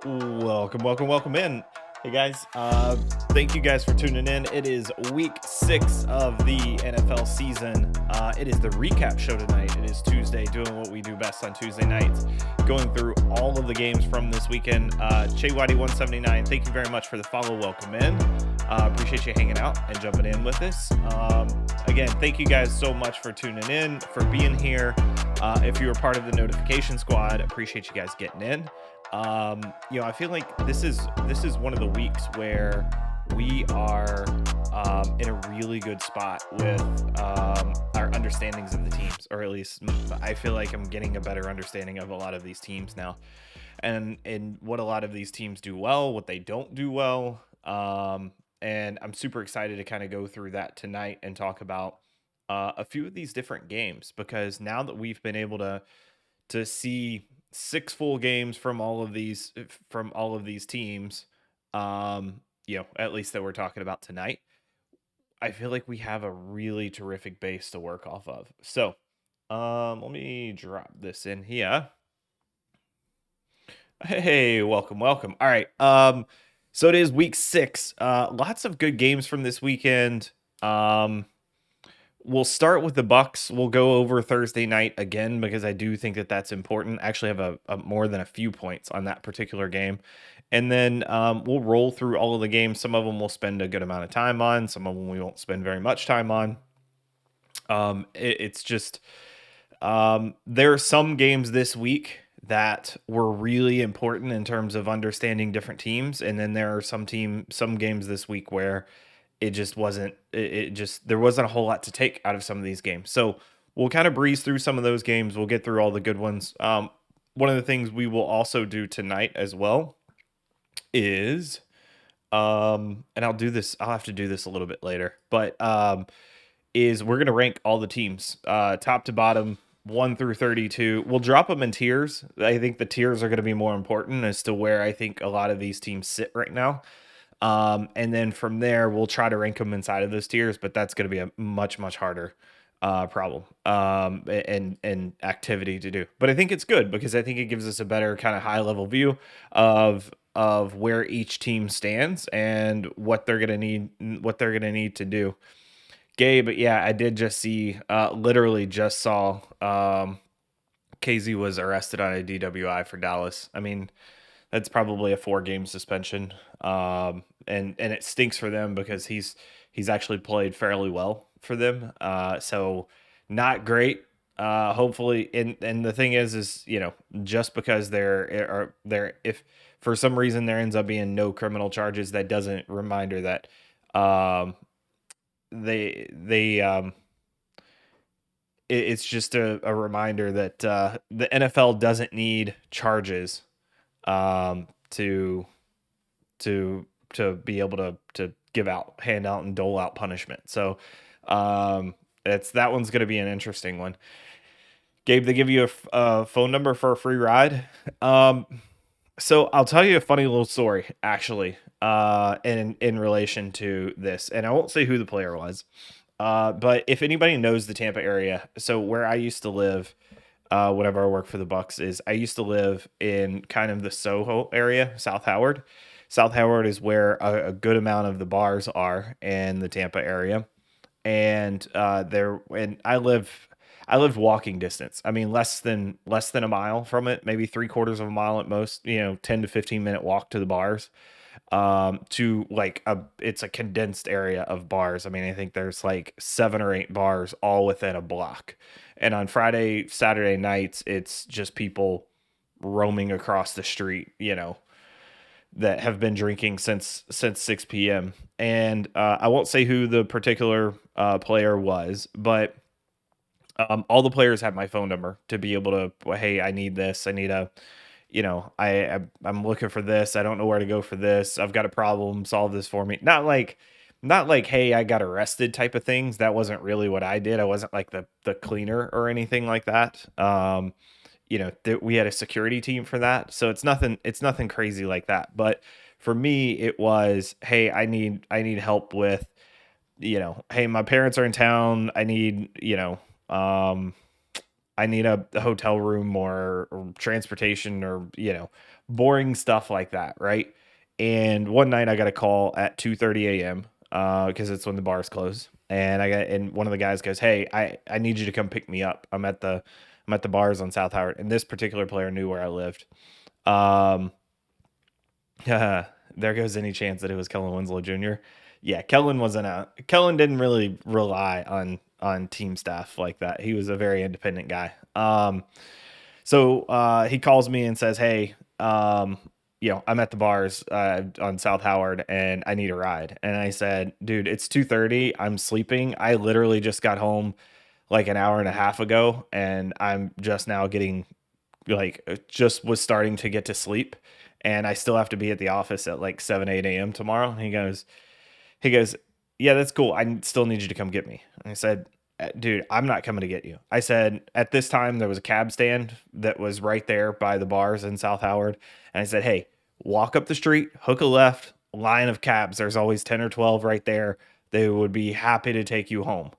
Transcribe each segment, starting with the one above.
Welcome in. Hey guys, thank you guys for tuning in. It is week 6 of the NFL season. It is the recap show tonight. It is Tuesday, doing what we do best on Tuesday nights, going through all of the games from this weekend. Che Whitey 179, thank you very much for the follow. Welcome in. Appreciate you hanging out and jumping in with us. Again, thank you guys so much for tuning in, for being here. If you were part of the notification squad, appreciate you guys getting in. I feel like this is one of the weeks where we are in a really good spot with our understandings of the teams, or at least I feel like I'm getting a better understanding of a lot of these teams now, and what a lot of these teams do well, what they don't do well. And I'm super excited to kind of go through that tonight and talk about a few of these different games, because now that we've been able to see 6 full games from all of these teams, at least that we're talking about tonight, I feel like we have a really terrific base to work off of. So let me drop this in here. Hey, welcome. All right. So it is week 6. Lots of good games from this weekend. We'll start with the Bucks. We'll go over Thursday night again because I do think that that's important. I actually have a more than a few points on that particular game. And then we'll roll through all of the games. Some of them we'll spend a good amount of time on. Some of them we won't spend very much time on. It's just there are some games this week that were really important in terms of understanding different teams. And then there are some games this week where it just wasn't, there wasn't a whole lot to take out of some of these games. So we'll kind of breeze through some of those games. We'll get through all the good ones. One of the things we will also do tonight as well is, and I'll have to do this a little bit later, but is we're going to rank all the teams, top to bottom, 1 through 32. We'll drop them in tiers. I think the tiers are going to be more important as to where I think a lot of these teams sit right now. And then from there, we'll try to rank them inside of those tiers, but that's going to be a much, much harder problem and activity to do. But I think it's good because I think it gives us a better kind of high level view of where each team stands and what they're going to need to do. Gabe, yeah, I did just see, literally just saw KZ was arrested on a DWI for Dallas. I mean, that's probably a 4-game suspension. And it stinks for them because he's actually played fairly well for them. So not great. Hopefully, and the thing is, just because there if for some reason there ends up being no criminal charges, that doesn't reminder that it's just a reminder that the NFL doesn't need charges to be able to hand out and dole out punishment. So that one's going to be an interesting one. Gabe, they give you a phone number for a free ride. So I'll tell you a funny little story, actually, in relation to this, and I won't say who the player was, but if anybody knows the Tampa area, so where I used to live, whenever I worked for the Bucks, is I used to live in kind of the Soho area, South Howard. South Howard is where a good amount of the bars are in the Tampa area, and I lived walking distance. I mean, less than a mile from it, maybe 3/4 of a mile at most. 10 to 15-minute walk to the bars. To it's a condensed area of bars. I mean, I think there's like 7 or 8 bars all within a block. And on Friday, Saturday nights, it's just people roaming across the street, that have been drinking since 6 p.m. And I won't say who the particular player was, but all the players had my phone number to be able to, hey, I need this. I need I'm looking for this. I don't know where to go for this. I've got a problem. Solve this for me. Not like, hey, I got arrested type of things. That wasn't really what I did. I wasn't like the cleaner or anything like that. We had a security team for that. So it's nothing crazy like that. But for me, it was, hey, I need help with, hey, my parents are in town. I need, I need a hotel room or transportation or, boring stuff like that, right? And one night I got a call at 2:30 a.m. Because it's when the bars close. And one of the guys goes, "Hey, I need you to come pick me up. I'm at the bars on South Howard." And this particular player knew where I lived. Um, there goes any chance that it was Kellen Winslow Jr. Yeah, Kellen didn't really rely on team staff like that. He was a very independent guy. So he calls me and says, "Hey, I'm at the bars on South Howard and I need a ride." And I said, "Dude, it's 2:30. I'm sleeping. I literally just got home like an hour and a half ago, and I'm just now getting just was starting to get to sleep, and I still have to be at the office at like 7, 8 a.m. tomorrow." And he goes, "Yeah, that's cool. I still need you to come get me." And I said, "Dude, I'm not coming to get you." I said, "At this time, there was a cab stand that was right there by the bars in South Howard." And I said, "Hey, walk up the street, hook a left, line of cabs. There's always 10 or 12 right there. They would be happy to take you home."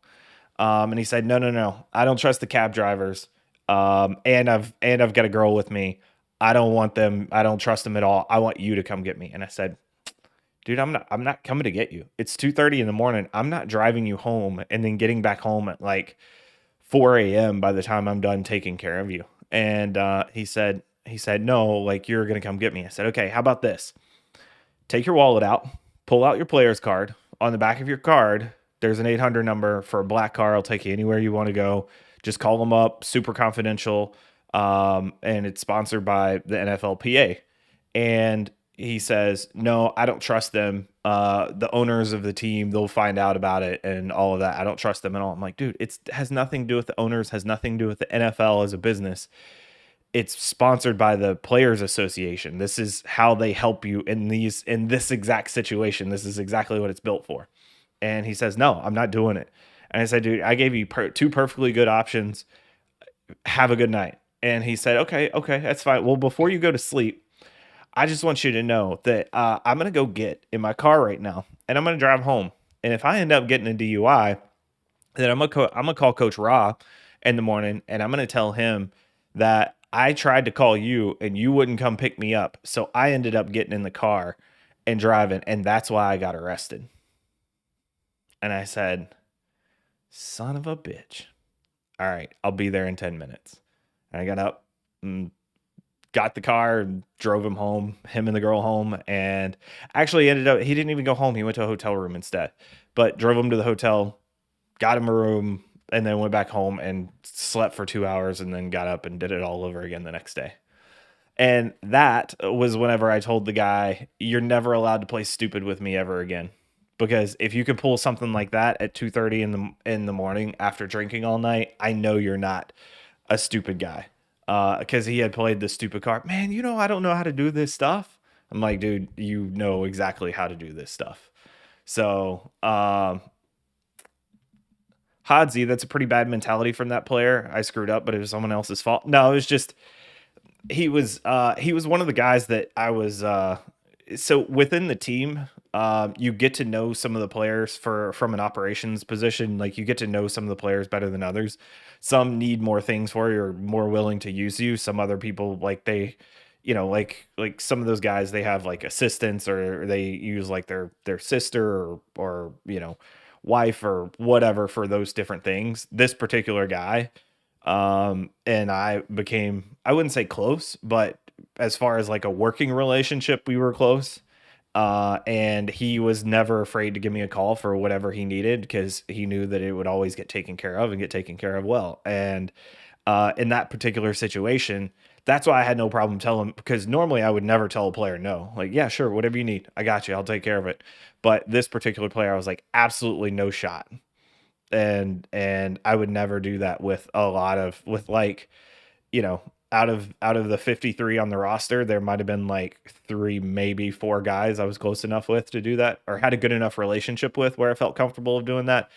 And he said, "No, no, no. I don't trust the cab drivers. And I've got a girl with me. I don't want them. I don't trust them at all. I want you to come get me." And I said, "Dude, I'm not coming to get you. It's 2:30 in the morning. I'm not driving you home and then getting back home at like 4 a.m. by the time I'm done taking care of you." And he said, "No, like you're gonna come get me." I said, "Okay, how about this? Take your wallet out, pull out your player's card. On the back of your card, there's an 800 number for a black car. I'll take you anywhere you want to go. Just call them up, super confidential. And it's sponsored by the NFLPA." And he says, "No, I don't trust them. The owners of the team, they'll find out about it and all of that. I don't trust them at all." I'm like, "Dude, it has nothing to do with the owners, has nothing to do with the NFL as a business. It's sponsored by the Players Association. This is how they help you in this exact situation. This is exactly what it's built for." And he says, "No, I'm not doing it." And I said, "Dude, I gave you two perfectly good options. Have a good night." And he said, "Okay, okay, that's fine. Well, before you go to sleep, I just want you to know that I'm going to go get in my car right now and I'm going to drive home. And if I end up getting a DUI, then I'm gonna call Coach Ra in the morning and I'm going to tell him that I tried to call you and you wouldn't come pick me up. So I ended up getting in the car and driving. And that's why I got arrested." And I said, "Son of a bitch. All right, I'll be there in 10 minutes." And I got up and got the car and drove him and the girl home. And actually ended up, he didn't even go home. He went to a hotel room instead, but drove him to the hotel, got him a room, and then went back home and slept for 2 hours and then got up and did it all over again the next day. And that was whenever I told the guy, "You're never allowed to play stupid with me ever again." Because if you can pull something like that at 2:30 in the morning after drinking all night, I know you're not a stupid guy. Because he had played the stupid card. "Man, I don't know how to do this stuff." I'm like, "Dude, you know exactly how to do this stuff." So, Hadzi, that's a pretty bad mentality from that player. I screwed up, but it was someone else's fault. No, it was just he was one of the guys that I was so within the team, you get to know some of the players from an operations position. Like you get to know some of the players better than others. Some need more things for you or more willing to use you. Some other people like like some of those guys, they have like assistants or they use like their sister or wife or whatever for those different things. This particular guy, and I wouldn't say close, but as far as like a working relationship, we were close. And he was never afraid to give me a call for whatever he needed because he knew that it would always get taken care of and get taken care of well. And in that particular situation, that's why I had no problem telling, because normally I would never tell a player no. Like, "Yeah, sure, whatever you need, I got you, I'll take care of it." But this particular player, I was like, absolutely no shot. And I would never do that with like, out of the 53 on the roster, there might have been like 3, maybe 4 guys I was close enough with to do that or had a good enough relationship with where I felt comfortable of doing that.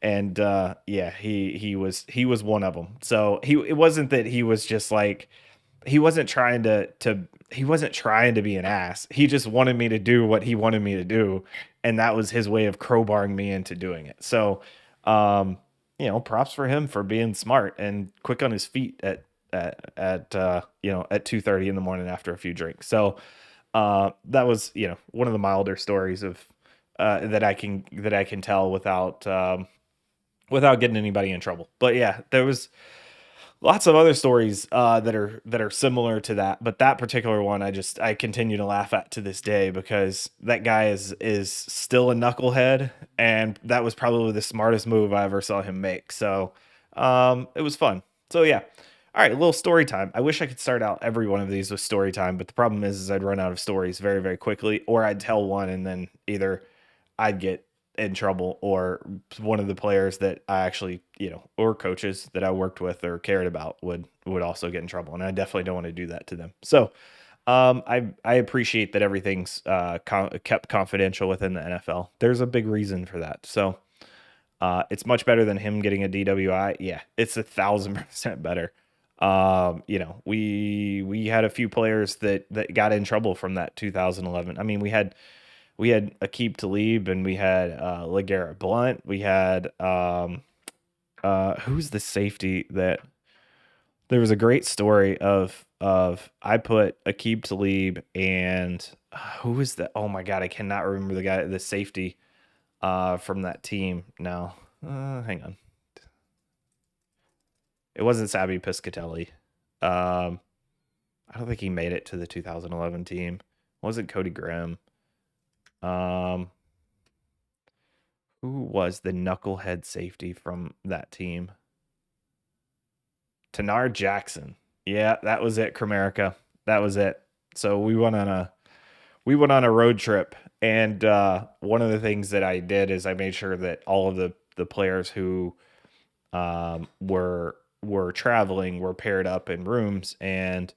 And yeah, he was one of them. So it wasn't that he was just like, he wasn't trying to be an ass. He just wanted me to do what he wanted me to do, and that was his way of crowbarring me into doing it. So, props for him for being smart and quick on his feet at 2:30 in the morning after a few drinks. So that was one of the milder stories of that I can tell without getting anybody in trouble. But yeah, there was lots of other stories that are similar to that, but that particular one I continue to laugh at to this day because that guy is still a knucklehead, and that was probably the smartest move I ever saw him make. So it was fun. So yeah. All right, a little story time. I wish I could start out every one of these with story time, but the problem is I'd run out of stories very, very quickly, or I'd tell one and then either I'd get in trouble or one of the players that I actually, or coaches that I worked with or cared about would also get in trouble. And I definitely don't want to do that to them. So I appreciate that everything's kept confidential within the NFL. There's a big reason for that. So it's much better than him getting a DWI. Yeah, it's 1,000% better. We had a few players that got in trouble from that 2011. I mean, we had Aqib Talib and we had LeGarrette Blount. We had who's the safety that there was a great story of I put Aqib Talib and who was that? Oh my god, I cannot remember the safety from that team now. Hang on. It wasn't Sabby Piscatelli. I don't think he made it to the 2011 team. It wasn't Cody Grimm. Who was the knucklehead safety from that team? Tenard Jackson. Yeah, that was it, Comerica. That was it. So we went on a road trip, and one of the things that I did is I made sure that all of the players who were traveling were paired up in rooms, and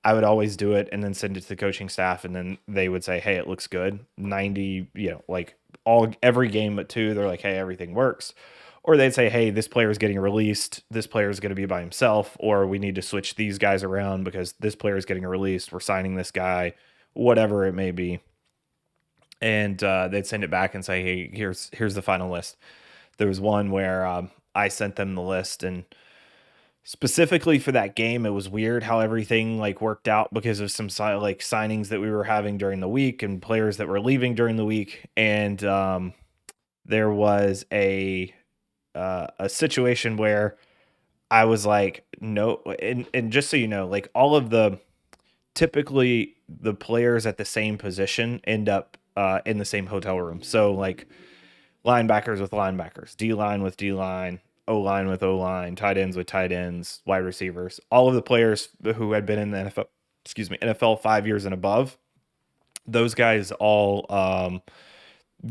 I would always do it and then send it to the coaching staff, and then they would say, "Hey, it looks good." 90, like every game but two, they're like, "Hey, everything works." Or they'd say, "Hey, this player is getting released. This player is going to be by himself, or we need to switch these guys around because this player is getting released. We're signing this guy," whatever it may be. And they'd send it back and say, "Hey, here's the final list." There was one where I sent them the list, and specifically for that game, it was weird how everything like worked out because of some signings that we were having during the week and players that were leaving during the week, and there was a situation where I was like, no, and just so you know, like typically the players at the same position end up in the same hotel room. So like linebackers with linebackers, D line with D line, O line with O line, tight ends with tight ends, wide receivers. All of the players who had been in the NFL 5 years and above, those guys all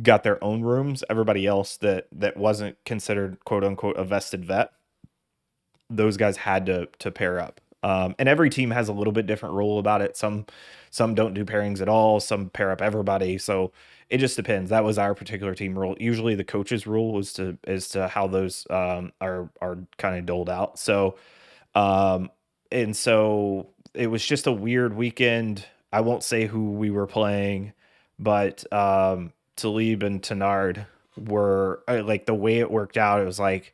got their own rooms. Everybody else that wasn't considered quote unquote a vested vet, those guys had to pair up. And every team has a little bit different rule about it. Some don't do pairings at all. Some pair up everybody. So it just depends. That was our particular team rule. Usually the coach's rule is to how those are kind of doled out. So and so it was just a weird weekend. I won't say who we were playing, but Talib and Tenard were like the way it worked out. It was like,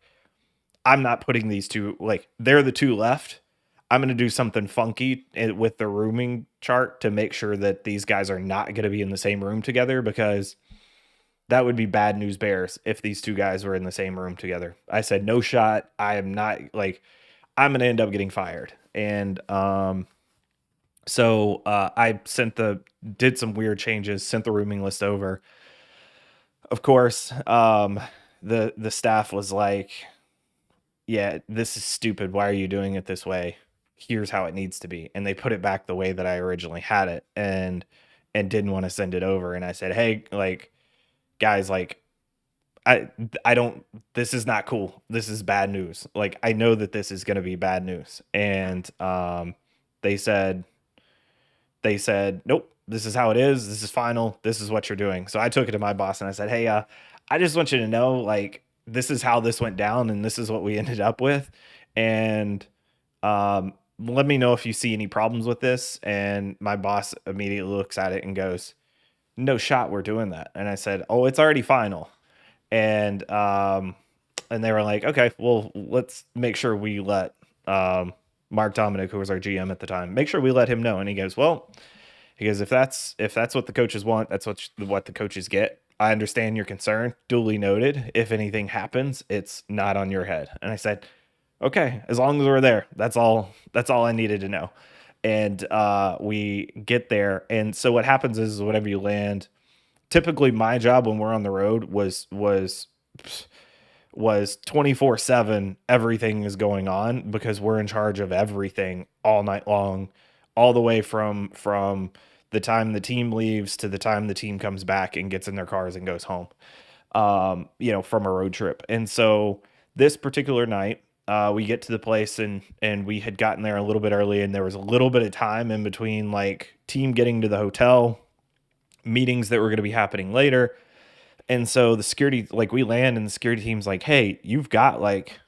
I'm not putting these two, like they're the two left. I'm going to do something funky with the rooming chart to make sure that these guys are not going to be in the same room together, because that would be bad news bears if these two guys were in the same room together. I said, no shot. I am not, like, I'm going to end up getting fired. And so I did some weird changes, sent the rooming list over. Of course, the staff was like, yeah, this is stupid. Why are you doing it this way? Here's how it needs to be. And they put it back the way that I originally had it, and didn't want to send it over. And I said, hey, like, guys, like, I don't, this is not cool. This is bad news. Like, I know that this is going to be bad news. And they said, nope, this is how it is. This is final. This is what you're doing. So I took it to my boss and I said, hey, I just want you to know, like, this is how this went down and this is what we ended up with. And let me know if you see any problems with this. And my boss immediately looks at it and goes, no shot we're doing that. And I said, oh, it's already final. And And they were like, okay, well, let's make sure we let Mark Dominic, who was our GM at the time, make sure we let him know. And he goes, well, if that's what the coaches want, that's what the coaches get. I understand your concern. Duly noted. If anything happens, it's not on your head. And I said, okay, as long as we're there, that's all I needed to know. And we get there, and so what happens is whenever you land, typically my job when we're on the road was 24/7. Everything is going on because we're in charge of everything all night long, all the way from the time the team leaves to the time the team comes back and gets in their cars and goes home, from a road trip. And so this particular night, we get to the place, and we had gotten there a little bit early, and there was a little bit of time in between, like, team getting to the hotel, meetings that were going to be happening later. And so the security, like, we land and the security team's like, hey, you've got like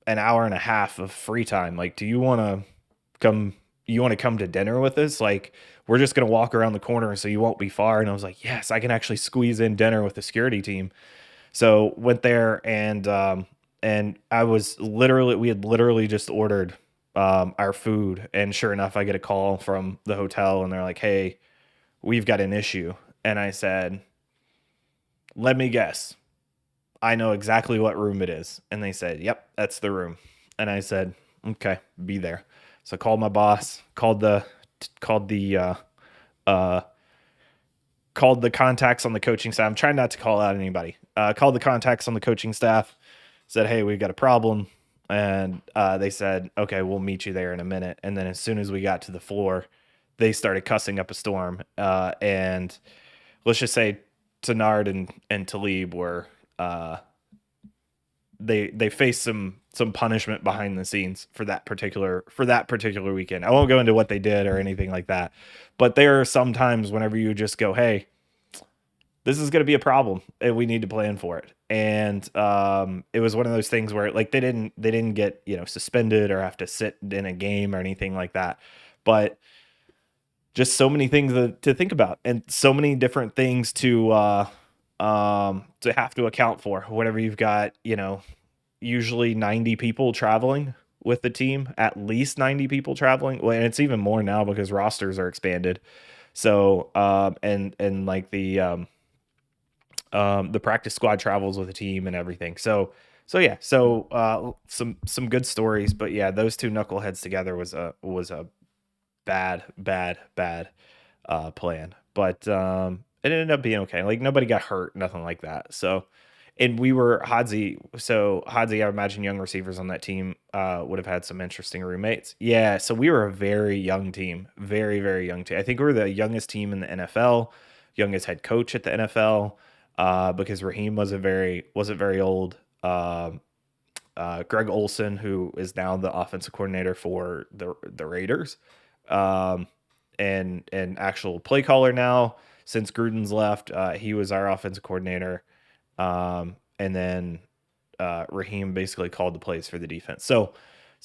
an hour and a half of free time. Like, do you want to come to dinner with us? Like, we're just going to walk around the corner, so you won't be far. And I was like, yes, I can actually squeeze in dinner with the security team. So went there, and we had literally just ordered our food. And sure enough, I get a call from the hotel, and they're like, hey, we've got an issue. And I said, let me guess. I know exactly what room it is. And they said, yep, that's the room. And I said, okay, be there. So I called my boss, called the contacts on the coaching staff. I'm trying not to call out anybody. Called the contacts on the coaching staff, said, hey, we've got a problem. And they said, okay, we'll meet you there in a minute. And then as soon as we got to the floor, they started cussing up a storm. And let's just say Tenard and Talib were they faced some punishment behind the scenes for that particular weekend. I won't go into what they did or anything like that, but there are some times whenever you just go, hey, this is going to be a problem and we need to plan for it. And it was one of those things where, like, they didn't get suspended or have to sit in a game or anything like that, but just so many things to think about, and so many different things to have to account for whenever you've got, usually 90 people traveling with the team, at least 90 people traveling. Well, and it's even more now because rosters are expanded. So, and like the practice squad travels with the team and everything. So yeah, some good stories, but yeah, those two knuckleheads together was a bad plan, but it ended up being okay. Like, nobody got hurt, nothing like that. So, and we were Hadzi. So Hadzi, I imagine young receivers on that team would have had some interesting roommates. Yeah, so we were a very young team, very very young team. I think we were the youngest team in the NFL, youngest head coach at the NFL, because Raheem wasn't very old. Greg Olson, who is now the offensive coordinator for the Raiders, and actual play caller now since Gruden's left. He was our offensive coordinator, and then Raheem basically called the plays for the defense. So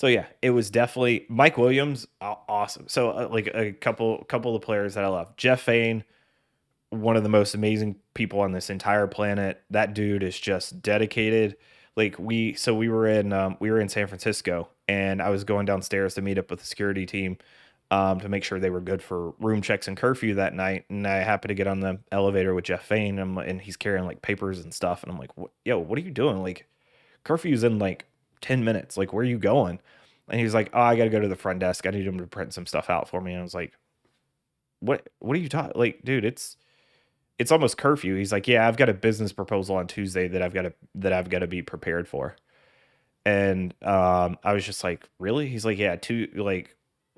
yeah, it was definitely Mike Williams, awesome. So like a couple of players that I love. Jeff Fain, one of the most amazing people on this entire planet. That dude is just dedicated. Like, we were in San Francisco, and I was going downstairs to meet up with the security team to make sure they were good for room checks and curfew that night. And I happened to get on the elevator with Jeff Fain, and he's carrying like papers and stuff. And I'm like, yo, what are you doing? Like, curfew's in like 10 minutes. Like, where are you going? And he's like, oh, I got to go to the front desk. I need him to print some stuff out for me. And I was like, what are you talking? Like, dude, it's almost curfew. He's like, yeah, I've got a business proposal on Tuesday that I've got to be prepared for. And I was just like, really? He's like, yeah,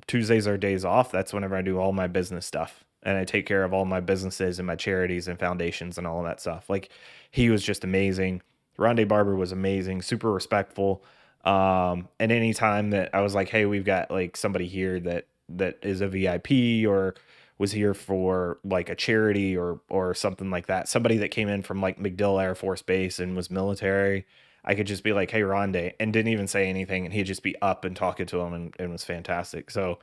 Tuesdays are days off. That's whenever I do all my business stuff, and I take care of all my businesses and my charities and foundations and all of that stuff. Like, he was just amazing. Rondé Barber was amazing, super respectful. And anytime that I was like, hey, we've got like somebody here that is a VIP or was here for like a charity or something like that, somebody that came in from like MacDill Air Force Base and was military, I could just be like, hey, Rondé, and didn't even say anything, and he'd just be up and talking to him, and was fantastic. So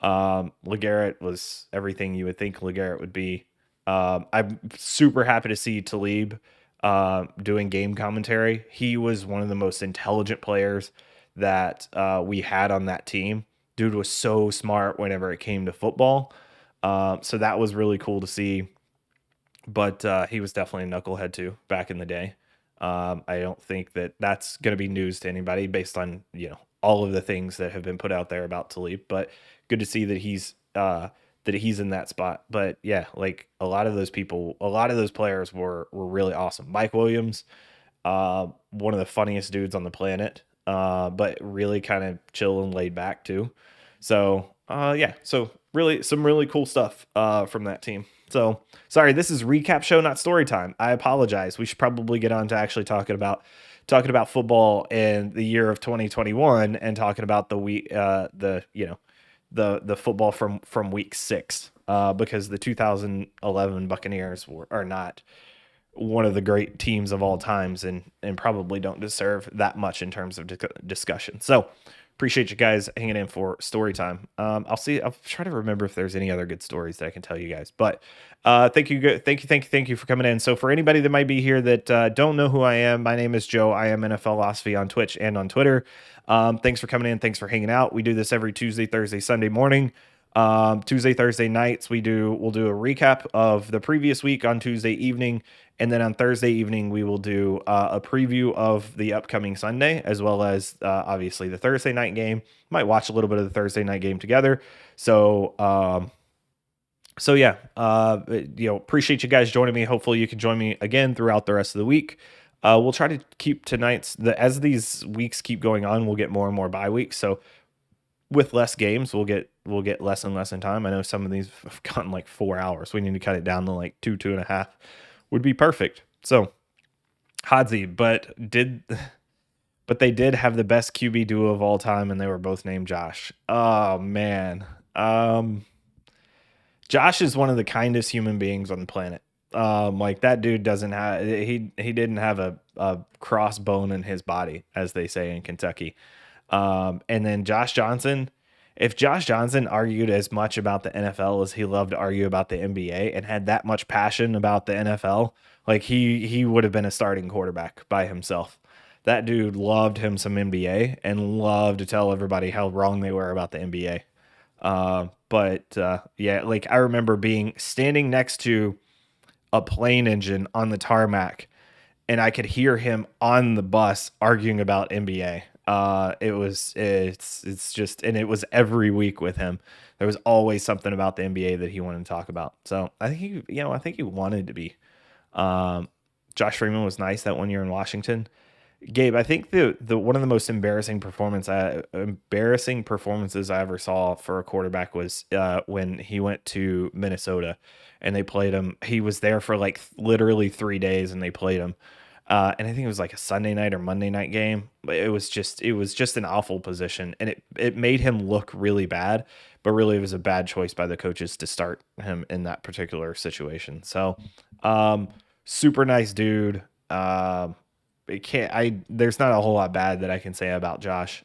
LeGarrette was everything you would think LeGarrette would be. I'm super happy to see Talib doing game commentary. He was one of the most intelligent players that we had on that team. Dude was so smart whenever it came to football. So that was really cool to see. But he was definitely a knucklehead too back in the day. I don't think that that's going to be news to anybody based on all of the things that have been put out there about Talib. But good to see that he's in that spot. But yeah, like a lot of those people, a lot of those players were really awesome. Mike Williams, one of the funniest dudes on the planet, but really kind of chill and laid back too. So yeah, so really some really cool stuff from that team. So sorry, this is recap show, not story time. I apologize. We should probably get on to actually talking about football in the year of 2021 and talking about the football from week 6 because the 2011 Buccaneers are not one of the great teams of all times and probably don't deserve that much in terms of discussion. So appreciate you guys hanging in for story time. I'll try to remember if there's any other good stories that I can tell you guys, but thank you for coming in. So for anybody that might be here that don't know who I am, my name is Joe. I am NFL Philosophy on Twitch and on Twitter. Thanks for coming in. Thanks for hanging out. We do this every Tuesday, Thursday, Sunday morning. Tuesday, Thursday nights, we'll do a recap of the previous week on Tuesday evening. And then on Thursday evening, we will do a preview of the upcoming Sunday, as well as obviously the Thursday night game. Might watch a little bit of the Thursday night game together. So, yeah, appreciate you guys joining me. Hopefully you can join me again throughout the rest of the week. We'll try to keep as these weeks keep going on, we'll get more and more bye weeks. So with less games, we'll get less and less in time. I know some of these have gotten like 4 hours. We need to cut it down to like 2.5 would be perfect. So Hodzi, but they did have the best QB duo of all time, and they were both named Josh. Oh man. Josh is one of the kindest human beings on the planet. Like that dude he didn't have a crossbone in his body, as they say in Kentucky. And then Josh Johnson, if Josh Johnson argued as much about the NFL as he loved to argue about the NBA and had that much passion about the NFL, like he would have been a starting quarterback by himself. That dude loved him some NBA and loved to tell everybody how wrong they were about the NBA. Yeah, like I remember standing next to a plane engine on the tarmac, and I could hear him on the bus arguing about NBA. It's just, and it was every week with him. There was always something about the NBA that he wanted to talk about. So I think he wanted to be. Josh Freeman was nice that 1 year in Washington. Gabe, I think the one of the most embarrassing performances I ever saw for a quarterback was when he went to Minnesota and they played him. He was there for like literally 3 days and they played him. And I think it was like a Sunday night or Monday night game. It was just an awful position, and it made him look really bad. But really, it was a bad choice by the coaches to start him in that particular situation. So, super nice dude. There's not a whole lot bad that I can say about Josh.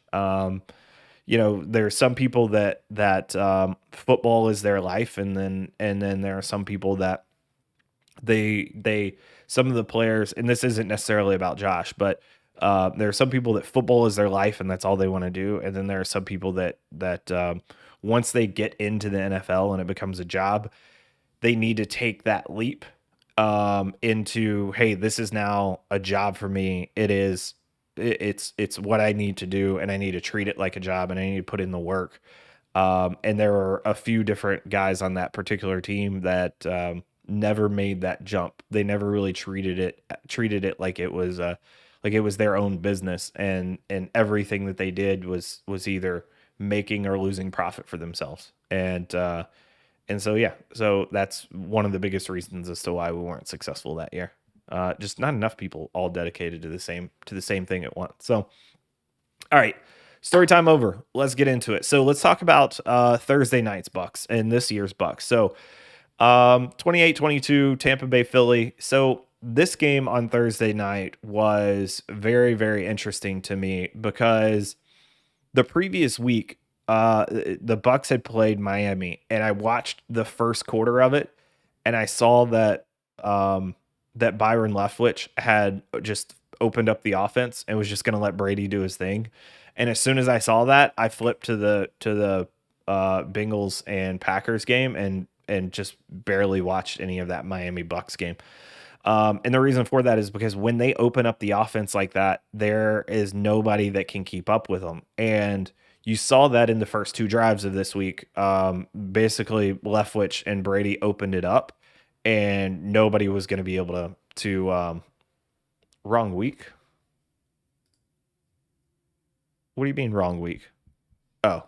There's some people that football is their life, and then there are some people that some of the players, and this isn't necessarily about Josh, but there are some people that football is their life and that's all they want to do, and then there are some people that once they get into the NFL and it becomes a job, they need to take that leap into, hey, this is now a job for me. It's what I need to do, and I need to treat it like a job, and I need to put in the work. And there are a few different guys on that particular team that never made that jump. They never really treated it like it was their own business, and everything that they did was either making or losing profit for themselves. And so yeah, so that's one of the biggest reasons as to why we weren't successful that year. Just not enough people all dedicated to the same thing at once. So all right, story time over. Let's get into it. So let's talk about Thursday night's Bucks and this year's Bucks. So 28-22 Tampa Bay Philly. So this game on Thursday night was very, very interesting to me because the previous week the Bucks had played Miami, and I watched the first quarter of it, and I saw that that Byron Leftwich had just opened up the offense and was just going to let Brady do his thing. And as soon as I saw that, I flipped to the Bengals and Packers game and just barely watched any of that Miami Bucks game. And the reason for that is because when they open up the offense like that, there is nobody that can keep up with them. And you saw that in the first two drives of this week. Basically, Leftwich and Brady opened it up, and nobody was going to be able to wrong week. What do you mean wrong week? Oh,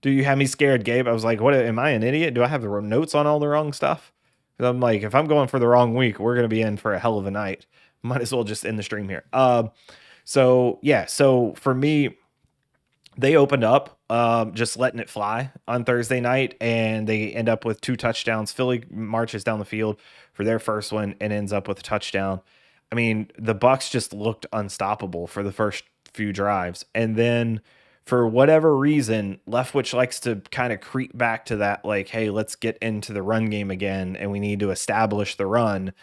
do you have me scared, Gabe? I was like, what? Am I an idiot? Do I have the notes on all the wrong stuff? 'Cause I'm like, if I'm going for the wrong week, we're going to be in for a hell of a night. Might as well just end the stream here. So yeah, so for me, they opened up, just letting it fly on Thursday night, and they end up with 2 touchdowns. Philly marches down the field for their first one and ends up with a touchdown. I mean, the Bucks just looked unstoppable for the first few drives, and then for whatever reason, Leftwich likes to kind of creep back to that, like, hey, let's get into the run game again, and we need to establish the run.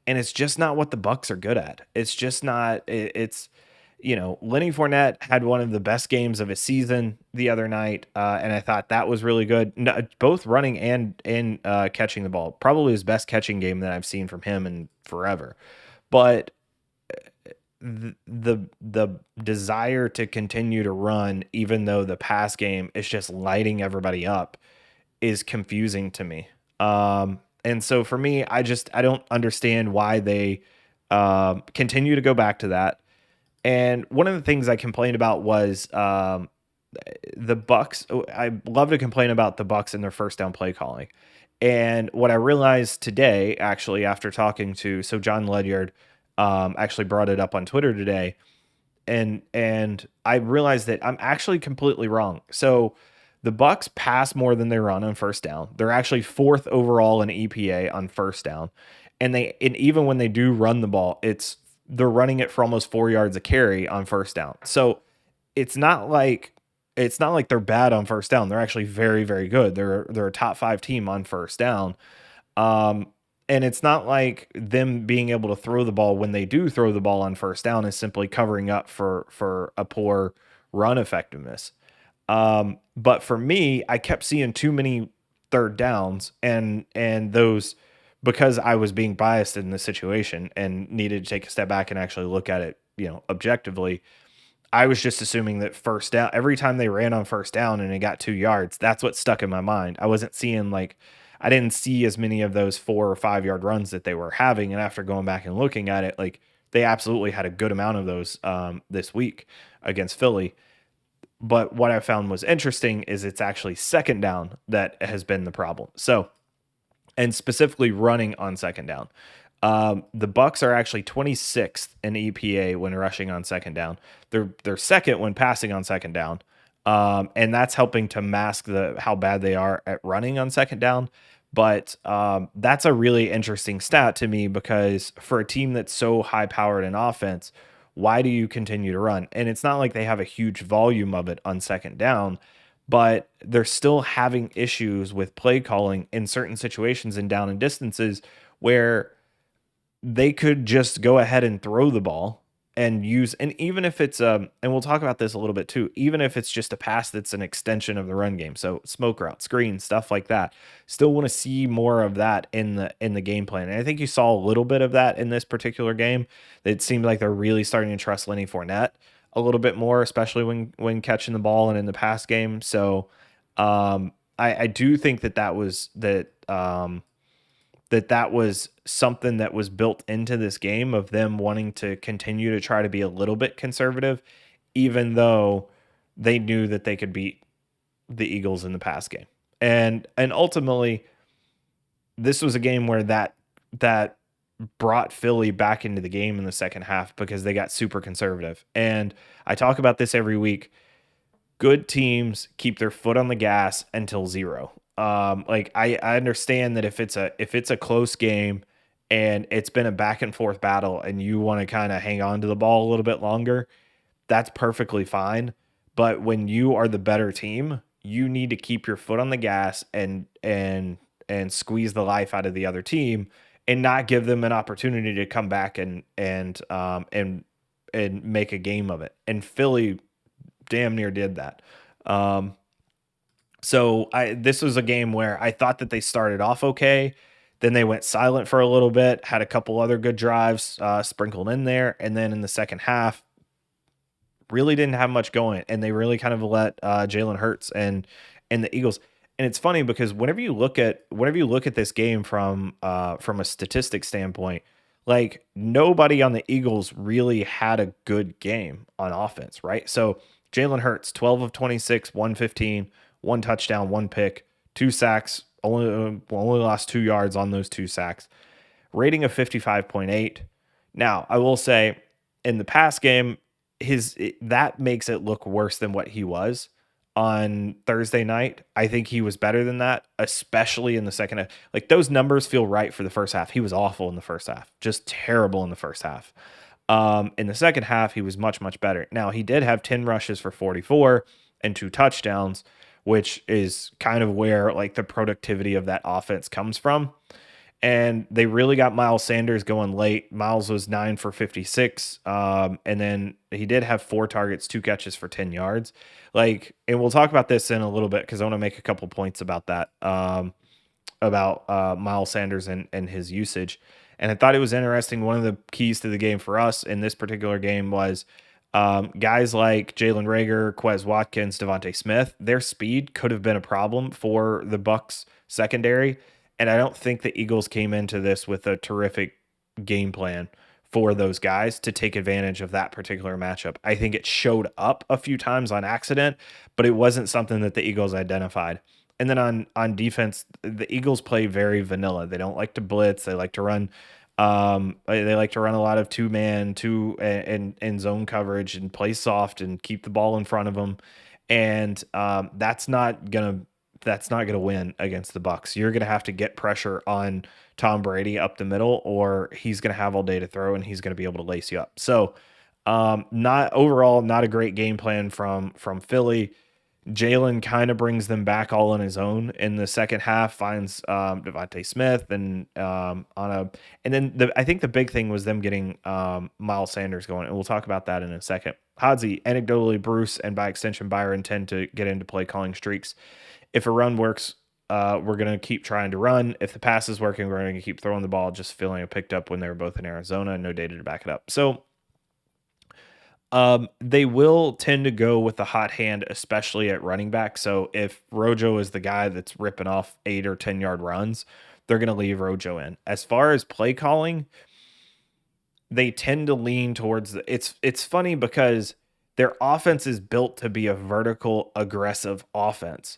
And it's just not what the Bucks are good at. It's just not. It's Lenny Fournette had one of the best games of his season the other night, and I thought that was really good. Both running and catching the ball, probably his best catching game that I've seen from him in forever. But the desire to continue to run, even though the pass game is just lighting everybody up, is confusing to me. And so for me, I don't understand why they continue to go back to that. And one of the things I complained about was the Bucks. I love to complain about the Bucks and their first down play calling. And what I realized today, actually, after talking to John Ledyard, actually brought it up on Twitter today, and I realized that I'm actually completely wrong. So the Bucks pass more than they run on first down. They're actually 4th overall in EPA on first down, and even when they do run the ball, they're running it for almost 4 yards a carry on first down. So it's not like they're bad on first down. They're actually very, very good. They're a top 5 team on first down. And it's not like them being able to throw the ball when they do throw the ball on first down is simply covering up for a poor run effectiveness. But for me, I kept seeing too many third downs, and those, because I was being biased in the situation and needed to take a step back and actually look at it, objectively. I was just assuming that first down, every time they ran on first down and it got 2 yards, that's what stuck in my mind. I wasn't seeing I didn't see as many of those 4 or 5 yard runs that they were having. And after going back and looking at it, they absolutely had a good amount of those this week against Philly. But what I found was interesting is it's actually second down that has been the problem. So, and specifically running on second down. The Bucks are actually 26th in EPA when rushing on second down. They're second when passing on second down. And that's helping to mask how bad they are at running on second down. But that's a really interesting stat to me, because for a team that's so high powered in offense, why do you continue to run? And it's not like they have a huge volume of it on second down, but they're still having issues with play calling in certain situations and down and distances where they could just go ahead and throw the ball and even if it's and we'll talk about this a little bit too, even if it's just a pass that's an extension of the run game, so smoke route, screen, stuff like that, still want to see more of that in the game plan. And I think you saw a little bit of that in this particular game. It seemed like they're really starting to trust Lenny Fournette a little bit more, especially when catching the ball and in the pass game. So I do think that was something that was built into this game, of them wanting to continue to try to be a little bit conservative, even though they knew that they could beat the Eagles in the pass game. And ultimately, this was a game where that brought Philly back into the game in the second half, because they got super conservative. And I talk about this every week. Good teams keep their foot on the gas until zero. I understand that if it's a close game and it's been a back and forth battle and you want to kind of hang on to the ball a little bit longer, that's perfectly fine. But when you are the better team, you need to keep your foot on the gas and squeeze the life out of the other team and not give them an opportunity to come back and make a game of it. And Philly damn near did that. So this was a game where I thought that they started off okay. Then they went silent for a little bit, had a couple other good drives sprinkled in there. And then in the second half, really didn't have much going. And they really kind of let Jalen Hurts and the Eagles. And it's funny because whenever you look at this game from a statistic standpoint, like nobody on the Eagles really had a good game on offense, right? So Jalen Hurts, 12 of 26, 115, one touchdown, one pick, two sacks, only lost 2 yards on those 2 sacks. Rating of 55.8. Now, I will say in the past game, that makes it look worse than what he was on Thursday night. I think he was better than that, especially in the second half. Like those numbers feel right for the first half. He was awful in the first half, just terrible in the first half. In the second half, he was much, much better. Now, he did have 10 rushes for 44 and 2 touchdowns, which is kind of where like the productivity of that offense comes from. And they really got Miles Sanders going late. Miles was 9 for 56. And then he did have 4 targets, 2 catches for 10 yards. Like, and we'll talk about this in a little bit because I want to make a couple points about that, about Miles Sanders and his usage. And I thought it was interesting. One of the keys to the game for us in this particular game was guys like Jalen Reagor, Quez Watkins, Devontae Smith. Their speed could have been a problem for the Bucs secondary. And I don't think the Eagles came into this with a terrific game plan for those guys to take advantage of that particular matchup. I think it showed up a few times on accident, but it wasn't something that the Eagles identified. And then on defense, the Eagles play very vanilla. They don't like to blitz. They like to run. They like to run a lot of two-man, and zone coverage and play soft and keep the ball in front of them. And that's not gonna win against the Bucs. You're gonna have to get pressure on Tom Brady up the middle, or he's gonna have all day to throw and he's gonna be able to lace you up. So, not a great game plan from Philly. Jalen kind of brings them back all on his own in the second half, finds Devontae Smith and I think the big thing was them getting Miles Sanders going, and we'll talk about that in a second. Hodzi, anecdotally, Bruce, and by extension Byron tend to get into play calling streaks. If a run works, we're going to keep trying to run. If the pass is working, we're going to keep throwing the ball, just feeling it picked up when they were both in Arizona. No data to back it up. So they will tend to go with the hot hand, especially at running back. So if Rojo is the guy that's ripping off 8 or 10 yard runs, they're going to leave Rojo in. As far as play calling, they tend to lean towards it's funny because their offense is built to be a vertical aggressive offense,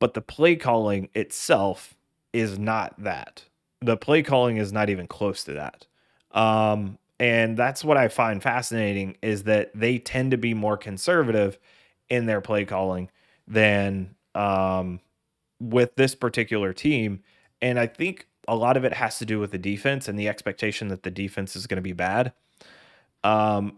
but the play calling itself is not that. The play calling is not even close to that. And that's what I find fascinating is that they tend to be more conservative in their play calling than with this particular team. And I think a lot of it has to do with the defense and the expectation that the defense is going to be bad. The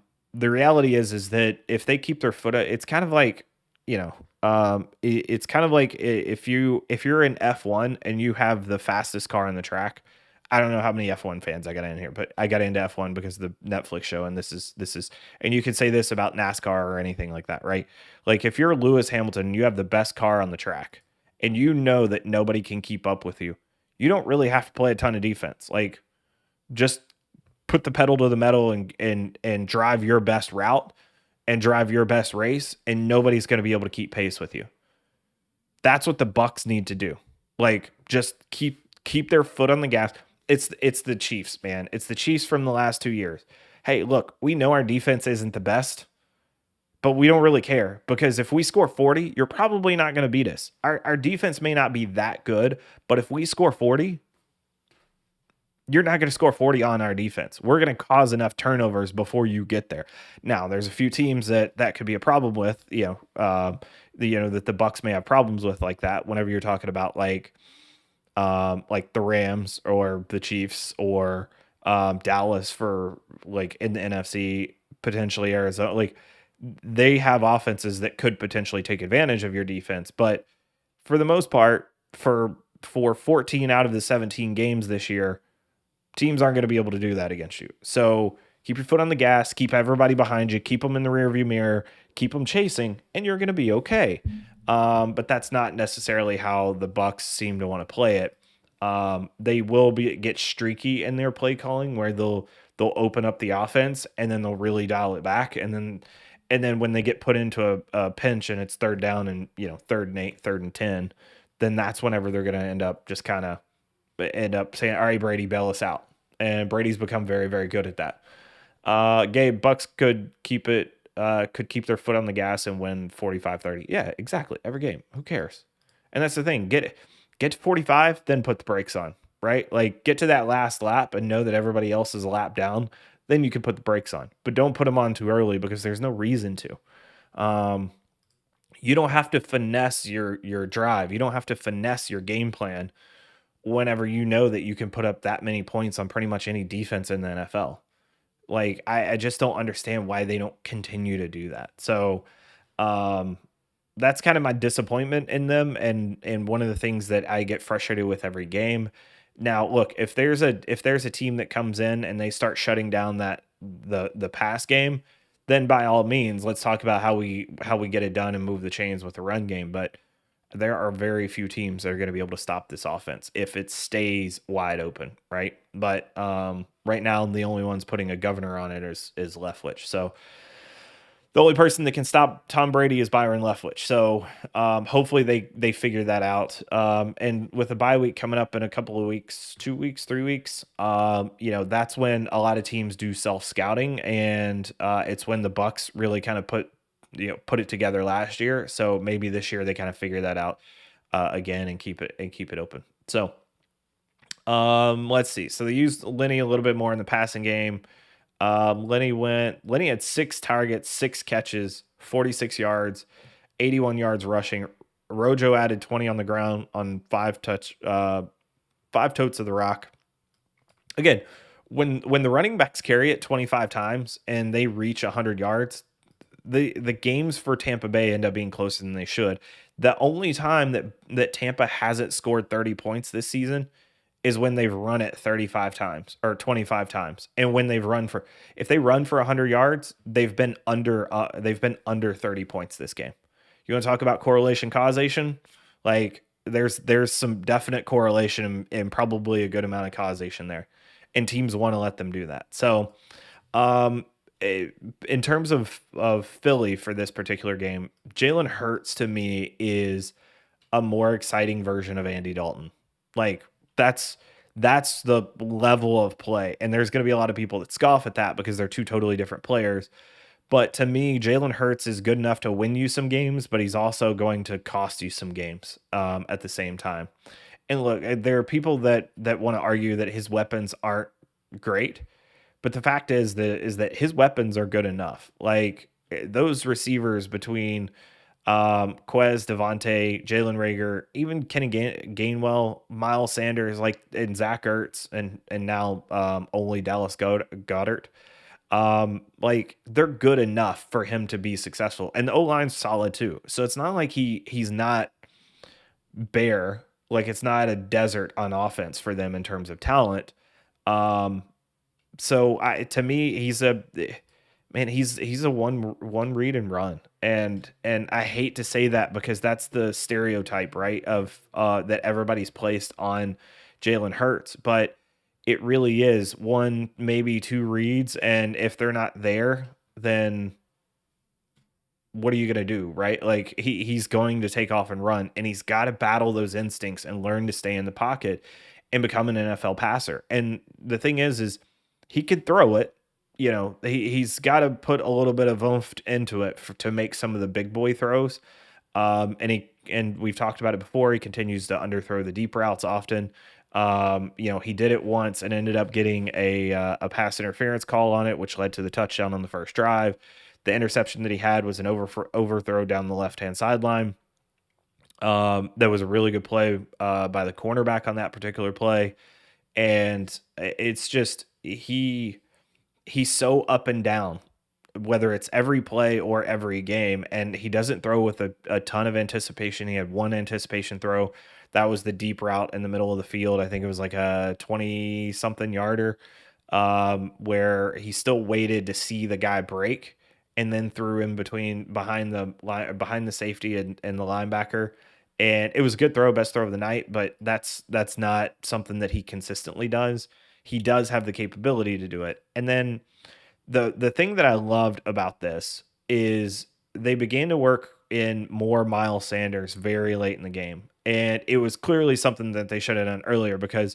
reality is that if they keep their foot, it's kind of like, it's kind of like if you're in F1 and you have the fastest car on the track. I don't know how many F1 fans I got in here, but I got into F1 because of the Netflix show. And this is, and you can say this about NASCAR or anything like that, right? Like if you're Lewis Hamilton, you have the best car on the track and you know that nobody can keep up with you. You don't really have to play a ton of defense. Like just put the pedal to the metal and drive your best route and drive your best race, and nobody's going to be able to keep pace with you. That's what the Bucs need to do. Like just keep their foot on the gas. It's the Chiefs, man. It's the Chiefs from the last 2 years. Hey, look, we know our defense isn't the best, but we don't really care because if we score 40, you're probably not going to beat us. Our defense may not be that good, but if we score 40, you're not going to score 40 on our defense. We're going to cause enough turnovers before you get there. Now, there's a few teams that could be a problem with, that the Bucs may have problems with like that whenever you're talking about like the Rams or the Chiefs or Dallas for like in the NFC, potentially Arizona. Like they have offenses that could potentially take advantage of your defense. But for the most part, for 14 out of the 17 games this year, Teams aren't going to be able to do that against you. So keep your foot on the gas, keep everybody behind you, keep them in the rearview mirror, keep them chasing, and you're going to be okay. But that's not necessarily how the Bucs seem to want to play it. They will get streaky in their play calling, where they'll open up the offense and then they'll really dial it back, and then when they get put into a pinch and it's third down and 3rd and 8, 3rd and 10, then that's whenever they're going to end up just kind of end up saying, all right, Brady, bail us out. And Brady's become very, very good at that. Gabe, Bucks could keep their foot on the gas and win 45-30. Yeah, exactly. Every game. Who cares? And that's the thing. Get to 45, then put the brakes on, right? Like, get to that last lap and know that everybody else is a lap down. Then you can put the brakes on. But don't put them on too early, because there's no reason to. You don't have to finesse your drive. You don't have to finesse your game plan whenever you know that you can put up that many points on pretty much any defense in the NFL. Like, I just don't understand why they don't continue to do that. So that's kind of my disappointment in them, and one of the things that I get frustrated with every game. Now, look, if there's a team that comes in and they start shutting down the pass game, then by all means, let's talk about how we get it done and move the chains with the run game. But there are very few teams that are going to be able to stop this offense if it stays wide open, right? But right now, the only ones putting a governor on it is Leftwich. So the only person that can stop Tom Brady is Byron Leftwich. So hopefully they figure that out. And with the bye week coming up in a couple of weeks, 2 weeks, 3 weeks, that's when a lot of teams do self-scouting, and it's when the Bucks really kind of put it together last year. So maybe this year they kind of figure that out again and keep it open. So let's see. So they used Lenny a little bit more in the passing game. Lenny had 6 targets, 6 catches, 46 yards, 81 yards rushing. Rojo added 20 on the ground on 5 totes of the rock. Again, when the running backs carry it 25 times and they reach 100 yards, the games for Tampa Bay end up being closer than they should. The only time that Tampa hasn't scored 30 points this season is when they've run it 35 times or 25 times. And when if they run for 100 yards, they've been under 30 points this game. You want to talk about correlation causation? Like, there's some definite correlation and probably a good amount of causation there. And teams want to let them do that. So, in terms of Philly for this particular game, Jalen Hurts to me is a more exciting version of Andy Dalton. Like, that's the level of play. And there's going to be a lot of people that scoff at that because they're two totally different players. But to me, Jalen Hurts is good enough to win you some games, but he's also going to cost you some games at the same time. And look, there are people that want to argue that his weapons aren't great, but the fact is that his weapons are good enough. Like, those receivers between Quez, Davante, Jalen Reagor, even Kenny Gainwell, Miles Sanders, and Zach Ertz, and now only Dallas Goddard. They're good enough for him to be successful, and the O-line's solid too. So it's not like he's not bare. Like, it's not a desert on offense for them in terms of talent. So to me, he's a one read and run. And I hate to say that because that's the stereotype, right, of that everybody's placed on Jalen Hurts, but it really is 1, maybe 2 reads, and if they're not there, then what are you going to do, right? Like, he's going to take off and run, and he's got to battle those instincts and learn to stay in the pocket and become an NFL passer. And the thing is he could throw it. He's got to put a little bit of oomph into it to make some of the big boy throws. And we've talked about it before. He continues to underthrow the deep routes often. He did it once and ended up getting a pass interference call on it, which led to the touchdown on the first drive. The interception that he had was an overthrow down the left-hand sideline. That was a really good play by the cornerback on that particular play. And it's just, he's so up and down whether it's every play or every game, and he doesn't throw with a ton of anticipation. He had one anticipation throw. That was the deep route in the middle of the field. I think it was like a 20 something yarder, where he still waited to see the guy break and then threw in between behind the line, behind the safety and the linebacker. And it was a good throw, best throw of the night, but that's not something that he consistently does. He does have the capability to do it. And then the thing that I loved about this is they began to work in more Miles Sanders very late in the game. And it was clearly something that they should have done earlier because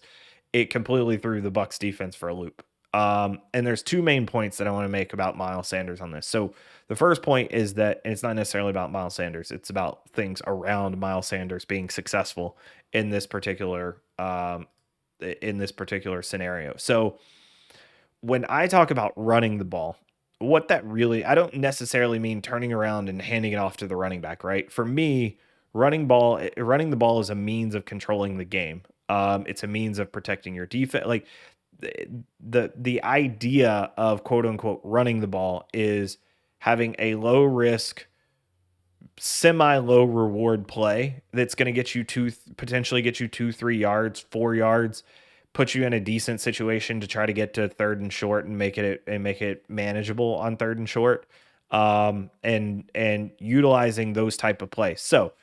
it completely threw the Bucs defense for a loop. And there's two main points that I want to make about Miles Sanders on this. So the first point is that, and it's not necessarily about Miles Sanders, it's about things around Miles Sanders being successful in this particular scenario. So when I talk about running the ball, what that really, I don't necessarily mean turning around and handing it off to the running back, right? For me, running the ball is a means of controlling the game. It's a means of protecting your defense. Like the idea of quote unquote running the ball is having a low risk, semi low reward play that's going to get you potentially get you 2-3 yards, 4 yards, put you in a decent situation to try to get to third and short and make it manageable on third and short, and utilizing those type of plays. So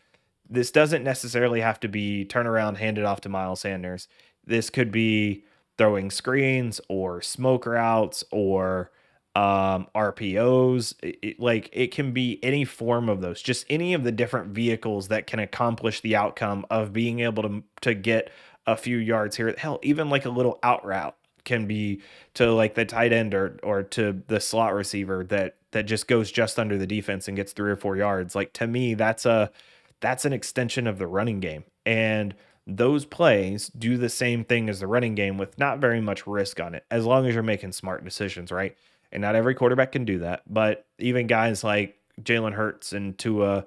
this doesn't necessarily have to be turn around, hand it off to Miles Sanders. This could be throwing screens or smoke routes or RPOs. It can be any form of those, just any of the different vehicles that can accomplish the outcome of being able to get a few yards here. Hell, even like a little out route can be to like the tight end or to the slot receiver that just goes just under the defense and gets 3 or 4 yards. Like, to me, that's an extension of the running game. And those plays do the same thing as the running game with not very much risk on it, as long as you're making smart decisions, right? And not every quarterback can do that. But even guys like Jalen Hurts and Tua,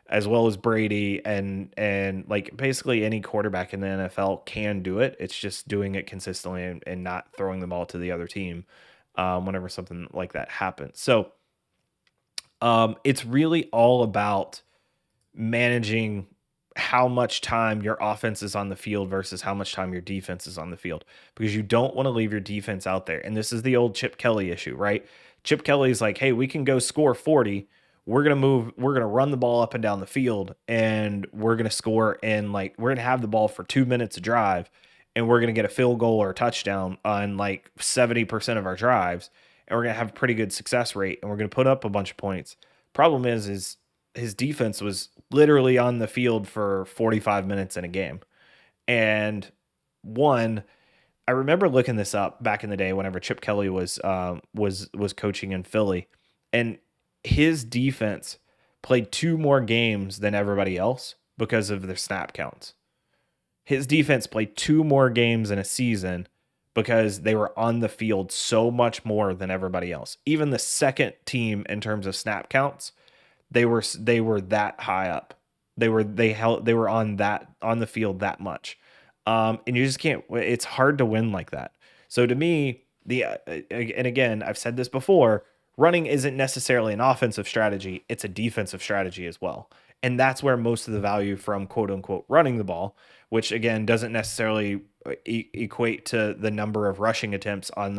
as well as Brady and like basically any quarterback in the NFL can do it. It's just doing it consistently and not throwing the ball to the other team whenever something like that happens. So it's really all about managing how much time your offense is on the field versus how much time your defense is on the field, because you don't want to leave your defense out there. And this is the old Chip Kelly issue, right? Chip Kelly's like, hey, we can go score 40. We're going to run the ball up and down the field, and we're going to score, and like we're going to have the ball for 2 minutes to drive, and we're going to get a field goal or a touchdown on like 70% of our drives, and we're going to have a pretty good success rate, and we're going to put up a bunch of points. Problem is his defense was literally on the field for 45 minutes in a game. And I remember looking this up back in the day whenever Chip Kelly was coaching in Philly, and his defense played 2 more games than everybody else because of their snap counts. His defense played 2 more games in a season because they were on the field so much more than everybody else. Even the second team in terms of snap counts, they were that high up. They were on the field that much. And you just can't, it's hard to win like that. So to me, and again, I've said this before, running isn't necessarily an offensive strategy. It's a defensive strategy as well. And that's where most of the value from quote unquote running the ball, which again, doesn't necessarily equate to the number of rushing attempts in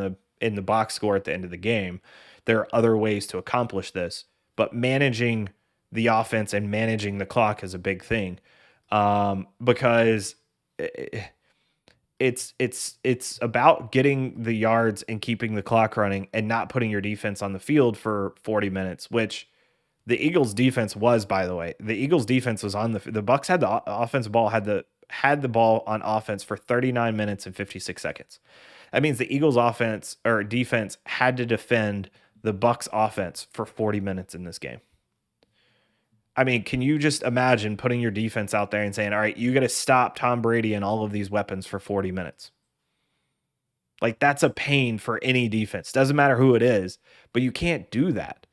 the box score at the end of the game. There are other ways to accomplish this, but managing the offense and managing the clock is a big thing, because it's about getting the yards and keeping the clock running and not putting your defense on the field for 40 minutes, which the Eagles defense was, by the way. The Eagles defense was on the Bucs had the offensive ball, had the ball on offense for 39 minutes and 56 seconds. That means the Eagles offense or defense had to defend the Bucs offense for 40 minutes in this game. I mean, can you just imagine putting your defense out there and saying, all right, you got to stop Tom Brady and all of these weapons for 40 minutes? Like, that's a pain for any defense. Doesn't matter who it is, but you can't do that.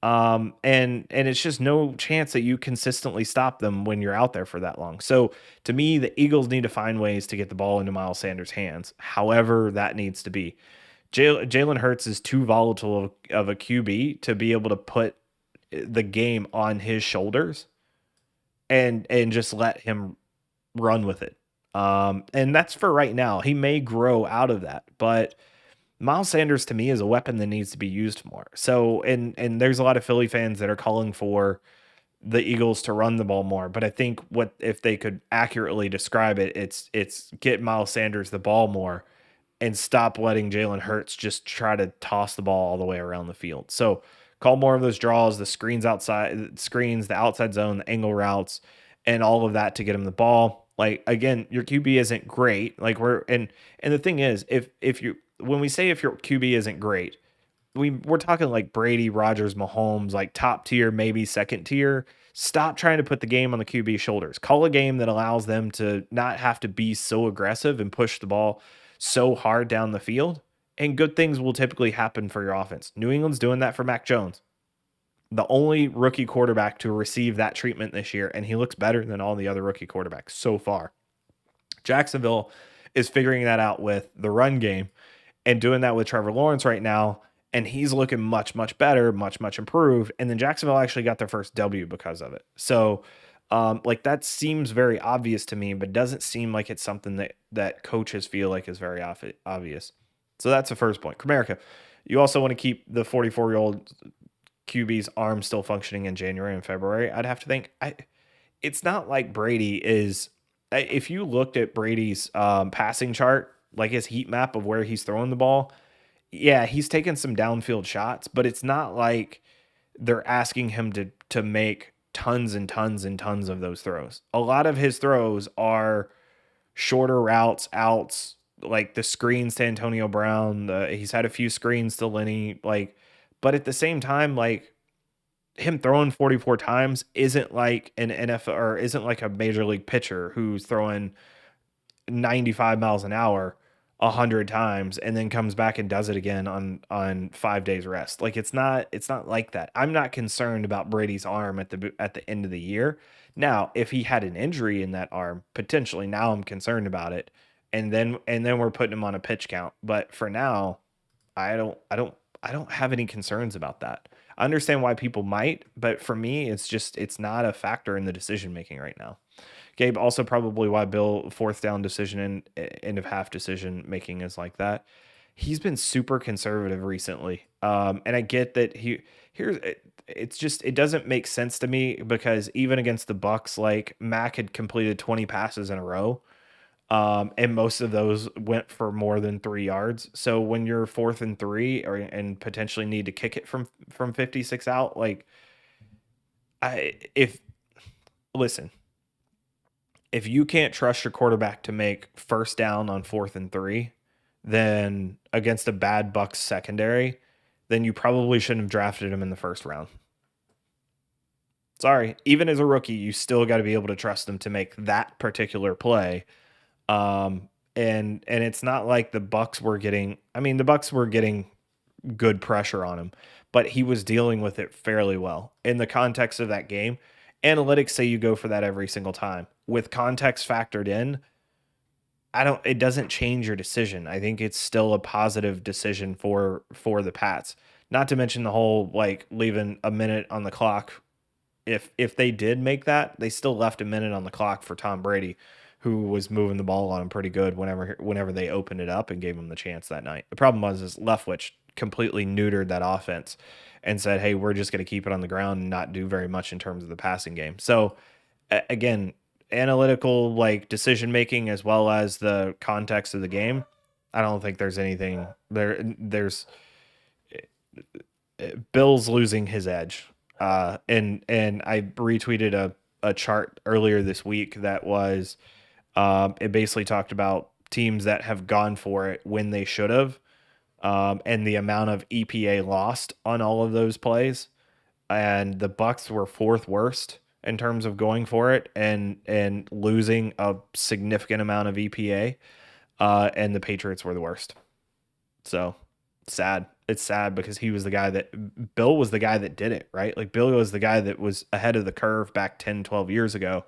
And it's just no chance that you consistently stop them when you're out there for that long. So to me, the Eagles need to find ways to get the ball into Miles Sanders' hands, however that needs to be. Jalen Hurts is too volatile of a QB to be able to put the game on his shoulders and just let him run with it. And that's for right now. He may grow out of that, but Miles Sanders to me is a weapon that needs to be used more. So, and there's a lot of Philly fans that are calling for the Eagles to run the ball more. But I think what if they could accurately describe it, it's get Miles Sanders the ball more and stop letting Jalen Hurts just try to toss the ball all the way around the field. So call more of those draws, the screens outside, screens, the outside zone, the angle routes, and all of that to get him the ball. Like again, your QB isn't great. Like and the thing is, if you when we say if your QB isn't great, we're talking like Brady, Rodgers, Mahomes, like top tier, maybe second tier. Stop trying to put the game on the QB shoulders. Call a game that allows them to not have to be so aggressive and push the ball so hard down the field. And good things will typically happen for your offense. New England's doing that for Mac Jones, the only rookie quarterback to receive that treatment this year, and he looks better than all the other rookie quarterbacks so far. Jacksonville is figuring that out with the run game and doing that with Trevor Lawrence right now. And he's looking much, much better, much, much improved. And then Jacksonville actually got their first W because of it. So, like that seems very obvious to me, but doesn't seem like it's something that coaches feel like is very obvious. So that's the first point. Comerica, you also want to keep the 44-year-old QB's arm still functioning in January and February. I'd have to think. It's not like Brady is. If you looked at Brady's passing chart, like his heat map of where he's throwing the ball, yeah, he's taking some downfield shots, but it's not like they're asking him to make tons and tons and tons of those throws. A lot of his throws are shorter routes, outs, like the screens to Antonio Brown. He's had a few screens to Lenny, like, but at the same time, like him throwing 44 times isn't like an NFL or isn't like a major league pitcher who's throwing 95 miles an hour 100 times and then comes back and does it again on 5 days rest. Like it's not like that. I'm not concerned about Brady's arm at the end of the year. Now, if he had an injury in that arm, potentially now I'm concerned about it. And then we're putting him on a pitch count. But for now, I don't have any concerns about that. I understand why people might, but for me, it's not a factor in the decision making right now. Gabe, also probably why Bill fourth down decision and end of half decision making is like that. He's been super conservative recently, and I get that it's just it doesn't make sense to me because even against the Bucks, like Mac had completed 20 passes in a row, and most of those went for more than 3 yards. So when you're 4th and 3 and potentially need to kick it from 56 out, like if listen, if you can't trust your quarterback to make first down on 4th and 3, then against a bad Bucks secondary, then you probably shouldn't have drafted him in the first round. Sorry, even as a rookie, you still got to be able to trust him to make that particular play. And it's not like the Bucks were getting. I mean, the Bucks were getting good pressure on him, but he was dealing with it fairly well in the context of that game. Analytics say you go for that every single time. With context factored in, it doesn't change your decision. I think it's still a positive decision for the Pats. Not to mention the whole like leaving a minute on the clock. If they did make that, they still left a minute on the clock for Tom Brady, who was moving the ball on him pretty good whenever they opened it up and gave him the chance that night. The problem was Leftwich completely neutered that offense and said, "Hey, we're just going to keep it on the ground and not do very much in terms of the passing game." So again, analytical like decision making as well as the context of the game, I don't think there's anything there. There's Bill's losing his edge. And I retweeted a chart earlier this week that was it basically talked about teams that have gone for it when they should have, and the amount of EPA lost on all of those plays. And the Bucks were fourth worst in terms of going for it and losing a significant amount of EPA. And the Patriots were the worst. So sad. It's sad because Bill was the guy that did it, right? Like Bill was the guy that was ahead of the curve back 10, 12 years ago.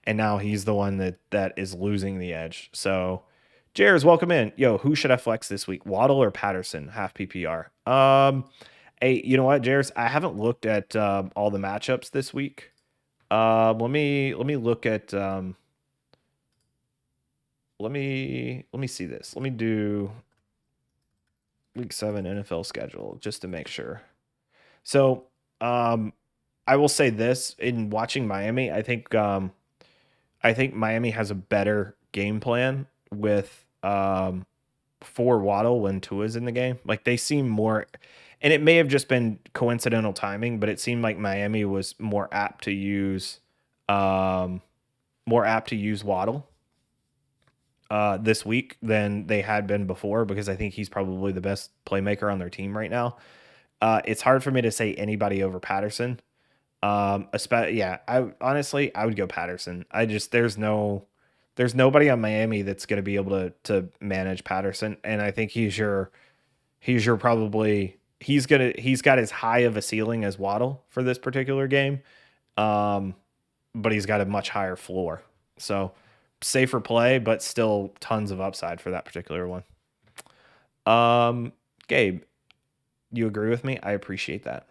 And now he's the one that is losing the edge. So Jares, welcome in. Yo, who should I flex this week? Waddle or Patterson? Half PPR. Hey, you know what, Jares? I haven't looked at all the matchups this week. Let me look at let me see this. Let me do week 7 NFL schedule just to make sure. So, I will say this in watching Miami, I think Miami has a better game plan with for Waddle when Tua's in the game. Like they seem more, and it may have just been coincidental timing, but it seemed like Miami was um, more apt to use Waddle this week than they had been before because I think he's probably the best playmaker on their team right now. It's hard for me to say anybody over Patterson. Yeah, I honestly I would go Patterson. I just there's nobody on Miami that's going to be able to manage Patterson, and I think he's your probably he's got as high of a ceiling as Waddle for this particular game, um, but he's got a much higher floor. So safer play, but still tons of upside for that particular one. Gabe, you agree with me? I appreciate that.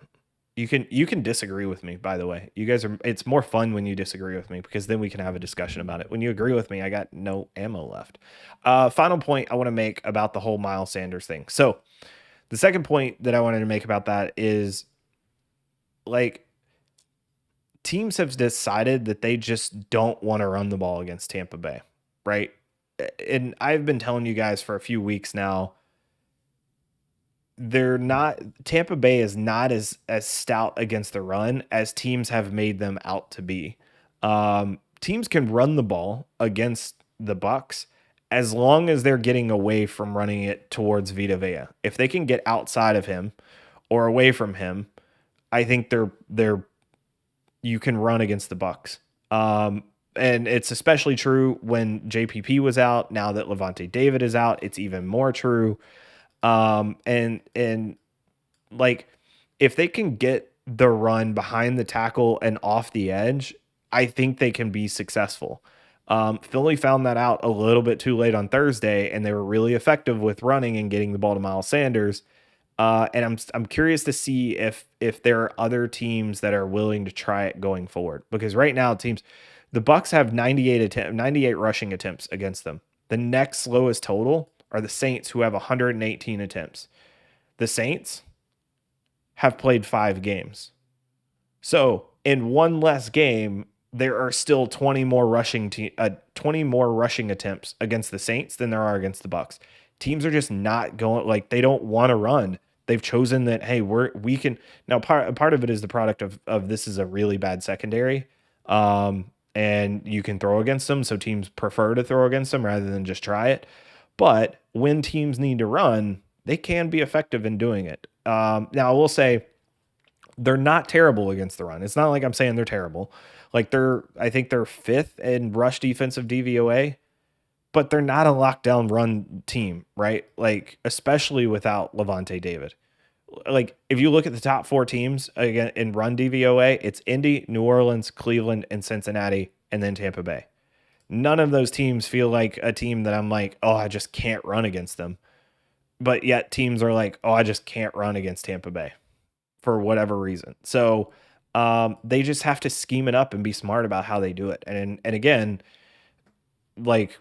You can disagree with me, by the way. You guys are it's more fun when you disagree with me because then we can have a discussion about it. When you agree with me, I got no ammo left. Final point I want to make about the whole Miles Sanders thing. So the second point that I wanted to make about that is like teams have decided that they just don't want to run the ball against Tampa Bay, right? And I've been telling you guys for a few weeks now they're not Tampa Bay is not as stout against the run as teams have made them out to be. Teams can run the ball against the Bucks as long as they're getting away from running it towards Vita Vea. If they can get outside of him or away from him, I think they're you can run against the Bucks. And it's especially true when JPP was out. Now that Levante David is out, it's even more true. And like if they can get the run behind the tackle and off the edge, I think they can be successful. Philly found that out a little bit too late on Thursday, and they were really effective with running and getting the ball to Miles Sanders. And I'm curious to see if there are other teams that are willing to try it going forward because right now the Bucks have 98 rushing attempts against them. The next lowest total are the Saints who have 118 attempts. The Saints have played 5 games. So, in one less game, there are still 20 more rushing attempts against the Saints than there are against the Bucks. Teams are just not going like they don't want to run. They've chosen that hey, we can now part of it is the product of this is a really bad secondary. And you can throw against them, so teams prefer to throw against them rather than just try it. But when teams need to run, they can be effective in doing it. Now, I will say they're not terrible against the run. It's not like I'm saying they're terrible. Like I think they're 5th in rush defensive DVOA, but they're not a lockdown run team, right? Like, especially without Levante David. Like, if you look at the top 4 teams again in run DVOA, it's Indy, New Orleans, Cleveland, and Cincinnati, and then Tampa Bay. None of those teams feel like a team that I'm like, oh, I just can't run against them. But yet teams are like, oh, I just can't run against Tampa Bay for whatever reason. So they just have to scheme it up and be smart about how they do it. And again, like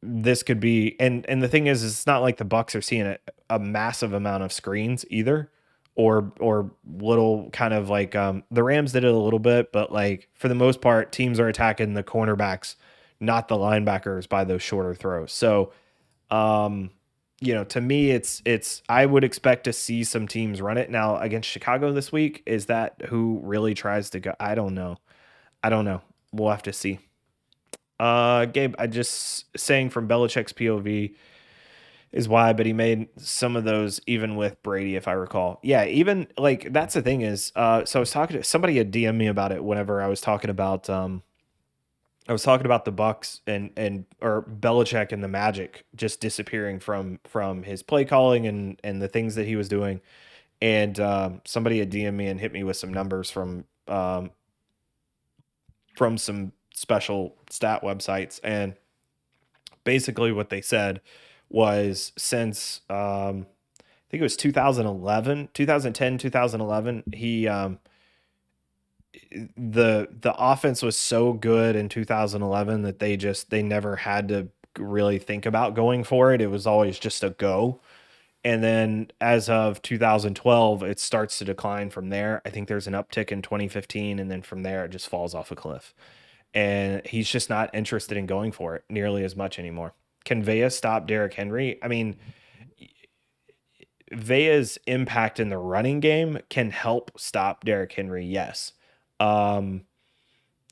this could be and the thing is it's not like the Bucks are seeing a massive amount of screens either or little kind of like the Rams did it a little bit, but like for the most part teams are attacking the cornerbacks, not the linebackers by those shorter throws. So to me it's I would expect to see some teams run it. Now against Chicago this week, is that who really tries to go? I don't know. We'll have to see. Gabe, I just saying from Belichick's POV is why, but he made some of those even with Brady, if I recall. Yeah, even like that's the thing is, so I was talking to somebody had DM me about it whenever I was talking about the Bucks and or Belichick and the Magic just disappearing from his play calling and the things that he was doing, and somebody had DM me and hit me with some numbers from some special stat websites, and Basically, what they said was since I think it was 2011, 2010, 2011. The offense was so good in 2011 that they never had to really think about going for it. It was always just a go. And then as of 2012, it starts to decline from there. I think there's an uptick in 2015, and then from there it just falls off a cliff. And he's just not interested in going for it nearly as much anymore. Can Vea stop Derrick Henry? I mean, Vea's impact in the running game can help stop Derrick Henry, yes. Um,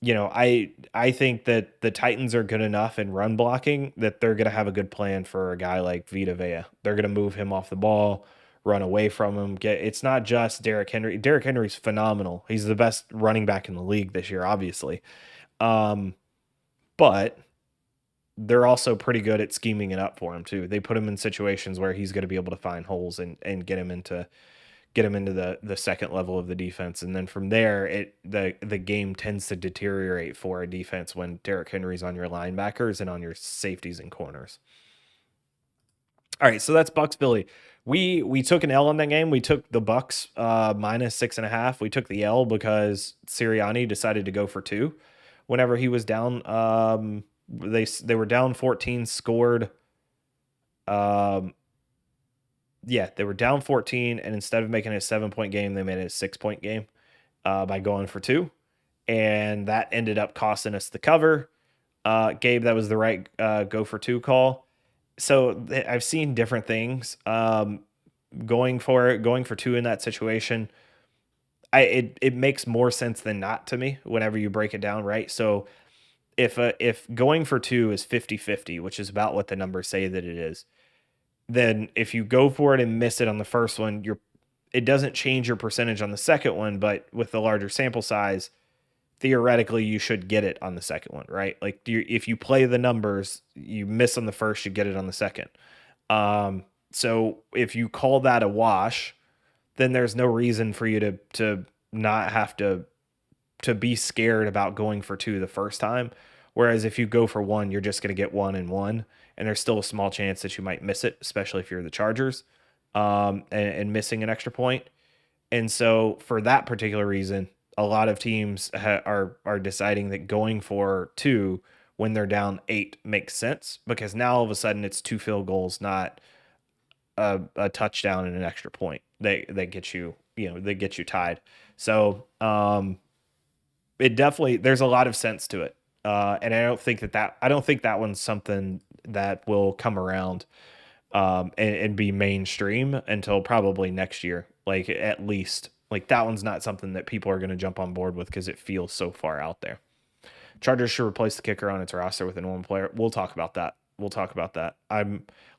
I think that the Titans are good enough in run blocking that they're going to have a good plan for a guy like Vita Vea. They're going to move him off the ball, run away from him. It's not just Derrick Henry. Derrick Henry's phenomenal. He's the best running back in the league this year, obviously. Um, but they're also pretty good at scheming it up for him too. They put him in situations where he's going to be able to find holes and get him into the second level of the defense, and then from there, the game tends to deteriorate for a defense when Derrick Henry's on your linebackers and on your safeties and corners. All right, so that's Bucks Philly. We took an L in that game. We took the Bucks minus 6.5. We took the L because Sirianni decided to go for two whenever he was down. They were down 14, scored. Yeah, they were down 14, and instead of making it a 7-point game, they made it a 6-point game by going for two. And that ended up costing us the cover. Gabe, that was the right go for two call. So I've seen different things. Going for two in that situation, it makes more sense than not to me whenever you break it down, right? So if going for two is 50-50, which is about what the numbers say that it is, then if you go for it and miss it on the first one, it doesn't change your percentage on the second one, but with the larger sample size, theoretically you should get it on the second one, right? Like if you play the numbers, you miss on the first, you get it on the second. So if you call that a wash, then there's no reason for you to not have to be scared about going for two the first time. Whereas if you go for one, you're just going to get 1 and 1, and there's still a small chance that you might miss it, especially if you're the Chargers, and missing an extra point. And so for that particular reason, a lot of teams are deciding that going for two when they're down 8 makes sense, because now all of a sudden it's 2 field goals, not a touchdown and an extra point that get you, they get you tied. So it definitely, there's a lot of sense to it. And I don't think that one's something that will come around and be mainstream until probably next year. Like at least, like that one's not something that people are going to jump on board with because it feels so far out there. Chargers should replace the kicker on its roster with a normal player. We'll talk about that.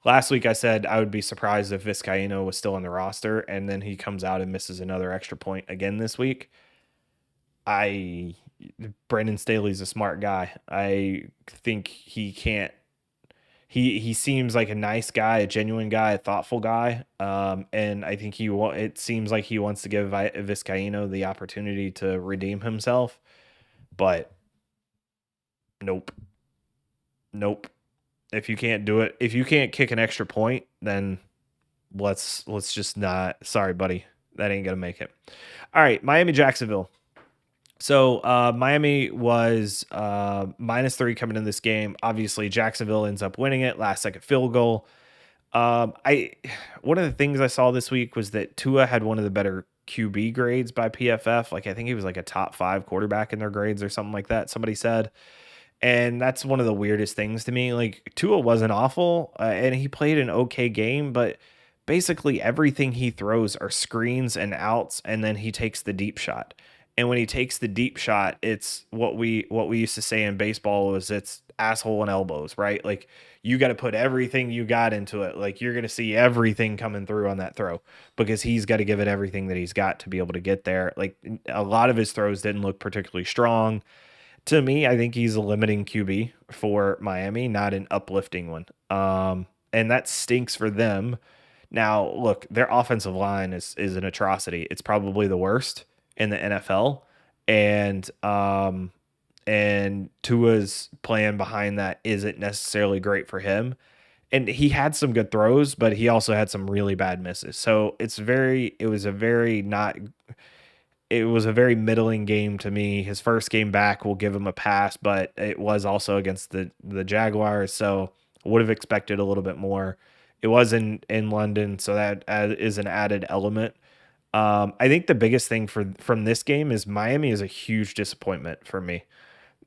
Last week I said I would be surprised if Vizcaino was still on the roster, and then he comes out and misses another extra point again this week. Brandon Staley's a smart guy. I think he can't. He seems like a nice guy, a genuine guy, a thoughtful guy, and I think it seems like he wants to give Vizcaino the opportunity to redeem himself, but nope. If you can't do it, if you can't kick an extra point, then let's just not. Sorry, buddy, that ain't gonna make it. All right, Miami Jacksonville. So Miami was -3 coming in this game. Obviously, Jacksonville ends up winning it, last second field goal. One of the things I saw this week was that Tua had one of the better QB grades by PFF. Like I think he was like a top 5 quarterback in their grades or something like that, somebody said. And that's one of the weirdest things to me. Like Tua wasn't awful, and he played an okay game, but basically everything he throws are screens and outs, and then he takes the deep shot. And when he takes the deep shot, it's what we used to say in baseball was it's asshole and elbows, right? Like you got to put everything you got into it. Like you're going to see everything coming through on that throw because he's got to give it everything that he's got to be able to get there. Like a lot of his throws didn't look particularly strong. To me, I think he's a limiting QB for Miami, not an uplifting one. And that stinks for them. Now, look, their offensive line is an atrocity. It's probably the worst in the NFL. And and Tua's plan behind that isn't necessarily great for him. And he had some good throws, but he also had some really bad misses. So it was a very middling game to me. His first game back will give him a pass, but it was also against the Jaguars, so would have expected a little bit more. It was in London, so that is an added element. I think the biggest thing from this game is Miami is a huge disappointment for me.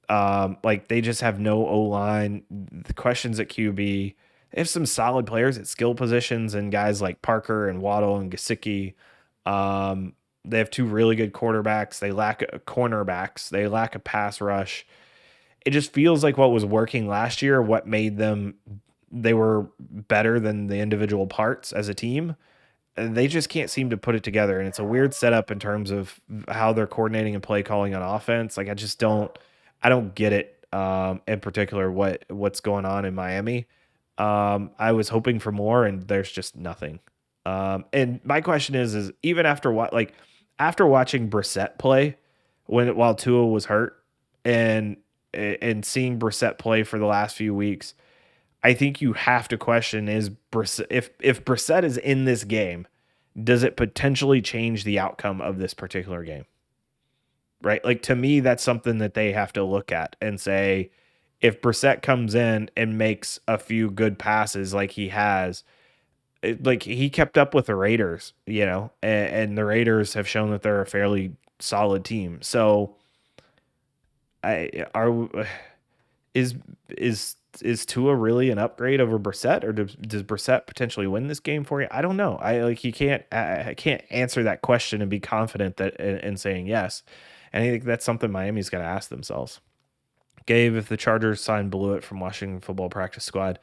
Like they just have no O line. The questions at QB. They have some solid players at skill positions and guys like Parker and Waddle and Gesicki. Um, they have two really good quarterbacks. They lack cornerbacks. They lack a pass rush. It just feels like what was working last year, what made them they were better than the individual parts as a team. And they just can't seem to put it together. And it's a weird setup in terms of how they're coordinating and play calling on offense. Like I don't get it in particular what's going on in Miami. I was hoping for more, and there's just nothing. And my question is even after what like after watching Brissett play while Tua was hurt and seeing Brissett play for the last few weeks, I think you have to question is Brissett, if Brissett is in this game, does it potentially change the outcome of this particular game? Right? Like to me, that's something that they have to look at and say, if Brissett comes in and makes a few good passes like he has, like he kept up with the Raiders, and the Raiders have shown that they're a fairly solid team. So I are is is Tua really an upgrade over Brissett, or does Brissett potentially win this game for you? I don't know. I can't answer that question and be confident that in saying yes. And I think that's something Miami's got to ask themselves. Gabe, if the Chargers signed Blewett from Washington football practice squad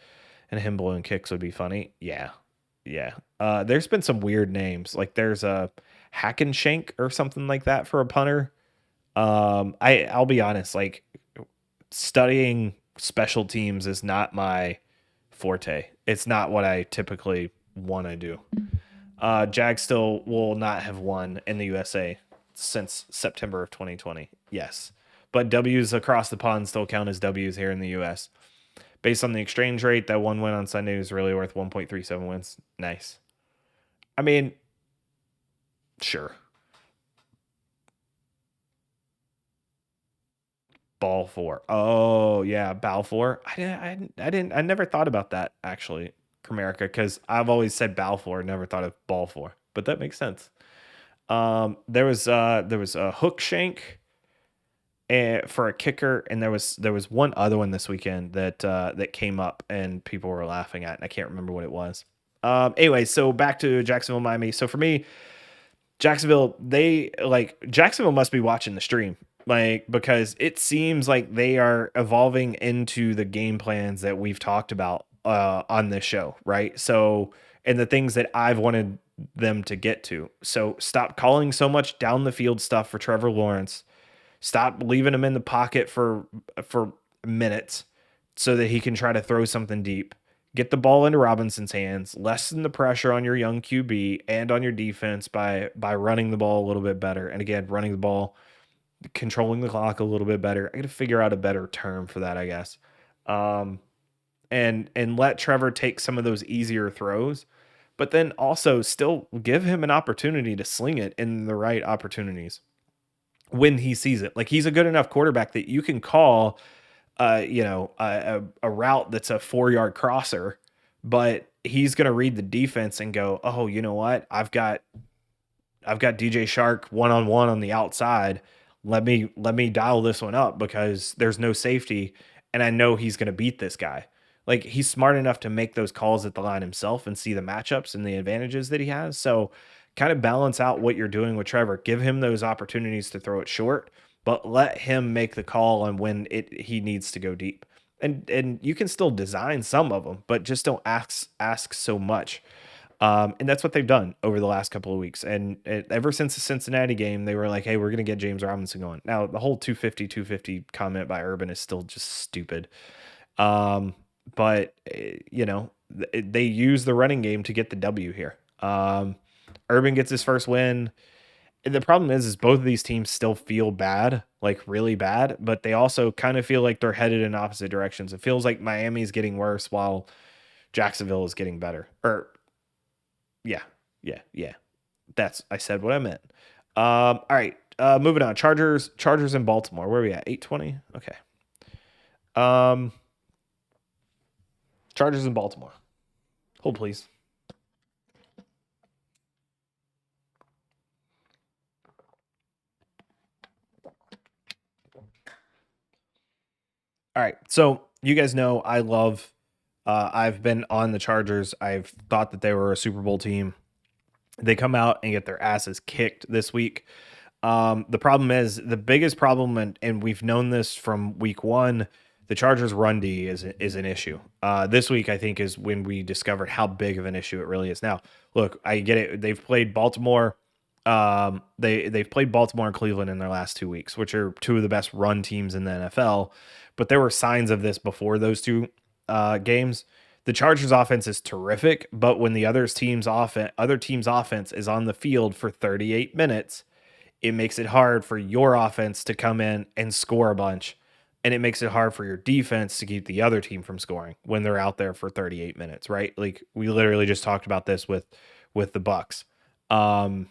and him blowing kicks would be funny. Yeah. Yeah. There's been some weird names. Like there's a Hackenshank or something like that for a punter. I'll be honest, like studying special teams is not my forte. It's not what I typically want to do. Jags still will not have won in the USA since September of 2020. Yes. But W's across the pond still count as W's here in the US. Based on the exchange rate, that one win on Sunday was really worth 1.37 wins. Nice. I mean, sure. Balfour. Oh yeah, Balfour. I never thought about that actually, Comerica, because I've always said Balfour, never thought of Balfour, but that makes sense. There was a hook shank for a kicker, and there was one other one this weekend that came up and people were laughing at, and I can't remember what it was. Anyway, so back to Jacksonville, Miami. So for me, Jacksonville must be watching the stream, like, because it seems like they are evolving into the game plans that we've talked about on this show, right? So, and the things that I've wanted them to get to. So, stop calling so much down the field stuff for Trevor Lawrence. Stop leaving him in the pocket for minutes so that he can try to throw something deep. Get the ball into Robinson's hands, lessen the pressure on your young QB and on your defense by running the ball a little bit better. And again, running the ball, controlling the clock a little bit better. I got to figure out a better term for that, I guess. And let Trevor take some of those easier throws, but then also still give him an opportunity to sling it in the right opportunities when he sees it. Like he's a good enough quarterback that you can call a route that's a 4-yard crosser, but he's going to read the defense and go, oh, you know what? I've got DJ Shark one-on-one on the outside. Let me dial this one up because there's no safety and I know he's going to beat this guy. Like he's smart enough to make those calls at the line himself and see the matchups and the advantages that he has. So kind of balance out what you're doing with Trevor. Give him those opportunities to throw it short, but let him make the call on when he needs to go deep. And you can still design some of them, but just don't ask so much. And that's what they've done over the last couple of weeks. And ever since the Cincinnati game, they were like, hey, we're going to get James Robinson going. Now, the whole 250 comment by Urban is still just stupid. But they use the running game to get the W here. Urban gets his first win. The problem is both of these teams still feel bad, like really bad, but they also kind of feel like they're headed in opposite directions. It feels like Miami's getting worse while Jacksonville is getting better. Or yeah, yeah. I said what I meant. All right. Moving on. Chargers in Baltimore. Where are we at? 820? Okay. Um, Chargers in Baltimore. Hold please. All right. So you guys know I love I've been on the Chargers. I've thought that they were a Super Bowl team. They come out and get their asses kicked this week. The problem is the biggest problem, and we've known this from week one. The Chargers' run D is an issue. This week, I think, is when we discovered how big of an issue it really is. Now, look, I get it. They've played Baltimore. They've played Baltimore and Cleveland in their last 2 weeks, which are two of the best run teams in the NFL. But there were signs of this before those two games. The Chargers' offense is terrific, but when the other team's offense is on the field for 38 minutes, it makes it hard for your offense to come in and score a bunch. And it makes it hard for your defense to keep the other team from scoring when they're out there for 38 minutes, right? Like we literally just talked about this with the Bucks and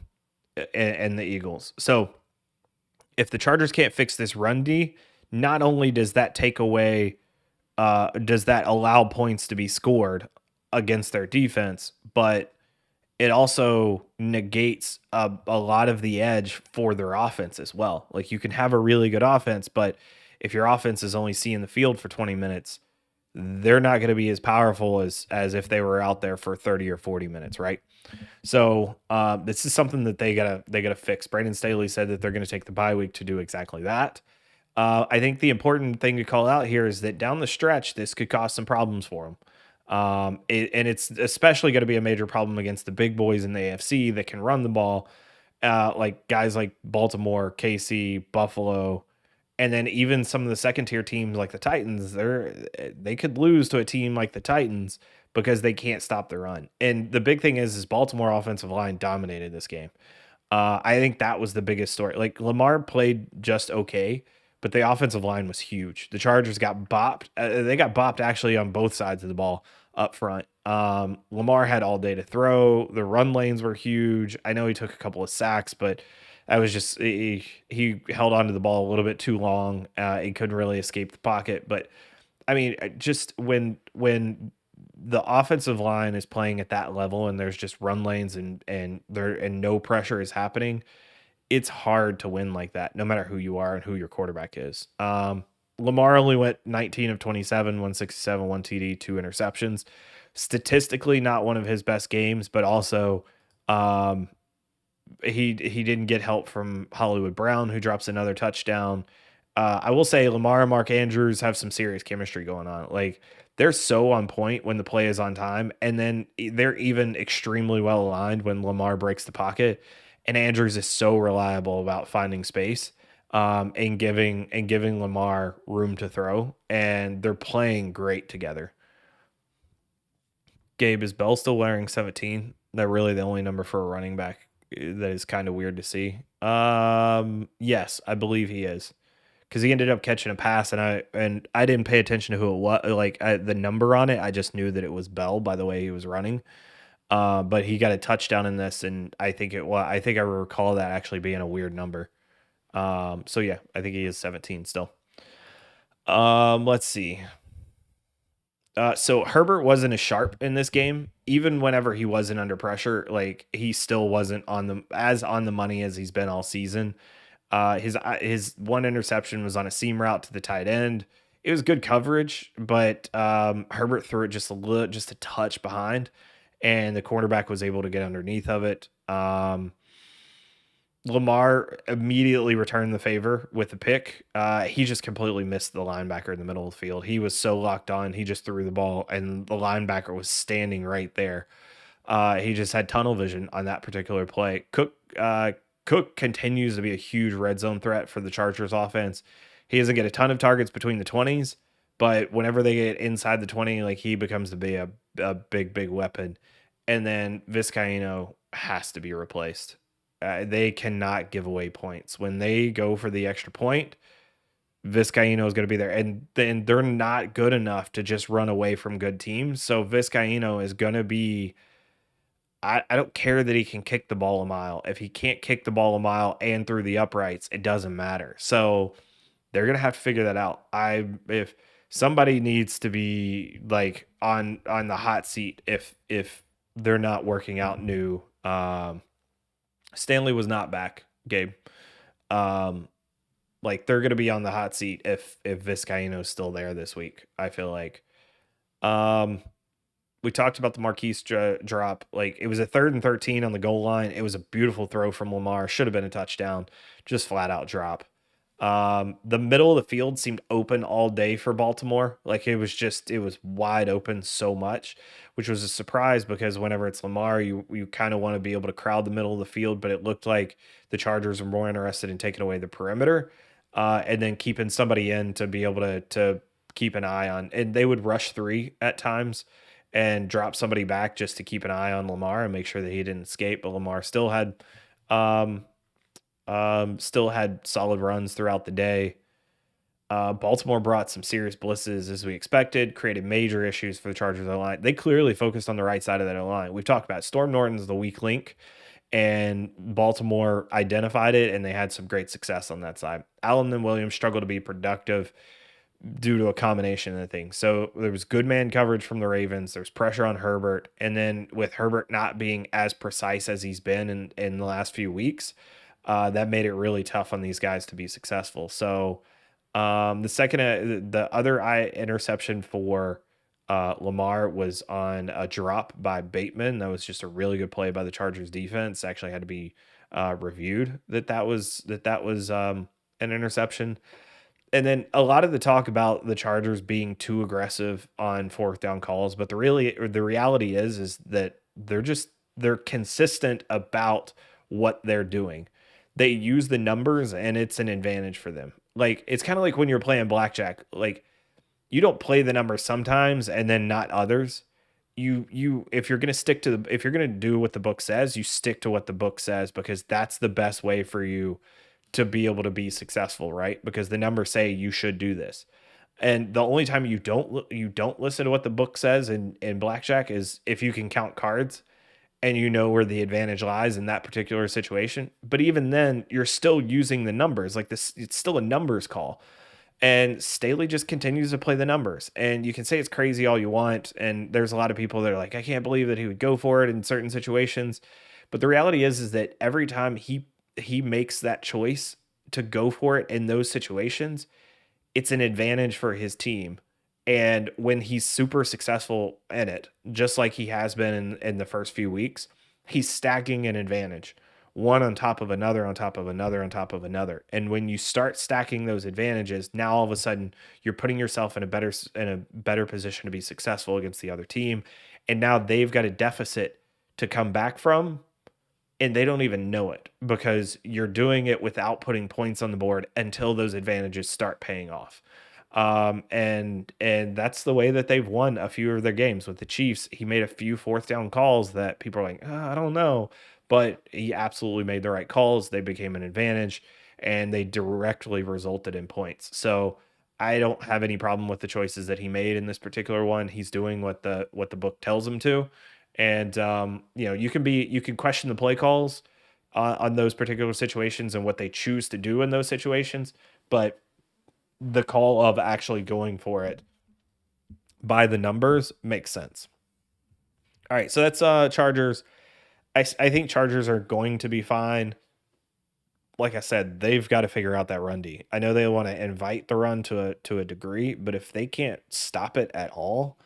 the Eagles. So if the Chargers can't fix this run D, not only does that take away does that allow points to be scored against their defense, but it also negates a lot of the edge for their offense as well. Like you can have a really good offense, but if your offense is only seeing the field for 20 minutes, they're not going to be as powerful as if they were out there for 30 or 40 minutes, right? So this is something that they gotta fix. Brandon Staley said that they're going to take the bye week to do exactly that. I think the important thing to call out here is that down the stretch, this could cause some problems for them. And it's especially going to be a major problem against the big boys in the AFC that can run the ball, like guys like Baltimore, KC, Buffalo, and then even some of the second tier teams like the Titans. They could lose to a team like the Titans because they can't stop the run. And the big thing is Baltimore offensive line dominated this game. I think that was the biggest story. Like Lamar played just okay, but the offensive line was huge. The Chargers got bopped. They got bopped actually on both sides of the ball up front. Lamar had all day to throw. The run lanes were huge. I know he took a couple of sacks, but I was just he held onto the ball a little bit too long. He couldn't really escape the pocket. But I mean, just when the offensive line is playing at that level and there's just run lanes and no pressure is happening, it's hard to win like that, no matter who you are and who your quarterback is. Lamar only went 19 of 27, 167, one TD, two interceptions. Statistically, not one of his best games, but also he didn't get help from Hollywood Brown, who drops another touchdown. I will say Lamar and Mark Andrews have some serious chemistry going on. Like they're so on point when the play is on time, and then they're even extremely well aligned when Lamar breaks the pocket. And Andrews is so reliable about finding space and giving Lamar room to throw, and they're playing great together. Gabe, is Bell still wearing 17? They're really the only number for a running back. That is kind of weird to see. Yes, I believe he is because he ended up catching a pass, and I didn't pay attention to who it was, like the number on it. I just knew that it was Bell by the way he was running. But he got a touchdown in this, and I think I recall that actually being a weird number. So yeah, I think he is 17 still. Let's see. So Herbert wasn't as sharp in this game, even whenever he wasn't under pressure. Like he still wasn't on the money as he's been all season. His one interception was on a seam route to the tight end. It was good coverage, but Herbert threw it just a touch behind, and the cornerback was able to get underneath of it. Lamar immediately returned the favor with the pick. He just completely missed the linebacker in the middle of the field. He was so locked on, he just threw the ball, and the linebacker was standing right there. He just had tunnel vision on that particular play. Cook continues to be a huge red zone threat for the Chargers offense. He doesn't get a ton of targets between the 20s, but whenever they get inside the 20, like he becomes to be a big weapon. And then Vizcaino has to be replaced. They cannot give away points. When they go for the extra point, Vizcaino is going to be there, and then they're not good enough to just run away from good teams. So Vizcaino is going to be. I don't care that he can kick the ball a mile. If he can't kick the ball a mile and through the uprights, it doesn't matter. So they're gonna have to figure that out. If somebody needs to be like on the hot seat if they're not working out new. Stanley was not back, Gabe. Um, like they're gonna be on the hot seat if Vizcaino's still there this week. I feel like. Um, we talked about the Marquise drop. Like it was a 3rd and 13 on the goal line. It was a beautiful throw from Lamar. Should have been a touchdown. Just flat out drop. The middle of the field seemed open all day for Baltimore. Like it was wide open so much, which was a surprise because whenever it's Lamar, you kind of want to be able to crowd the middle of the field, but it looked like the Chargers were more interested in taking away the perimeter, and then keeping somebody in to be able to keep an eye on. And they would rush 3 at times and drop somebody back just to keep an eye on Lamar and make sure that he didn't escape. But Lamar still had solid runs throughout the day. Baltimore brought some serious blitzes as we expected, created major issues for the Chargers O-line. They clearly focused on the right side of that O-line. We've talked about Storm Norton's the weak link, and Baltimore identified it, and they had some great success on that side. Allen and Williams struggled to be productive due to a combination of things. So there was good man coverage from the Ravens. There's pressure on Herbert. And then with Herbert not being as precise as he's been in the last few weeks, that made it really tough on these guys to be successful. So the other interception for Lamar was on a drop by Bateman. That was just a really good play by the Chargers defense. Actually had to be reviewed that was an interception. And then a lot of the talk about the Chargers being too aggressive on 4th down calls, but the reality is that they're consistent about what they're doing. They use the numbers and it's an advantage for them. Like it's kind of like when you're playing blackjack. Like you don't play the numbers sometimes and then not others. If you're gonna if you're gonna do what the book says, you stick to what the book says because that's the best way for you to be able to be successful, right? Because the numbers say you should do this. And the only time you don't listen to what the book says in blackjack is if you can count cards and you know where the advantage lies in that particular situation. But even then, you're still using the numbers. Like this, it's still a numbers call. And Staley just continues to play the numbers. And you can say it's crazy all you want. And there's a lot of people that are like, I can't believe that he would go for it in certain situations. But the reality is that every time he makes that choice to go for it in those situations, it's an advantage for his team. And when he's super successful in it, just like he has been in the first few weeks, he's stacking an advantage, one on top of another, on top of another, on top of another. And when you start stacking those advantages, now all of a sudden you're putting yourself in a better position to be successful against the other team. And now they've got a deficit to come back from, and they don't even know it because you're doing it without putting points on the board until those advantages start paying off. And that's the way that they've won a few of their games with the Chiefs. He made a few 4th down calls that people are like, I don't know, but he absolutely made the right calls. They became an advantage and they directly resulted in points. So I don't have any problem with the choices that he made in this particular one. He's doing what the book tells him to. And you can question the play calls on those particular situations and what they choose to do in those situations, but the call of actually going for it by the numbers makes sense. All right, so that's Chargers. I think Chargers are going to be fine. Like I said, they've got to figure out that run D. I know they want to invite the run to a degree, but if they can't stop it at all,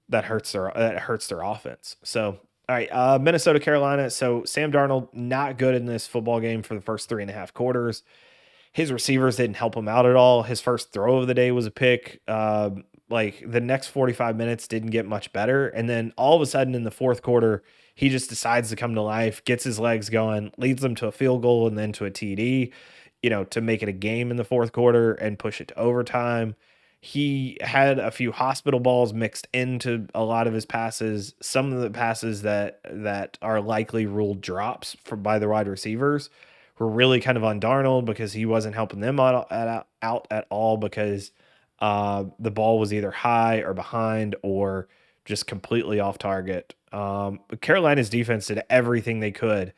that hurts their offense. So, all right, Minnesota, Carolina. So Sam Darnold not good in this football game for the first 3.5 quarters. His receivers didn't help him out at all. His first throw of the day was a pick. Like the next 45 minutes didn't get much better. And then all of a sudden in the 4th quarter, he just decides to come to life, gets his legs going, leads them to a field goal and then to a TD, to make it a game in the 4th quarter and push it to overtime. He had a few hospital balls mixed into a lot of his passes. Some of the passes that are likely ruled drops by the wide receivers were really kind of on Darnold because he wasn't helping them out at all because the ball was either high or behind or just completely off target. Carolina's defense did everything they could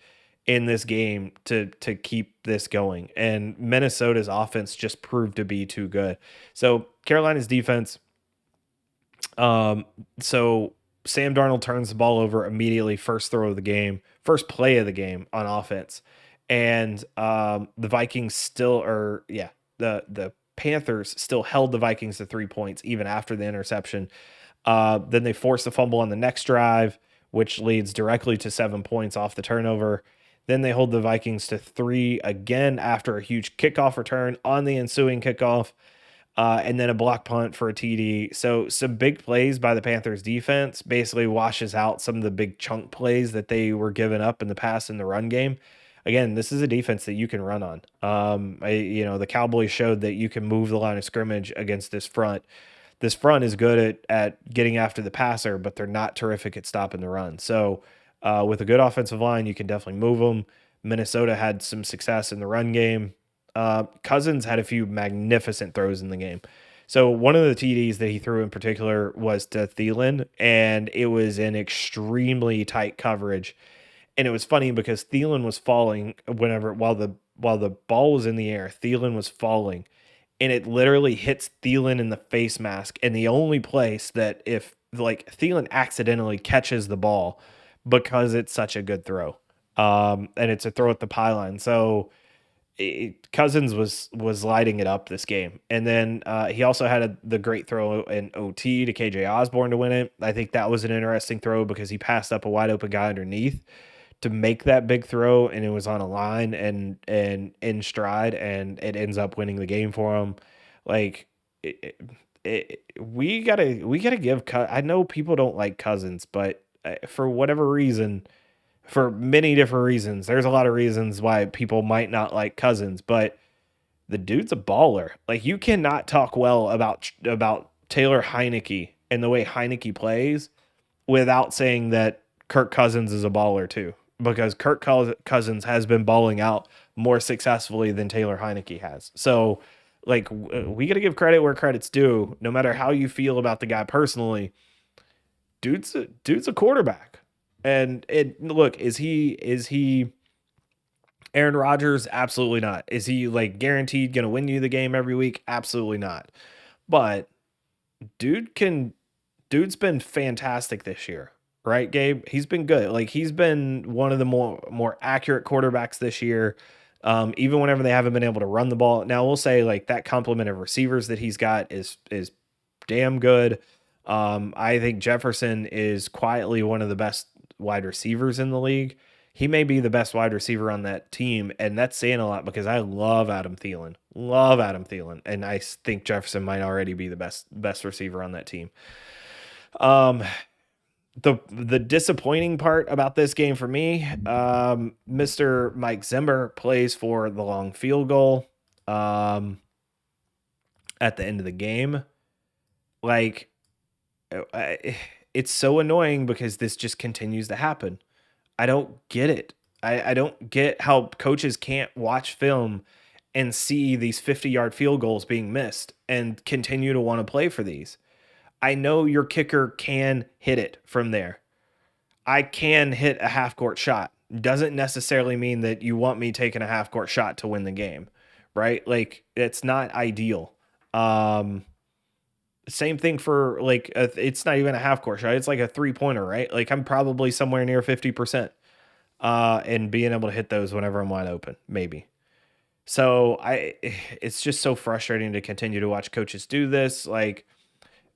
in this game to keep this going, and Minnesota's offense just proved to be too good. So Carolina's defense, um, so Sam Darnold turns the ball over immediately, first throw of the game, first play of the game on offense, and the Vikings still are the Panthers still held the Vikings to 3 points even after the interception. Then they force the fumble on the next drive, which leads directly to 7 points off the turnover. Then they hold the Vikings to 3 again after a huge kickoff return on the ensuing kickoff, and then a block punt for a TD. So some big plays by the Panthers defense basically washes out some of the big chunk plays that they were giving up in the pass and the run game. Again, this is a defense that you can run on. The Cowboys showed that you can move the line of scrimmage against this front. This front is good at getting after the passer, but they're not terrific at stopping the run. So with a good offensive line, you can definitely move them. Minnesota had some success in the run game. Cousins had a few magnificent throws in the game. So one of the TDs that he threw in particular was to Thielen, and it was in extremely tight coverage. And it was funny because Thielen was falling while the ball was in the air, Thielen was falling, and it literally hits Thielen in the face mask. And the only place that if like Thielen accidentally catches the ball because it's such a good throw, and it's a throw at the pylon. So Cousins was lighting it up this game, and then he also had the great throw in OT to KJ Osborne to win it. I think that was an interesting throw because he passed up a wide open guy underneath to make that big throw, and it was on a line and in stride, and it ends up winning the game for him. Like we gotta give. I know people don't like Cousins, but for whatever reason, for many different reasons, there's a lot of reasons why people might not like Cousins, but the dude's a baller. Like you cannot talk well about Taylor Heineke and the way Heineke plays without saying that Kirk Cousins is a baller too, because Kirk Cousins has been balling out more successfully than Taylor Heineke has. So, like, we got to give credit where credit's due. No matter how you feel about the guy personally, dude's a quarterback. And look, is he Aaron Rodgers? Absolutely not. Is he like guaranteed going to win you the game every week? Absolutely not. But dude's been fantastic this year, right, Gabe? He's been good. Like he's been one of the more accurate quarterbacks this year. Even whenever they haven't been able to run the ball. Now we'll say like that complement of receivers that he's got is damn good. I think Jefferson is quietly one of the best wide receivers in the league. He may be the best wide receiver on that team, and that's saying a lot because I love Adam Thielen. Love Adam Thielen, and I think Jefferson might already be the best receiver on that team. The disappointing part about this game for me, Mr. Mike Zimmer plays for the long field goal at the end of the game. Like, it's so annoying because this just continues to happen. I don't get it. I don't get how coaches can't watch film and see these 50-yard field goals being missed and continue to want to play for these. I know your kicker can hit it from there. I can hit a half-court shot. Doesn't necessarily mean that you want me taking a half-court shot to win the game, right? Like, it's not ideal. Same thing for, like, it's not even a half-court shot. It's like a three-pointer, right? Like, I'm probably somewhere near 50%. And being able to hit those whenever I'm wide open, maybe. So it's just so frustrating to continue to watch coaches do this. Like,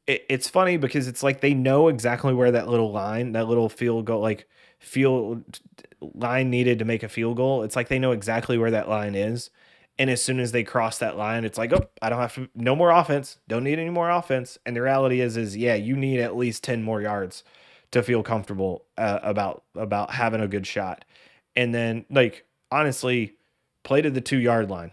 it's funny because it's like they know exactly where that little field goal, like field line needed to make a field goal. It's like they know exactly where that line is. And as soon as they cross that line, it's like, oh, I don't have to, no more offense. Don't need any more offense. And the reality is yeah, you need at least 10 more yards to feel comfortable about having a good shot. And then, like, honestly, play to the 2-yard line.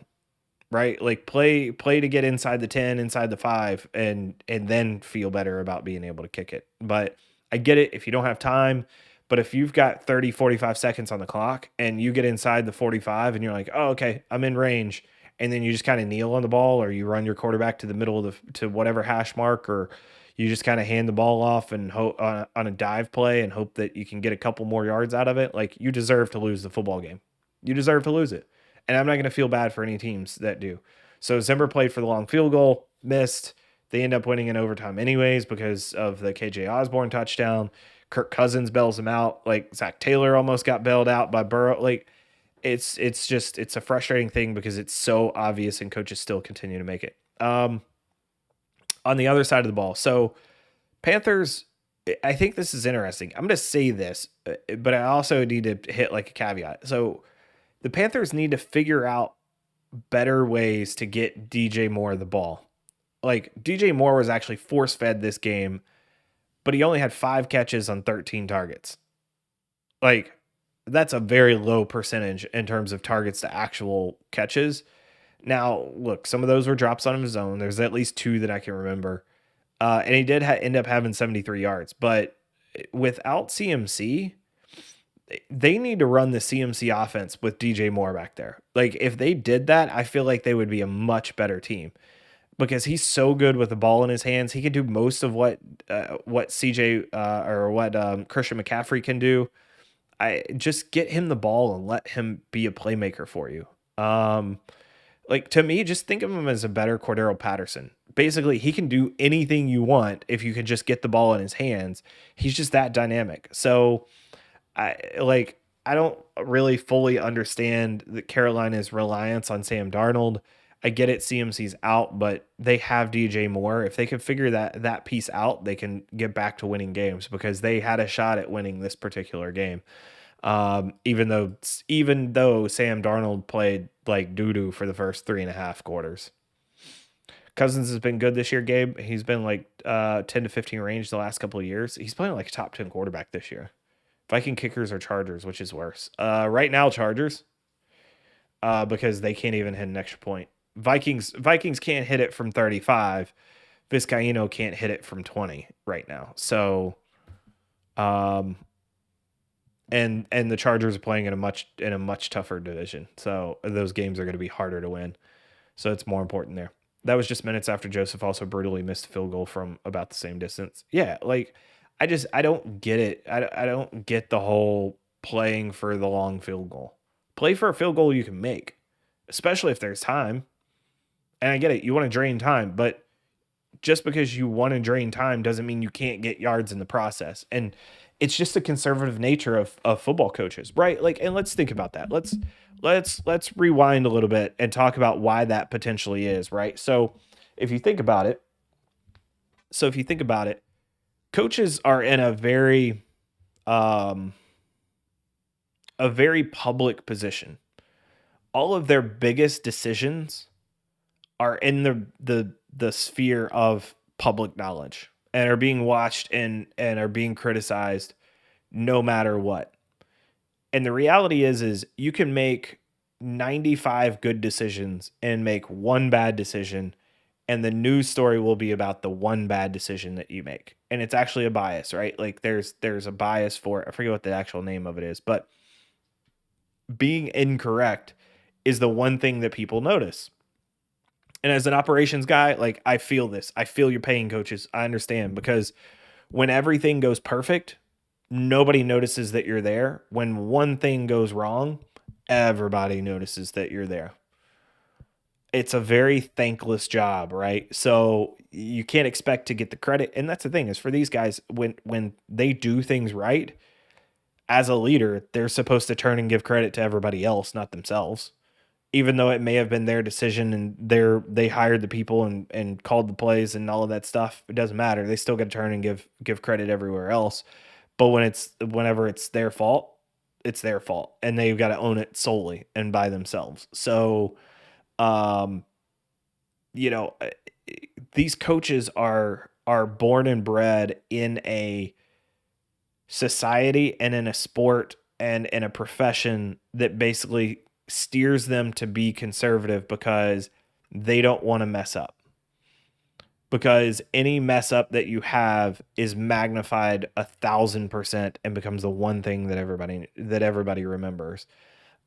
right? Like play to get inside the 10, inside the 5 and then feel better about being able to kick it. But I get it if you don't have time, but if you've got 30, 45 seconds on the clock and you get inside the 45 and you're like, "Oh, okay, I'm in range." And then you just kind of kneel on the ball or you run your quarterback to the middle of to whatever hash mark, or you just kind of hand the ball off and hope on a dive play and hope that you can get a couple more yards out of it. Like, you deserve to lose the football game. You deserve to lose it. And I'm not going to feel bad for any teams that do. So Zimmer played for the long field goal, missed. They end up winning in overtime anyways because of the KJ Osborne touchdown. Kirk Cousins bails him out. Like, Zach Taylor almost got bailed out by Burrow. Like, it's a frustrating thing because it's so obvious and coaches still continue to make it. On the other side of the ball, so Panthers, I think this is interesting. I'm going to say this, but I also need to hit like a caveat. So the Panthers need to figure out better ways to get DJ Moore the ball. Like, DJ Moore was actually force fed this game, but he only had 5 catches on 13 targets. Like, that's a very low percentage in terms of targets to actual catches. Now, look, some of those were drops on his own. There's at least 2 that I can remember. And he did end up having 73 yards. But without CMC, they need to run the CMC offense with DJ Moore back there. Like, if they did that, I feel like they would be a much better team because he's so good with the ball in his hands. He can do most of what CJ or what Christian McCaffrey can do. I just get him the ball and let him be a playmaker for you. Like, to me, just think of him as a better Cordero Patterson. Basically, he can do anything you want if you can just get the ball in his hands. He's just that dynamic. So I don't really fully understand that Carolina's reliance on Sam Darnold. I get it, CMC's out, but they have DJ Moore. If they can figure that piece out, they can get back to winning games because they had a shot at winning this particular game. Even though Sam Darnold played like doo-doo for the first 3.5 quarters. Cousins has been good this year, Gabe. He's been like 10 to 15 range the last couple of years. He's playing like a top 10 quarterback this year. Viking kickers or Chargers, which is worse? Right now, Chargers, because they can't even hit an extra point. Vikings can't hit it from 35. Vizcaino can't hit it from 20 right now. So, and the Chargers are playing in a much tougher division. So those games are going to be harder to win. So it's more important there. That was just minutes after Joseph also brutally missed a field goal from about the same distance. Yeah, like I don't get it. I don't get the whole playing for the long field goal. Play for a field goal you can make, especially if there's time. And I get it. You want to drain time, but just because you want to drain time doesn't mean you can't get yards in the process. And it's just the conservative nature of football coaches, right? Like, and let's think about that. Let's rewind a little bit and talk about why that potentially is, right? So if you think about it, coaches are in a very public position. All of their biggest decisions are in the sphere of public knowledge and are being watched and are being criticized no matter what. And the reality is you can make 95 good decisions and make one bad decision, and the news story will be about the one bad decision that you make. And it's actually a bias, right? Like there's a bias for, I forget what the actual name of it is, but being incorrect is the one thing that people notice. And as an operations guy, like, I feel this. I feel your pain, coaches. I understand, because when everything goes perfect, nobody notices that you're there. When one thing goes wrong, everybody notices that you're there. It's a very thankless job, right? So you can't expect to get the credit. And that's the thing, is for these guys, when they do things right, as a leader, they're supposed to turn and give credit to everybody else, not themselves. Even though it may have been their decision and they hired the people and called the plays and all of that stuff, it doesn't matter. They still got to turn and give credit everywhere else. But whenever it's their fault, it's their fault, and they've got to own it solely and by themselves. So, these coaches are born and bred in a society and in a sport and in a profession that basically steers them to be conservative, because they don't want to mess up, because any mess up that you have is magnified 1,000% and becomes the one thing that everybody remembers.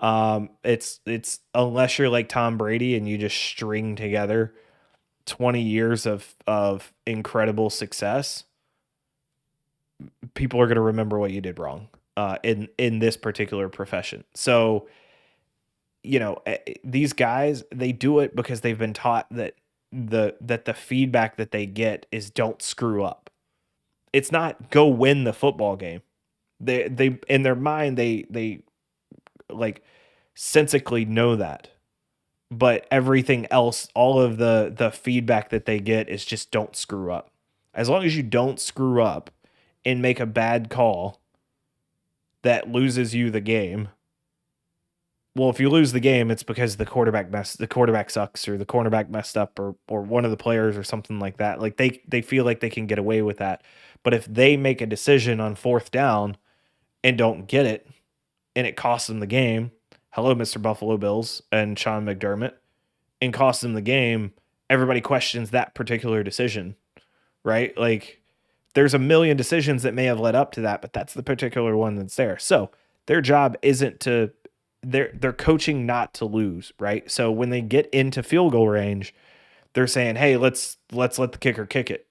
It's unless you're like Tom Brady and you just string together 20 years of incredible success, people are going to remember what you did wrong in this particular profession. So, these guys, they do it because they've been taught that the feedback that they get is don't screw up. It's not go win the football game. They in their mind they like sensically know that. But everything else, all of the feedback that they get is just don't screw up. As long as you don't screw up and make a bad call that loses you the game. Well, if you lose the game, it's because the quarterback sucks, or the cornerback messed up, or one of the players or something like that. Like they feel like they can get away with that. But if they make a decision on fourth down and don't get it, and it costs them the game, hello, Mr. Buffalo Bills and Sean McDermott, and costs them the game, everybody questions that particular decision, right? Like there's a million decisions that may have led up to that, but that's the particular one that's there. So their job isn't to they're coaching not to lose, right? So when they get into field goal range, they're saying, "Hey, let's let the kicker kick it."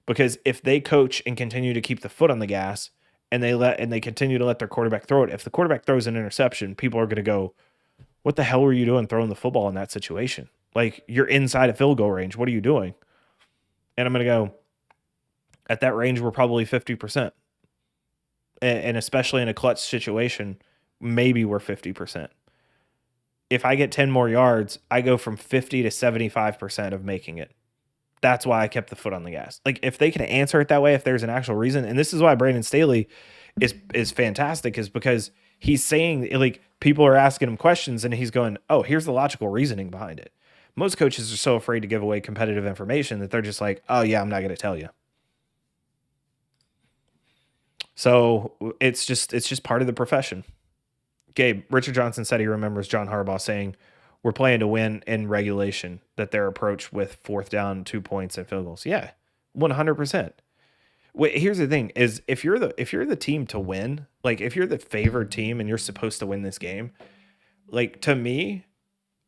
Because if they coach and continue to keep the foot on the gas, and they continue to let their quarterback throw it, if the quarterback throws an interception, people are going to go, "What the hell were you doing throwing the football in that situation? Like you're inside of field goal range. What are you doing?" And I'm going to go, at that range, we're probably 50%. And especially in a clutch situation, maybe we're 50%. If I get 10 more yards, I go from 50 to 75% of making it. That's why I kept the foot on the gas. Like if they can answer it that way, if there's an actual reason, and this is why Brandon Staley is fantastic, is because he's saying, like, people are asking him questions and he's going, "Oh, here's the logical reasoning behind it." Most coaches are so afraid to give away competitive information that they're just like, "Oh yeah, I'm not going to tell you." So it's just part of the profession. Gabe, Richard Johnson said he remembers John Harbaugh saying, "We're playing to win in regulation," that their approach with fourth down, 2 points, and field goals. Yeah, 100%. Wait, here's the thing: is if you're the team to win, like if you're the favored team and you're supposed to win this game, like to me,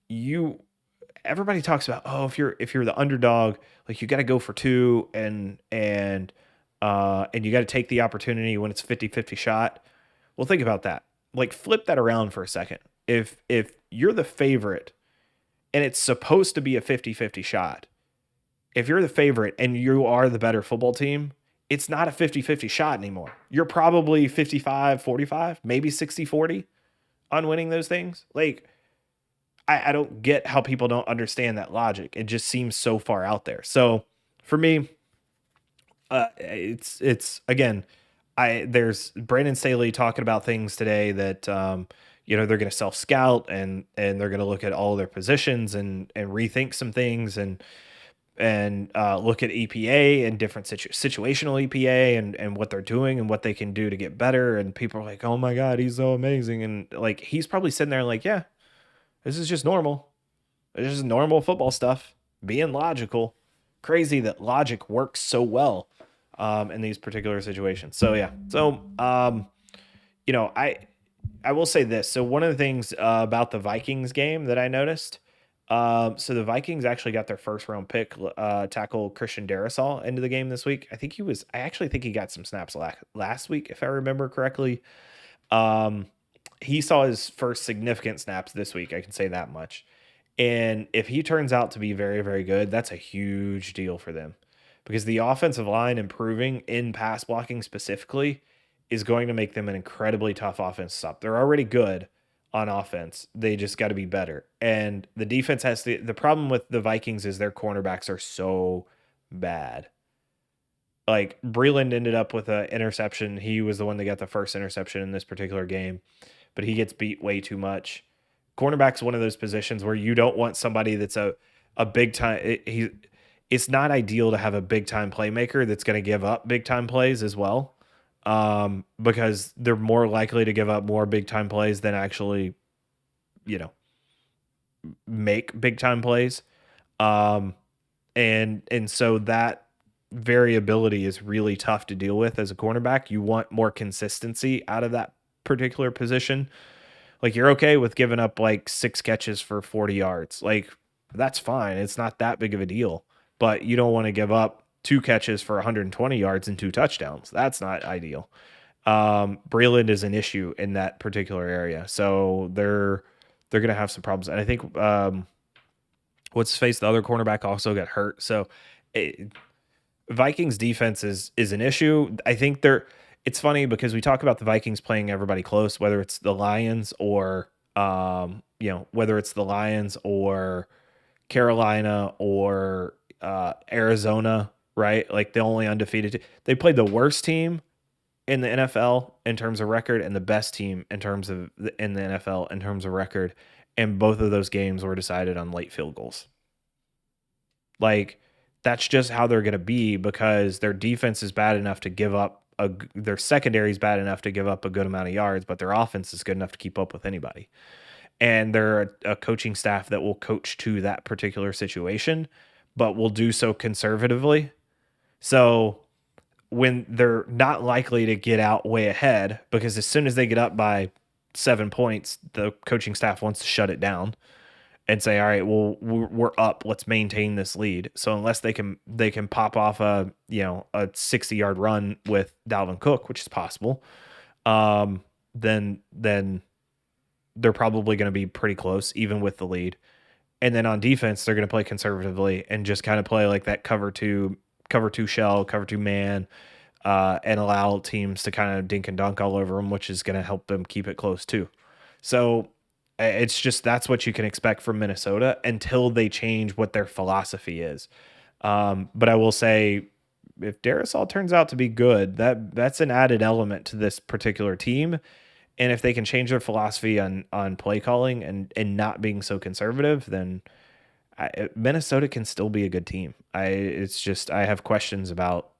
you everybody talks about, oh, if you're the underdog, like you got to go for two, and you got to take the opportunity when it's 50-50 shot. Well, think about that. Like flip that around for a second. If you're the favorite and it's supposed to be a 50-50 shot, if you're the favorite and you are the better football team, it's not a 50-50 shot anymore. You're probably 55-45, maybe 60-40 on winning those things. Like I don't get how people don't understand that logic. It just seems so far out there. So for me, it's again, there's Brandon Staley talking about things today that they're going to self scout, and they're going to look at all their positions and rethink some things, and look at EPA and different situational EPA and what they're doing and what they can do to get better. And people are like, "Oh my God, he's so amazing!" And like he's probably sitting there like, "Yeah, this is just normal. This is normal football stuff. Being logical." Crazy that logic works so well in these particular situations. So yeah. So I will say this. So one of the things about the Vikings game that I noticed. So the Vikings actually got their first round pick, tackle Christian Darrisaw, into the game this week. I actually think he got some snaps last week, if I remember correctly. He saw his first significant snaps this week. I can say that much. And if he turns out to be very, very good, that's a huge deal for them, because the offensive line improving in pass blocking specifically is going to make them an incredibly tough offense to stop. They're already good on offense. They just got to be better. And the defense the problem with the Vikings is their cornerbacks are so bad. Like Breland ended up with an interception. He was the one that got the first interception in this particular game, but he gets beat way too much. Cornerback's one of those positions where you don't want somebody that's a big time. It's not ideal to have a big time playmaker that's going to give up big time plays as well, because they're more likely to give up more big time plays than actually, make big time plays. Um, and so that variability is really tough to deal with as a cornerback. You want more consistency out of that particular position. Like you're okay with giving up like 6 catches for 40 yards. Like that's fine. It's not that big of a deal. But you don't want to give up 2 catches for 120 yards and 2 touchdowns. That's not ideal. Breland is an issue in that particular area. So they're going to have some problems. And I think what's his face, the other cornerback also got hurt. So Vikings defense is an issue. I think it's funny because we talk about the Vikings playing everybody close, whether it's the Lions or whether it's the Lions or Carolina or Arizona, right? Like the only undefeated. They played the worst team in the NFL in terms of record and the best team in the NFL in terms of record, and both of those games were decided on late field goals. Like that's just how they're going to be because their defense is bad enough to give up their secondary is bad enough to give up a good amount of yards, but their offense is good enough to keep up with anybody. And they're a coaching staff that will coach to that particular situation, but will do so conservatively. So when they're not likely to get out way ahead, because as soon as they get up by 7 points, the coaching staff wants to shut it down and say, all right, well, we're up. Let's maintain this lead. So unless they can pop off a 60-yard run with Dalvin Cook, which is possible, then they're probably going to be pretty close, even with the lead. And then on defense, they're going to play conservatively and just kind of play like that cover two shell, cover 2 man, and allow teams to kind of dink and dunk all over them, which is going to help them keep it close too. So it's just that's what you can expect from Minnesota until they change what their philosophy is. But I will say, if Darrisaw turns out to be good, that's an added element to this particular team. And if they can change their philosophy on play calling and not being so conservative, then Minnesota can still be a good team. I have questions about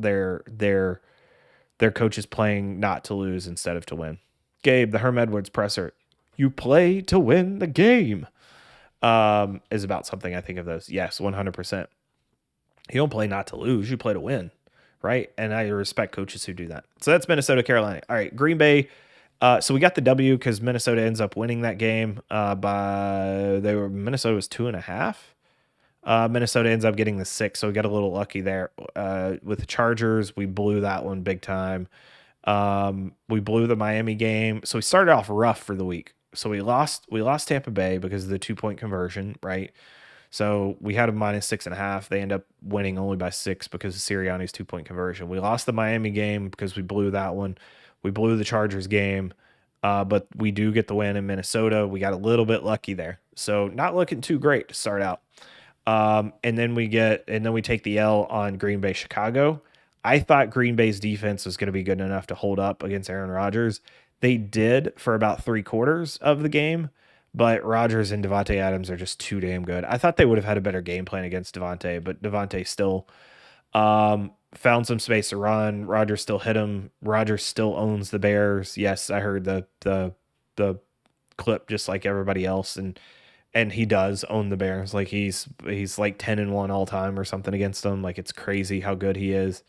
their coaches playing not to lose instead of to win. Gabe, the Herm Edwards presser, you play to win the game, is about something I think of those. Yes, 100%. You don't play not to lose. You play to win, right? And I respect coaches who do that. So that's Minnesota, Carolina. All right, Green Bay. So we got the W because Minnesota ends up winning that game Minnesota was 2.5. Minnesota ends up getting the 6, so we got a little lucky there. With the Chargers, we blew that one big time. We blew the Miami game. So we started off rough for the week. So we lost Tampa Bay because of the 2-point conversion, right? So we had a -6.5. They end up winning only by 6 because of Sirianni's 2-point conversion. We lost the Miami game because we blew that one. We blew the Chargers game, but we do get the win in Minnesota. We got a little bit lucky there. So not looking too great to start out. And then we take the L on Green Bay, Chicago. I thought Green Bay's defense was going to be good enough to hold up against Aaron Rodgers. They did for about 3/4 of the game, but Rodgers and Davante Adams are just too damn good. I thought they would have had a better game plan against Davante, but Davante still found some space to run. Rodgers still hit him. Rodgers still owns the Bears. Yes, I heard the clip just like everybody else, and he does own the Bears. Like he's like 10-1 all time or something against them. Like it's crazy how good he is.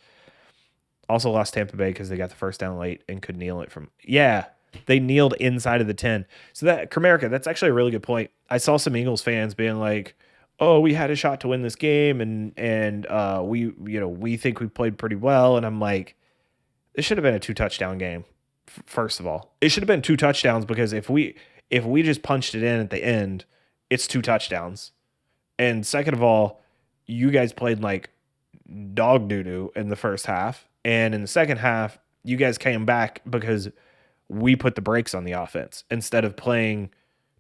Also lost Tampa Bay because they got the first down late and could kneel it from. Yeah, they kneeled inside of the 10. So that Comerica, that's actually a really good point. I saw some Eagles fans being like, "Oh, we had a shot to win this game, and we think we played pretty well." And I'm like, this should have been a 2-touchdown game. First of all, it should have been 2 touchdowns because if we just punched it in at the end, it's 2 touchdowns. And second of all, you guys played like dog doo-doo in the first half. And in the second half, you guys came back because we put the brakes on the offense instead of playing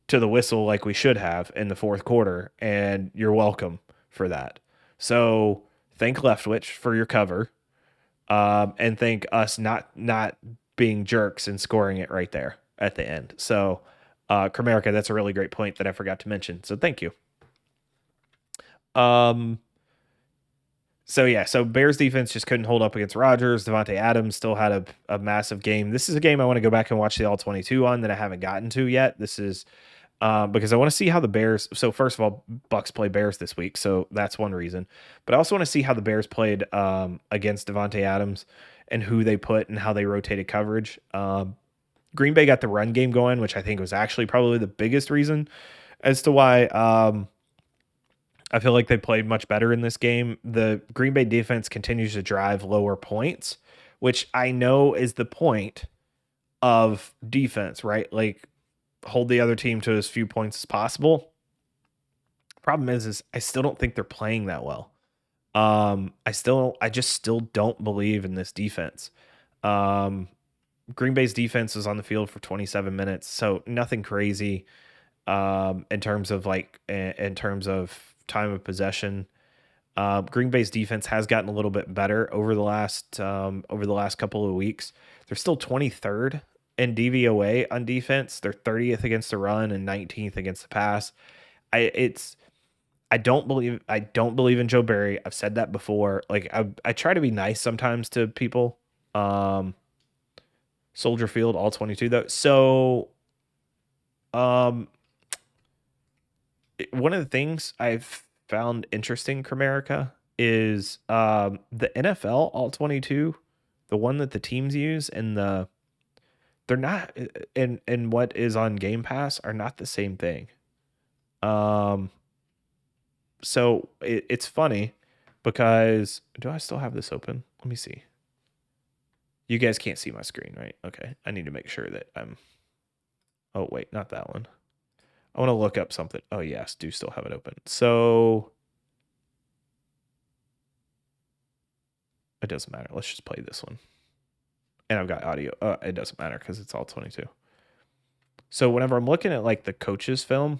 to the whistle like we should have in the fourth quarter. And you're welcome for that. So thank Leftwich for your cover. And thank us not being jerks and scoring it right there at the end. So Comerica, that's a really great point that I forgot to mention. So thank you. So Bears defense just couldn't hold up against Rodgers. Davante Adams still had a massive game. This is a game I want to go back and watch the All-22 on that I haven't gotten to yet. This is because I want to see how the Bears. So first of all, Bucks play Bears this week, so that's one reason. But I also want to see how the Bears played against Davante Adams and who they put and how they rotated coverage. Green Bay got the run game going, which I think was actually probably the biggest reason as to why I feel like they played much better in this game. The Green Bay defense continues to drive lower points, which I know is the point of defense, right? Like hold the other team to as few points as possible. Problem is I still don't think they're playing that well. I just still don't believe in this defense. Green Bay's defense was on the field for 27 minutes, so nothing crazy in terms of in terms of time of possession. Green Bay's defense has gotten a little bit better over the last couple of weeks. They're still 23rd in DVOA on defense. They're 30th against the run and 19th against the pass. I don't believe in Joe Barry. I've said that before. Like I try to be nice sometimes to people. Soldier Field all 22 though. So one of the things I've found interesting, Comerica, is the NFL all 22, the one that the teams use, and they're not and what is on Game Pass are not the same thing. So it's funny because do I still have this open? Let me see. You guys can't see my screen, right? Okay. I need to make sure that I'm. Oh, wait, not that one. I want to look up something. Oh, yes, do still have it open. So it doesn't matter. Let's just play this one. And I've got audio. It doesn't matter because it's all 22. So whenever I'm looking at like the coaches film,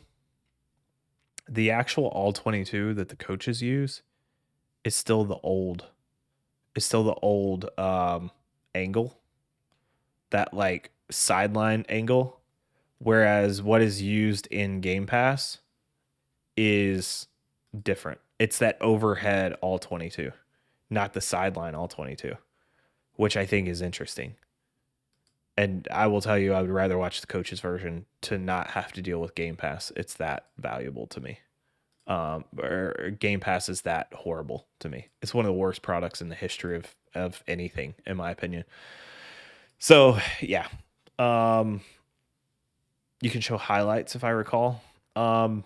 the actual all 22 that the coaches use is still the old angle, that like sideline angle, whereas what is used in Game Pass is different. It's that overhead all 22, not the sideline all 22, which I think is interesting. And I will tell you, I would rather watch the coach's version to not have to deal with Game Pass. It's that valuable to me. Or Game Pass is that horrible to me. It's one of the worst products in the history of anything, in my opinion. So yeah, you can show highlights if I recall. I'll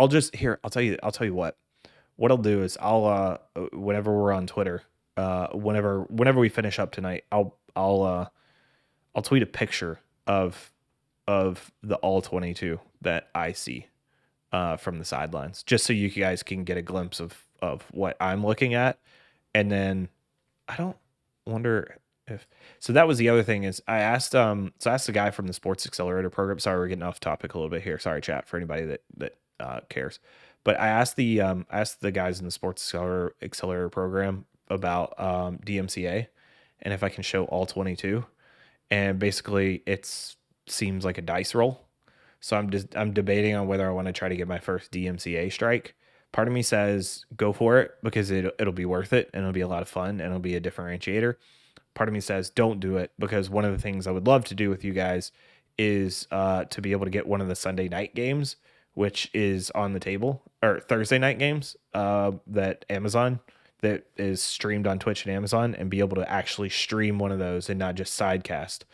just here. I'll tell you what. What I'll do is whenever we're on Twitter, whenever we finish up tonight, I'll tweet a picture of the all 22 that I see from the sidelines, just so you guys can get a glimpse of what I'm looking at. And then I don't wonder if so that was the other thing is I asked the guy from the Sports Accelerator program. Sorry, we're getting off topic a little bit here. Sorry, chat, for anybody that cares. But I asked the guys in the Sports Accelerator program about DMCA and if I can show all 22. And basically it seems like a dice roll. So I'm debating on whether I want to try to get my first DMCA strike. Part of me says go for it because it'll be worth it and it'll be a lot of fun and it'll be a differentiator. Part of me says don't do it because one of the things I would love to do with you guys is to be able to get one of the Sunday night games, which is on the table, or Thursday night games that is streamed on Twitch and Amazon, and be able to actually stream one of those and not just sidecast,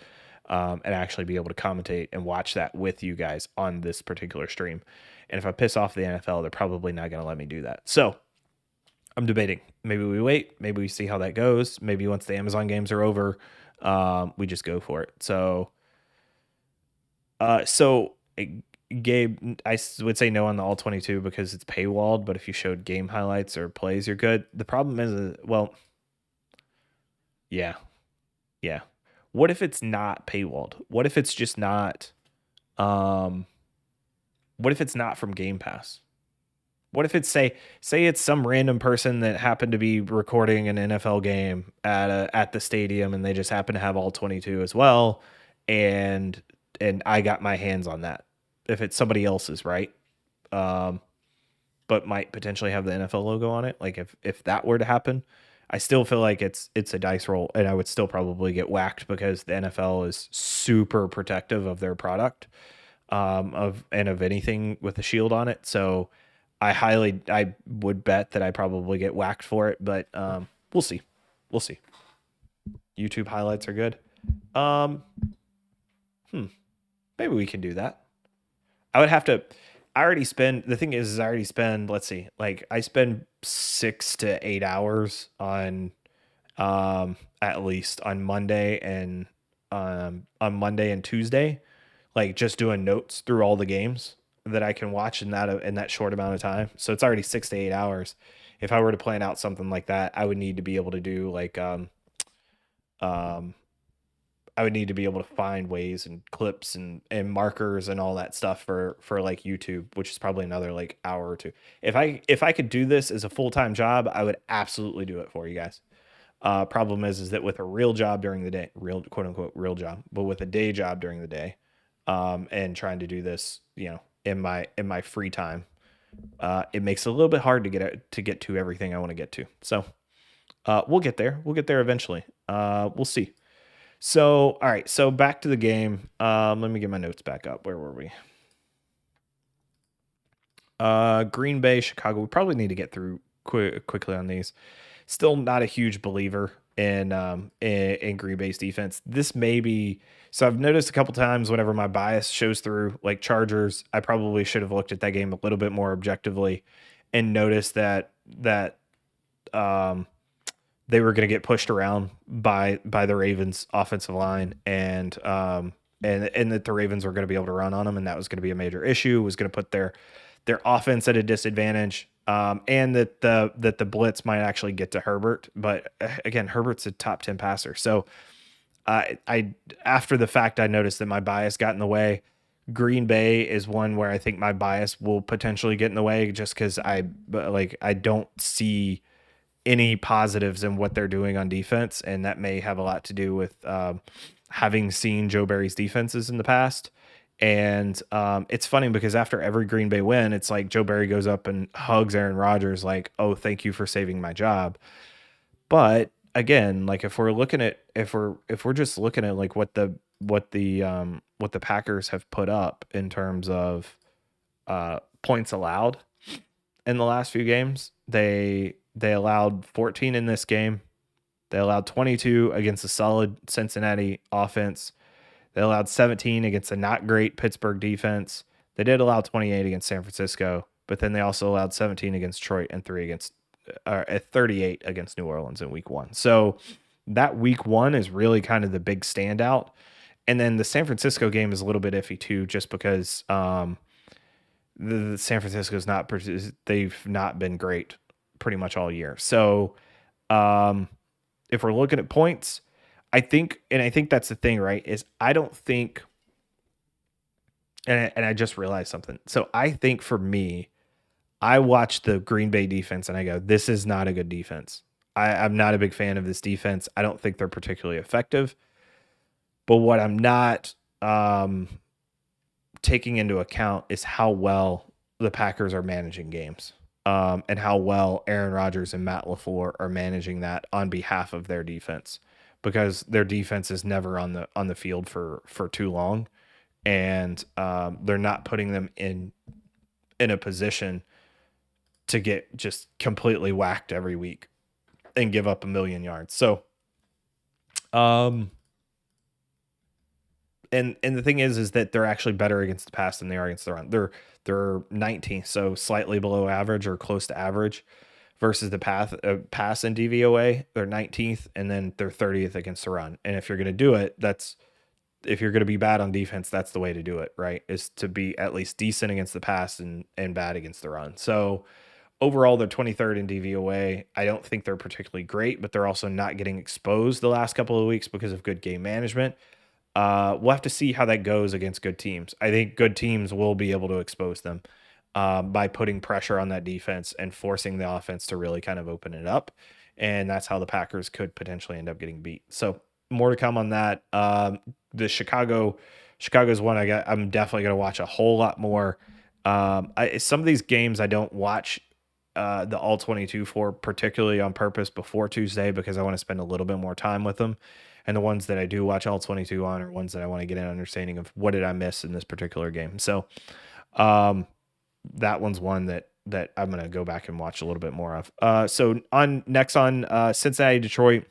and actually be able to commentate and watch that with you guys on this particular stream. And if I piss off the NFL, they're probably not going to let me do that. So I'm debating. Maybe we wait. Maybe we see how that goes. Maybe once the Amazon games are over, we just go for it. So Gabe, I would say no on the all 22 because it's paywalled. But if you showed game highlights or plays, you're good. The problem is, well, yeah. What if it's not paywalled? What if it's just not? What if it's not from Game Pass? What if it's say it's some random person that happened to be recording an NFL game at the stadium and they just happen to have all 22 as well, and I got my hands on that. If it's somebody else's, right? But might potentially have the NFL logo on it. Like if that were to happen, I still feel like it's a dice roll, and I would still probably get whacked because the NFL is super protective of their product, of anything with a shield on it. So I would bet that I probably get whacked for it, but we'll see. We'll see. YouTube highlights are good. Um, Maybe we can do that. I would have to. I already spend. The thing is I already spend. Let's see. Like I spend 6 to 8 hours on, at least on Monday and Tuesday, like just doing notes through all the games that I can watch in that short amount of time. So it's already 6 to 8 hours. If I were to plan out something like that, I would need to be able to do like um I would need to be able to find ways and clips and markers and all that stuff for like YouTube, which is probably another like hour or two. If I could do this as a full-time job, I would absolutely do it for you guys. Problem is that with a real job during the day, real quote unquote real job, but with a day job during the day, and trying to do this, in my free time, it makes it a little bit hard to get to everything I want to get to. So we'll get there. We'll get there eventually. We'll see. So, all right. So back to the game. Let me get my notes back up. Where were we? Green Bay, Chicago. We probably need to get through quickly on these. Still not a huge believer in Green Bay's defense. This may be so. I've noticed a couple times whenever my bias shows through, like Chargers, I probably should have looked at that game a little bit more objectively and noticed that um they were going to get pushed around by the Ravens offensive line, and that the Ravens were going to be able to run on them, and that was going to be a major issue. Was going to put their offense at a disadvantage, and that the blitz might actually get to Herbert. But again, Herbert's a top 10 passer, so I after the fact I noticed that my bias got in the way. Green Bay is one where I think my bias will potentially get in the way just because I don't see any positives in what they're doing on defense, and that may have a lot to do with having seen Joe Barry's defenses in the past. And it's funny because after every Green Bay win, it's like Joe Barry goes up and hugs Aaron Rodgers like, "Oh, thank you for saving my job." But again, like if we're just looking at like what the Packers have put up in terms of points allowed in the last few games, they allowed 14 in this game. They allowed 22 against a solid Cincinnati offense. They allowed 17 against a not great Pittsburgh defense. They did allow 28 against San Francisco, but then they also allowed 17 against Detroit and 38 against New Orleans in week 1. So that week 1 is really kind of the big standout. And then the San Francisco game is a little bit iffy too, just because the San Francisco's they've not been great pretty much all year. So if we're looking at points, I think that's the thing, right? Is I don't think, and I just realized something. So I think for me, I watch the Green Bay defense and I go, this is not a good defense. I'm not a big fan of this defense. I don't think they're particularly effective. But what I'm not taking into account is how well the Packers are managing games, and how well Aaron Rodgers and Matt LaFleur are managing that on behalf of their defense, because their defense is never on the field for too long, and they're not putting them in a position to get just completely whacked every week and give up 1,000,000 yards. So, and the thing is that they're actually better against the pass than they are against the run. They're 19th, so slightly below average or close to average versus the pass in DVOA. They're 19th, and then they're 30th against the run. And if you're going to do it, if you're going to be bad on defense, that's the way to do it, right? Is to be at least decent against the pass and bad against the run. So overall, they're 23rd in DVOA. I don't think they're particularly great, but they're also not getting exposed the last couple of weeks because of good game management. We'll have to see how that goes against good teams. I think good teams will be able to expose them by putting pressure on that defense and forcing the offense to really kind of open it up. And that's how the Packers could potentially end up getting beat. So more to come on that. The Chicago's one I'm definitely going to watch a whole lot more. Some of these games I don't watch the all 22 for, particularly on purpose before Tuesday, because I want to spend a little bit more time with them. And the ones that I do watch all 22 on are ones that I want to get an understanding of what did I miss in this particular game. So that one's one that I'm going to go back and watch a little bit more of. So on Cincinnati, Detroit,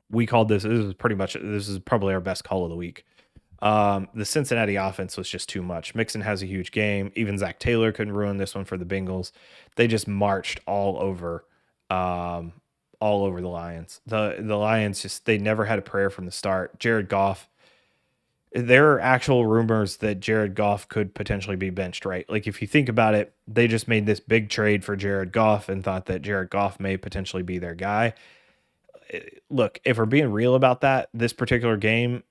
we called this is probably our best call of the week. The Cincinnati offense was just too much. Mixon has a huge game. Even Zach Taylor couldn't ruin this one for the Bengals. They just marched all over the Lions. The Lions they never had a prayer from the start. Jared Goff. There are actual rumors that Jared Goff could potentially be benched, right? Like if you think about it, they just made this big trade for Jared Goff and thought that Jared Goff may potentially be their guy. Look, if we're being real about that, this particular game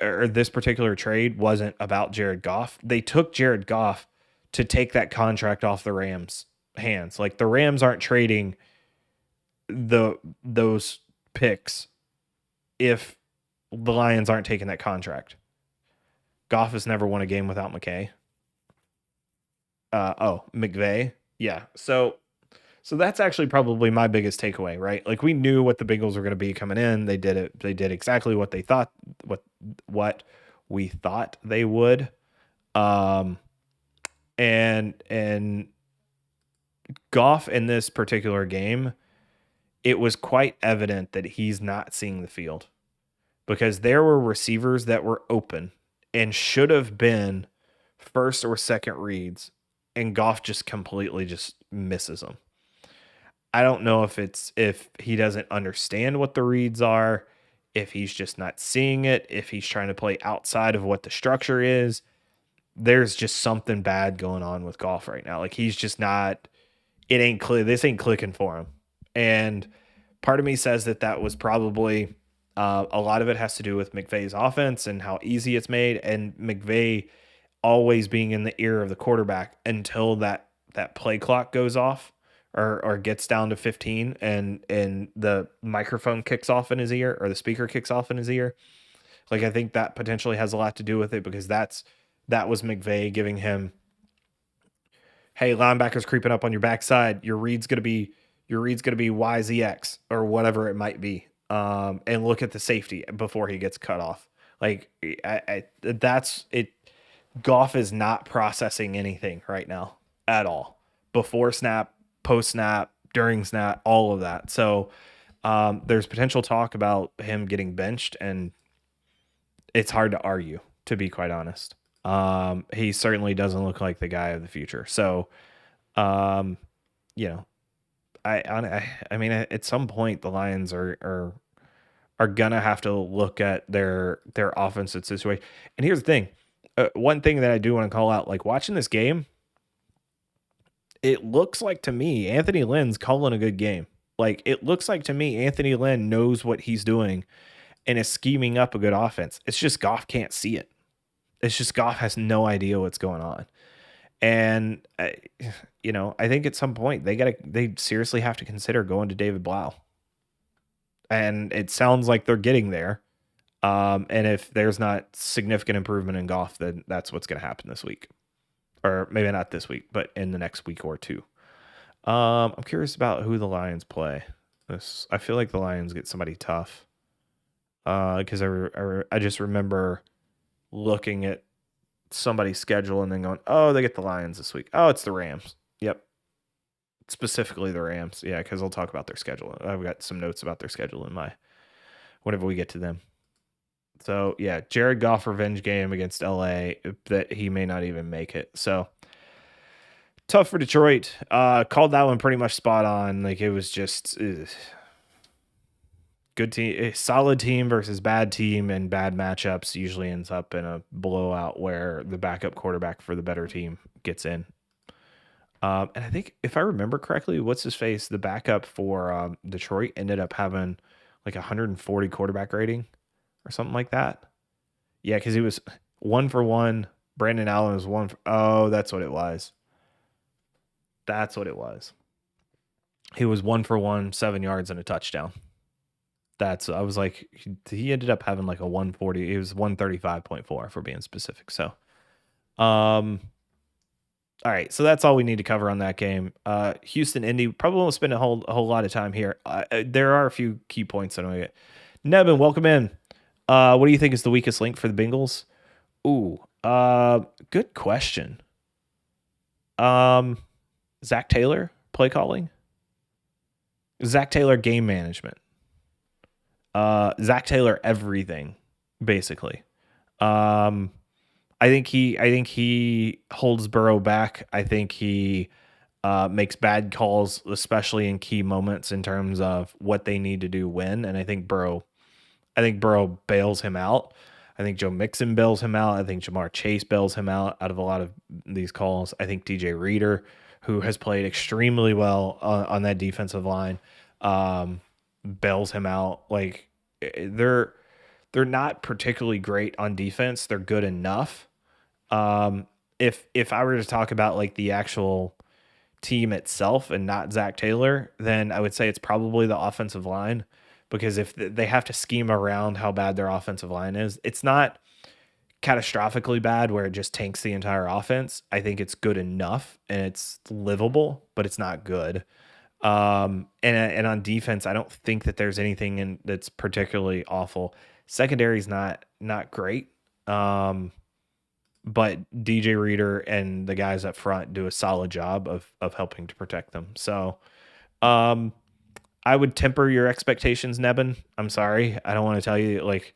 or this particular trade wasn't about Jared Goff. They took Jared Goff to take that contract off the Rams' hands. Like the Rams aren't trading those picks if the Lions aren't taking that contract. Goff has never won a game without McVay. McVay. Yeah. So that's actually probably my biggest takeaway, right? Like we knew what the Bengals were going to be coming in. They did it. They did exactly what they thought, what we thought they would. And Goff in this particular game, it was quite evident that he's not seeing the field because there were receivers that were open and should have been first or second reads, and Goff just completely just misses them. I don't know if he doesn't understand what the reads are, if he's just not seeing it, if he's trying to play outside of what the structure is. There's just something bad going on with Goff right now. Like he's just not, it ain't clear. This ain't clicking for him. And part of me says that was probably a lot of it has to do with McVay's offense and how easy it's made, and McVay always being in the ear of the quarterback until that play clock goes off or gets down to 15 and the microphone kicks off in his ear or the speaker kicks off in his ear. Like I think that potentially has a lot to do with it because that was McVay giving him, hey, linebackers creeping up on your backside. Your read's gonna be YZX or whatever it might be. And look at the safety before he gets cut off. Like that's it. Goff is not processing anything right now at all. Before snap, post snap, during snap, all of that. So there's potential talk about him getting benched, and it's hard to argue, to be quite honest. He certainly doesn't look like the guy of the future. So, I mean, at some point the Lions are gonna have to look at their offensive situation. And here's the thing. One thing that I do want to call out, like watching this game, it looks like to me, Anthony Lynn's calling a good game. Like it looks like to me, Anthony Lynn knows what he's doing and is scheming up a good offense. It's just Goff can't see it. It's just Goff has no idea what's going on. And, I think at some point they seriously have to consider going to David Blau. And it sounds like they're getting there. And if there's not significant improvement in Goff, then that's what's going to happen this week. Or maybe not this week, but in the next week or two. I'm curious about who the Lions play. I feel like the Lions get somebody tough. Because I just remember looking at somebody's schedule and then going, oh, they get the Lions this week. Oh, it's the Rams. Yep. Specifically the Rams. Yeah, because I'll talk about their schedule. I've got some notes about their schedule in whenever we get to them. So, yeah, Jared Goff revenge game against LA that he may not even make it. So, tough for Detroit. Called that one pretty much spot on. Like, it was just good team, solid team versus bad team, and bad matchups usually ends up in a blowout where the backup quarterback for the better team gets in. And I think if I remember correctly, what's his face? The backup for Detroit ended up having like 140 quarterback rating or something like that. Yeah, because he was 1 for 1. Brandon Allen was 1 for, oh, that's what it was. That's what it was. He was 1 for 1, 7 yards and a touchdown. I was like, he ended up having like a 140. It was 135.4 for being specific. So, All right, so that's all we need to cover on that game. Houston, Indy, probably won't spend a whole lot of time here. There are a few key points that I want to get. Nevin, welcome in. What do you think is the weakest link for the Bengals? Ooh, good question. Um, Zach Taylor play calling. Zach Taylor game management. Zach Taylor everything, basically. Um, I think he holds Burrow back. I think he makes bad calls, especially in key moments in terms of what they need to do win. And I think Burrow bails him out. I think Joe Mixon bails him out. I think Jamar Chase bails him out of a lot of these calls. I think DJ Reader, who has played extremely well on that defensive line, um, bails him out. Like they're not particularly great on defense. They're good enough. If I were to talk about like the actual team itself and not Zach Taylor, then I would say it's probably the offensive line, because if they have to scheme around how bad their offensive line is, it's not catastrophically bad where it just tanks the entire offense. I think it's good enough and it's livable, but it's not good. And on defense, I don't think that there's anything that's particularly awful. Secondary's not great. But DJ Reader and the guys up front do a solid job of helping to protect them. So, um, I would temper your expectations, Nebin. I'm sorry. I don't want to tell you like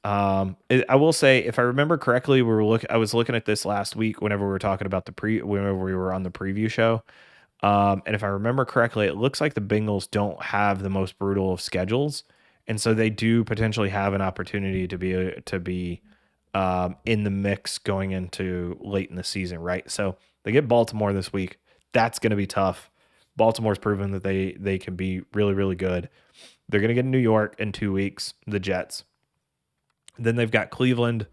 I will say, if I remember correctly, I was looking at this last week whenever we were talking about whenever we were on the preview show. And if I remember correctly, it looks like the Bengals don't have the most brutal of schedules, and so they do potentially have an opportunity to be in the mix going into late in the season, right? So they get Baltimore this week. That's going to be tough. Baltimore's proven that they can be really, really good. They're going to get New York in 2 weeks, the Jets. Then they've got Cleveland,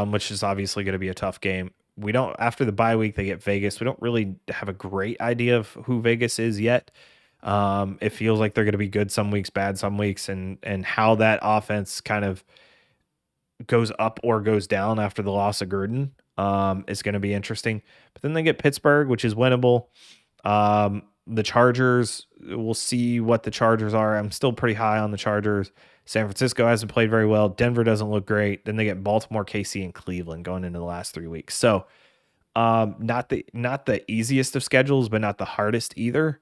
which is obviously going to be a tough game. We don't, after the bye week, they get Vegas. We don't really have a great idea of who Vegas is yet. It feels like they're going to be good some weeks, bad some weeks, and how that offense kind of goes up or goes down after the loss of Gruden is going to be interesting. But then they get Pittsburgh, which is winnable. The Chargers, we'll see what the Chargers are. I'm still pretty high on the Chargers. San Francisco hasn't played very well. Denver doesn't look great. Then they get Baltimore, KC, and Cleveland going into the last 3 weeks. So not the easiest of schedules, but not the hardest either.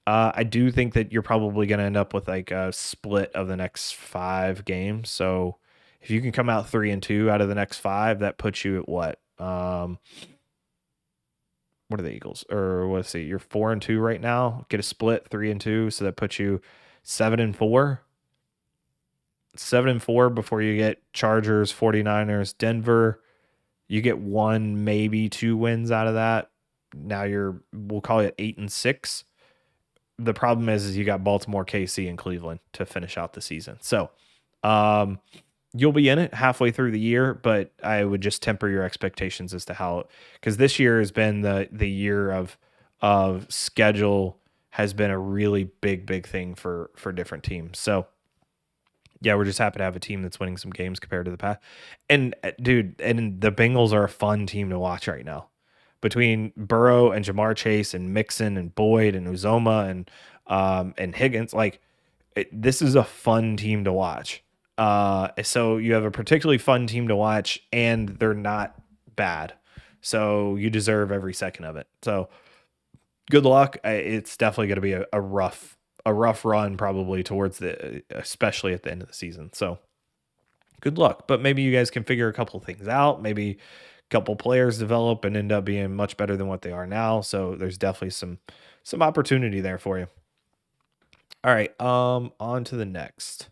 I do think that you're probably going to end up with like a split of the next 5 games. So if you can come out 3-2 out of the next 5, that puts you at what? What are the Eagles? Or let's see, you're 4-2 right now. Get a split 3-2, so that puts you 7-4. 7-4 before you get Chargers, 49ers, Denver. You get 1, maybe 2 wins out of that. Now we'll call it 8-6. The problem is you got Baltimore, KC, and Cleveland to finish out the season. So, you'll be in it halfway through the year, but I would just temper your expectations as to how, because this year has been the year of schedule has been a really big thing for different teams. So yeah, we're just happy to have a team that's winning some games compared to the past. And dude, and the Bengals are a fun team to watch right now. Between Burrow and Jamar Chase and Mixon and Boyd and Uzoma and Higgins, like this is a fun team to watch. So you have a particularly fun team to watch, and they're not bad. So you deserve every second of it. So good luck. It's definitely going to be a rough run, probably especially at the end of the season. So good luck. But maybe you guys can figure a couple things out. Maybe a couple players develop and end up being much better than what they are now. So there's definitely some opportunity there for you. All right. On to the next.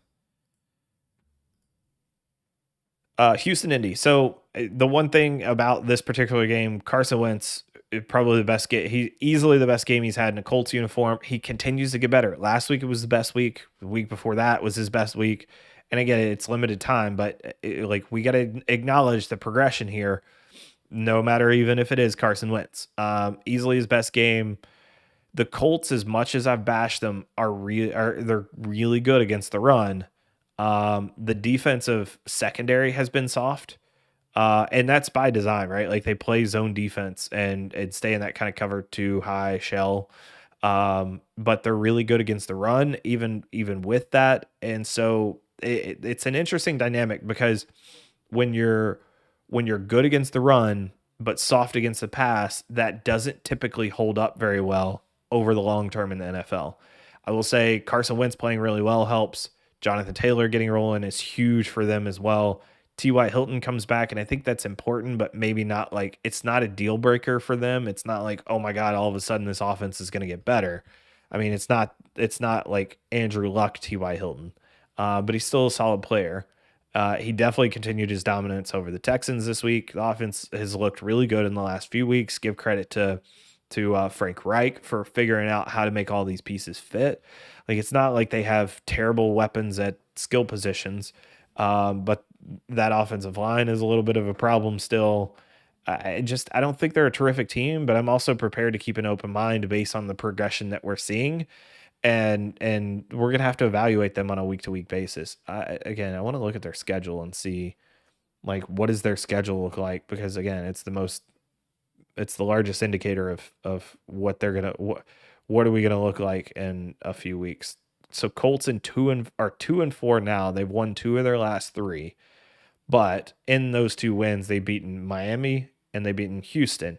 Houston, Indy. So the one thing about this particular game, Carson Wentz, probably the best game. He easily the best game he's had in a Colts uniform. He continues to get better. Last week it was the best week. The week before that was his best week. And again, it's limited time, but we got to acknowledge the progression here. No matter even if it is Carson Wentz, easily his best game. The Colts, as much as I've bashed them, they're really good against the run. The defensive secondary has been soft. And that's by design, right? Like they play zone defense and stay in that kind of cover 2 high shell. But they're really good against the run, even with that. And so it's an interesting dynamic because when you're when you're good against the run but soft against the pass, that doesn't typically hold up very well over the long term in the NFL. I will say Carson Wentz playing really well helps. Jonathan Taylor getting rolling is huge for them as well. T.Y. Hilton comes back, and I think that's important, but maybe not like it's not a deal breaker for them. It's not like, oh my God, all of a sudden this offense is going to get better. I mean, it's not like Andrew Luck, T.Y. Hilton, but he's still a solid player. He definitely continued his dominance over the Texans this week. The offense has looked really good in the last few weeks. Give credit to Frank Reich for figuring out how to make all these pieces fit. Like it's not like they have terrible weapons at skill positions, but that offensive line is a little bit of a problem still. I don't think they're a terrific team, but I'm also prepared to keep an open mind based on the progression that we're seeing, and we're gonna have to evaluate them on a week to week basis. Again, I want to look at their schedule and see like what does their schedule look like, because again, it's the largest indicator of what they're gonna what are we gonna look like in a few weeks. So Colts in 2-4 now. They've won 2 of their last 3, but in those 2 wins, they've beaten Miami and they've beaten Houston.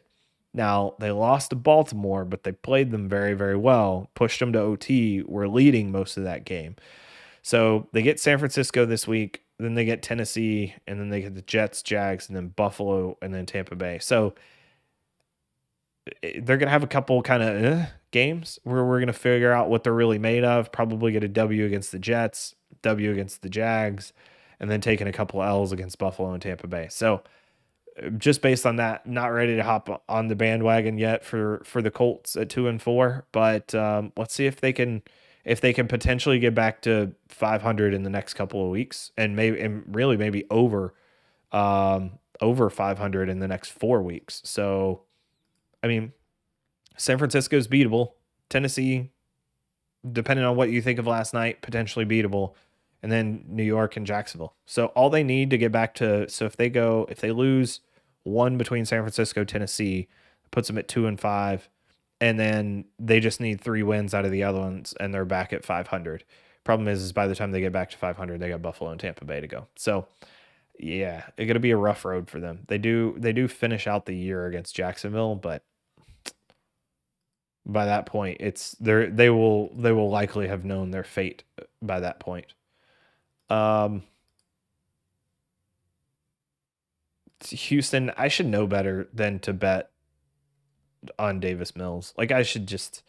Now they lost to Baltimore, but they played them very, very well, pushed them to OT, were leading most of that game. So they get San Francisco this week, then they get Tennessee, and then they get the Jets, Jags, and then Buffalo, and then Tampa Bay. So they're going to have a couple kind of games where we're going to figure out what they're really made of. Probably get a W against the Jets, W against the Jags, and then taking a couple L's against Buffalo and Tampa Bay. So just based on that, not ready to hop on the bandwagon yet for the Colts at 2-4. But let's see if they can potentially get back to 500 in the next couple of weeks, and maybe over 500 in the next 4 weeks. So I mean, San Francisco's beatable. Tennessee, depending on what you think of last night, potentially beatable. And then New York and Jacksonville. So all they need to get back to, so if they lose one between San Francisco, Tennessee, puts them at 2-5, and then they just need 3 wins out of the other ones, and they're back at 500. Problem is by the time they get back to 500, they got Buffalo and Tampa Bay to go. So yeah, it's gonna be a rough road for them. They do finish out the year against Jacksonville, but by that point they will likely have known their fate by that point. Um Houston, I should know better than to bet on Davis Mills. Like I should just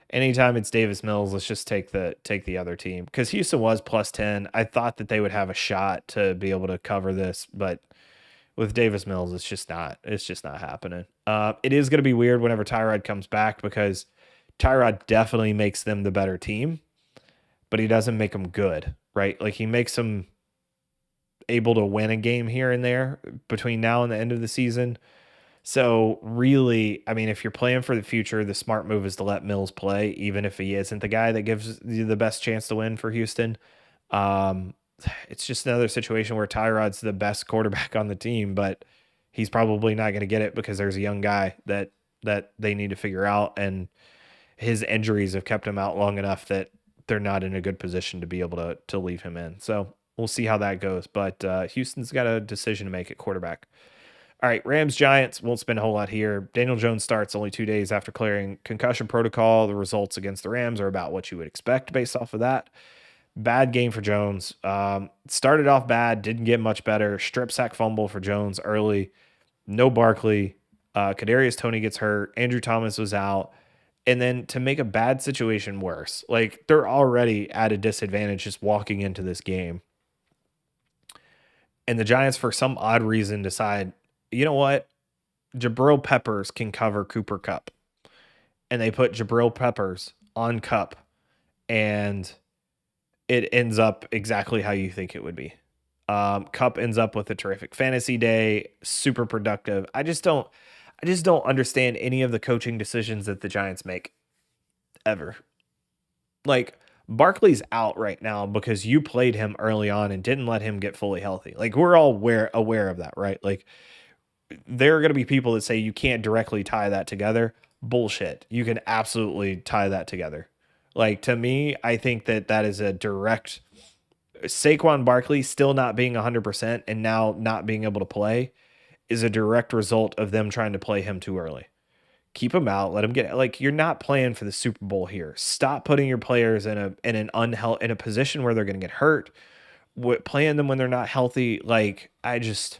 anytime it's Davis Mills, let's just take the other team, because Houston was plus 10. I thought that they would have a shot to be able to cover this, but with Davis Mills, it's just not happening. It is going to be weird whenever Tyrod comes back, because Tyrod definitely makes them the better team, but he doesn't make them good, right? Like he makes them able to win a game here and there between now and the end of the season. So really, I mean, if you're playing for the future, the smart move is to let Mills play, even if he isn't the guy that gives you the best chance to win for Houston. Um, it's just another situation where Tyrod's the best quarterback on the team, but he's probably not going to get it because there's a young guy that they need to figure out, and his injuries have kept him out long enough that they're not in a good position to be able to leave him in. So we'll see how that goes. But Houston's got a decision to make at quarterback. All right, Rams Giants, won't spend a whole lot here. Daniel Jones starts only 2 days after clearing concussion protocol. The results against the Rams are about what you would expect based off of that. Bad game for Jones. Started off bad, didn't get much better. Strip sack fumble for Jones early. No Barkley. Kadarius Toney gets hurt. Andrew Thomas was out. And then to make a bad situation worse, like they're already at a disadvantage just walking into this game. And the Giants, for some odd reason, decide, you know what? Jabril Peppers can cover Cooper Kupp. And they put Jabril Peppers on Kupp, and it ends up exactly how you think it would be. Kupp ends up with a terrific fantasy day, super productive. I just don't understand any of the coaching decisions that the Giants make ever. Like Barkley's out right now because you played him early on and didn't let him get fully healthy. Like we're all aware of that, right? Like there are going to be people that say you can't directly tie that together. Bullshit. You can absolutely tie that together. Like to me, I think that is a direct Saquon Barkley still not being 100% and now not being able to play is a direct result of them trying to play him too early. Keep him out. Let him get like you're not playing for the Super Bowl here. Stop putting your players in a position where they're going to get hurt. Playing them when they're not healthy. Like I just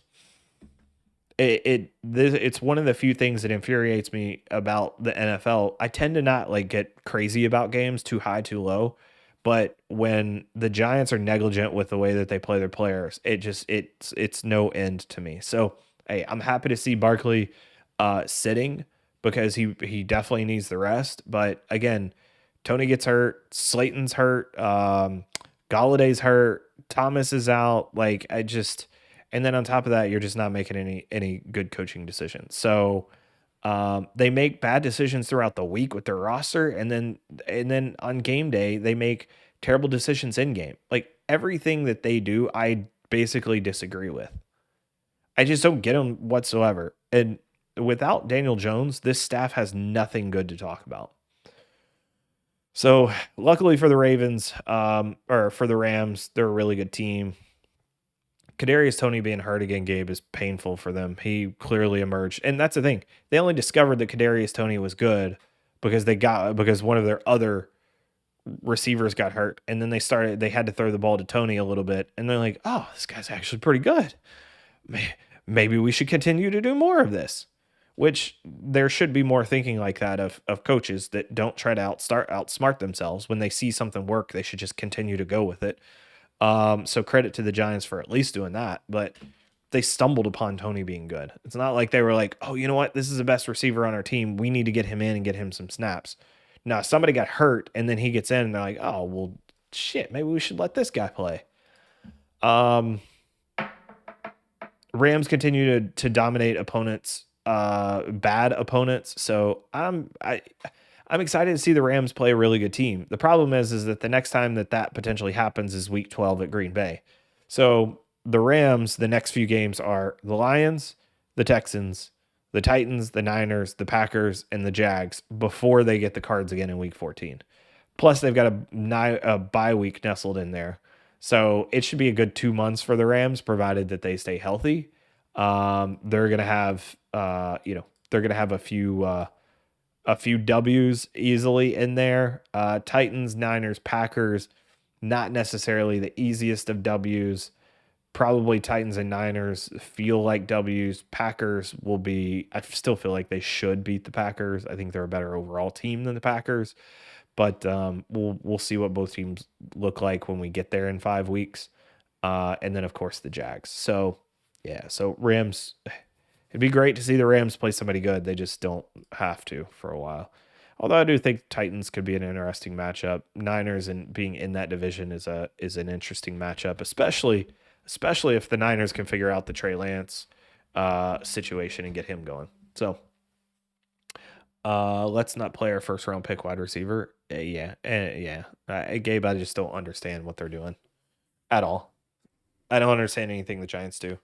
it's one of the few things that infuriates me about the NFL. I tend to not like get crazy about games too high, too low. But when the Giants are negligent with the way that they play their players, it's no end to me. So hey, I'm happy to see Barkley sitting because he definitely needs the rest. But again, Tony gets hurt, Slayton's hurt, Galladay's hurt, Thomas is out. Like I just and then on top of that, you're just not making any good coaching decisions. So they make bad decisions throughout the week with their roster, and then on game day they make terrible decisions in game. Like everything that they do, I basically disagree with. I just don't get them whatsoever. And without Daniel Jones, this staff has nothing good to talk about. So luckily for the Ravens, or for the Rams, they're a really good team. Kadarius Toney being hurt again, Gabe, is painful for them. He clearly emerged, and that's the thing. They only discovered that Kadarius Toney was good because one of their other receivers got hurt, and then they had to throw the ball to Toney a little bit, and they're like, oh, this guy's actually pretty good. Maybe we should continue to do more of this. Which there should be more thinking like that of coaches that don't try to outsmart themselves. When they see something work, they should just continue to go with it. So credit to the Giants for at least doing that, but they stumbled upon Toney being good. It's not like they were like, oh, you know what? This is the best receiver on our team. We need to get him in and get him some snaps. No, somebody got hurt and then he gets in and they're like, oh, well, shit, maybe we should let this guy play. Rams continue to dominate opponents, bad opponents. So I'm excited to see the Rams play a really good team. The problem is that the next time that potentially happens is week 12 at Green Bay. So the Rams, the next few games are the Lions, the Texans, the Titans, the Niners, the Packers, and the Jags before they get the Cards again in week 14. Plus they've got a bye week nestled in there. So it should be a good 2 months for the Rams, provided that they stay healthy. They're going to have, they're going to have a few W's easily in there. Titans, Niners, Packers, not necessarily the easiest of W's. Probably Titans and Niners feel like W's. Packers will be, I still feel like they should beat the Packers. I think they're a better overall team than the Packers. But we'll see what both teams look like when we get there in 5 weeks. And then, of course, the Jags. So, yeah, so Rams, it'd be great to see the Rams play somebody good. They just don't have to for a while. Although I do think Titans could be an interesting matchup. Niners and being in that division is an interesting matchup, especially if the Niners can figure out the Trey Lance situation and get him going. So let's not play our first round pick wide receiver. Gabe, I just don't understand what they're doing at all. I don't understand anything the Giants do.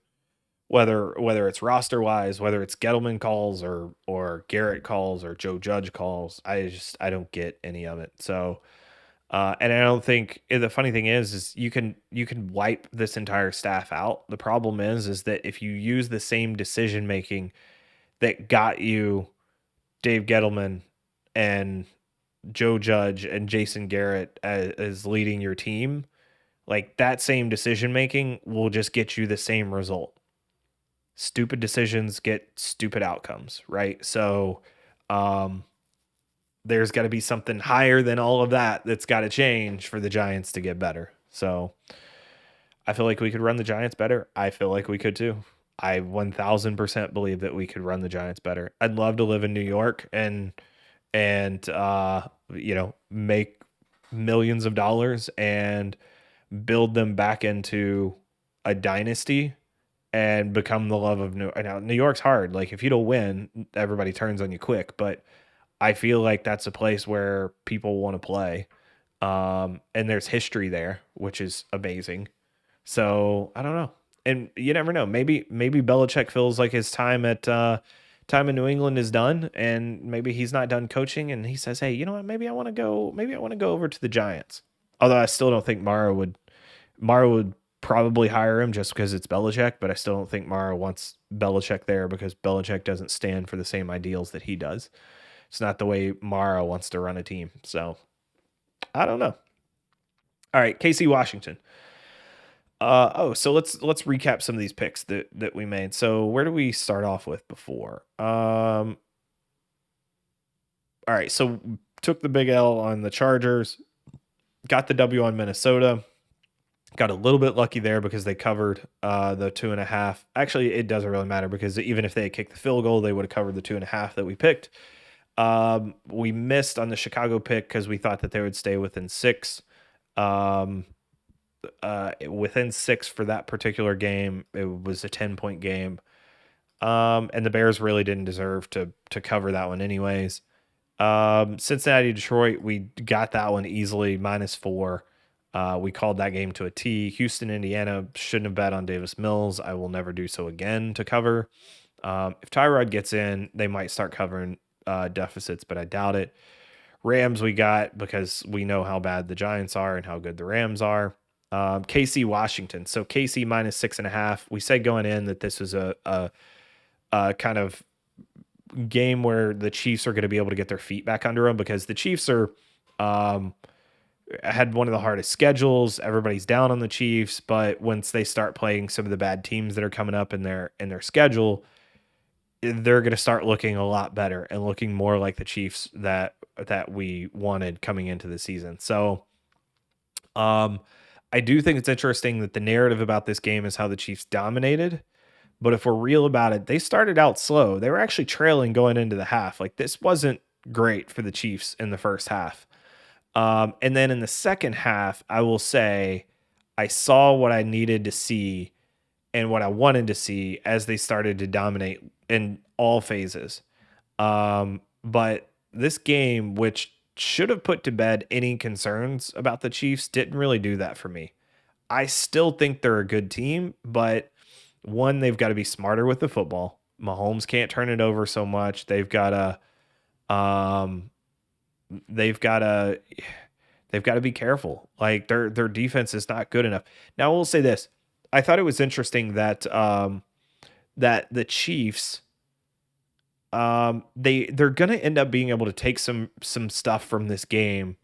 Whether it's roster wise, whether it's Gettleman calls or Garrett calls or Joe Judge calls, I don't get any of it. So, and I don't think the funny thing is you can wipe this entire staff out. The problem is that if you use the same decision making that got you Dave Gettleman and Joe Judge and Jason Garrett as leading your team, like that same decision making will just get you the same result. Stupid decisions get stupid outcomes, right? So there's got to be something higher than all of that's got to change for the Giants to get better. So I feel like we could run the Giants better. I feel like we could too. I 1000% believe that we could run the Giants better. I'd love to live in New York and make millions of dollars and build them back into a dynasty and become the love of New York. Now, New York's hard. Like if you don't win, everybody turns on you quick, but I feel like that's a place where people want to play. And there's history there, which is amazing. So I don't know. And you never know. Maybe Belichick feels like his time in New England is done, and maybe he's not done coaching, and he says, "Hey, you know what? Maybe I want to go. Maybe I want to go over to the Giants." Although I still don't think Mara would. Mara would probably hire him just because it's Belichick, but I still don't think Mara wants Belichick there because Belichick doesn't stand for the same ideals that he does. It's not the way Mara wants to run a team. So I don't know. All right, KC Washington. So let's recap some of these picks that we made. So where do we start off with before? All right, so took the big L on the Chargers, got the W on Minnesota. Got a little bit lucky there because they covered the 2.5. Actually, it doesn't really matter because even if they had kicked the field goal, they would have covered the 2.5 that we picked. We missed on the Chicago pick because we thought that they would stay within 6. Within 6 for that particular game. It was a 10-point game. And the Bears really didn't deserve to cover that one anyways. Cincinnati, Detroit, we got that one easily, -4. We called that game to a T. Houston, Indiana, shouldn't have bet on Davis Mills. I will never do so again to cover. If Tyrod gets in, they might start covering deficits, but I doubt it. Rams we got because we know how bad the Giants are and how good the Rams are. KC Washington. So KC -6.5. We said going in that this was a kind of game where the Chiefs are going to be able to get their feet back under them because the Chiefs are had one of the hardest schedules. Everybody's down on the Chiefs, but once they start playing some of the bad teams that are coming up in their schedule, they're going to start looking a lot better and looking more like the Chiefs that we wanted coming into the season. So I do think it's interesting that the narrative about this game is how the Chiefs dominated. But if we're real about it, they started out slow. They were actually trailing going into the half. Like this wasn't great for the Chiefs in the first half. And then in the second half, I will say I saw what I needed to see and what I wanted to see as they started to dominate in all phases. But this game, which should have put to bed any concerns about the Chiefs, didn't really do that for me. I still think they're a good team, but one, they've got to be smarter with the football. Mahomes can't turn it over so much. They've got to be careful. Like their defense is not good enough. Now I will say this. I thought it was interesting that that the Chiefs they're going to end up being able to take some stuff from this game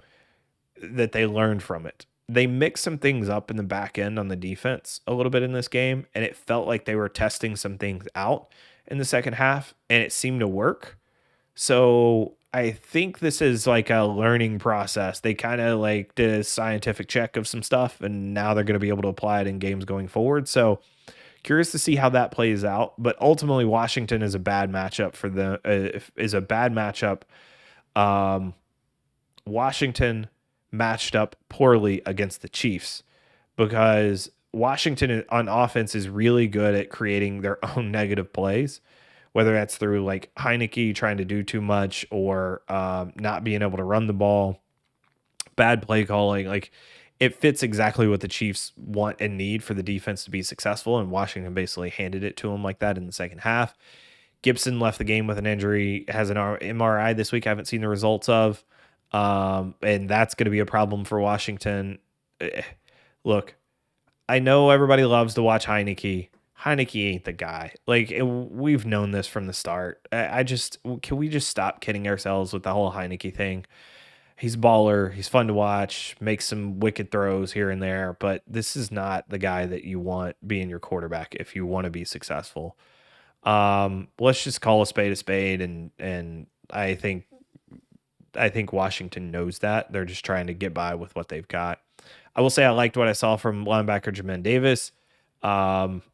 that they learned from it. They mixed some things up in the back end on the defense a little bit in this game, and it felt like they were testing some things out in the second half, and it seemed to work. So I think this is like a learning process. They kind of like did a scientific check of some stuff, and now they're going to be able to apply it in games going forward. So curious to see how that plays out. But ultimately, Washington is a bad matchup for the is a bad matchup. Washington matched up poorly against the Chiefs because Washington on offense is really good at creating their own negative plays, whether that's through like Heineke trying to do too much or not being able to run the ball, bad play calling. Like it fits exactly what the Chiefs want and need for the defense to be successful, and Washington basically handed it to them like that in the second half. Gibson left the game with an injury, has an MRI this week I haven't seen the results of. And that's going to be a problem for Washington. Look, I know everybody loves to watch Heineke. Heineke ain't the guy. Like we've known this from the start. Can we just stop kidding ourselves with the whole Heineke thing? He's a baller. He's fun to watch. Makes some wicked throws here and there, but this is not the guy that you want being your quarterback if you want to be successful. Let's just call a spade, and I think Washington knows that. They're just trying to get by with what they've got. I will say I liked what I saw from linebacker Jamin Davis.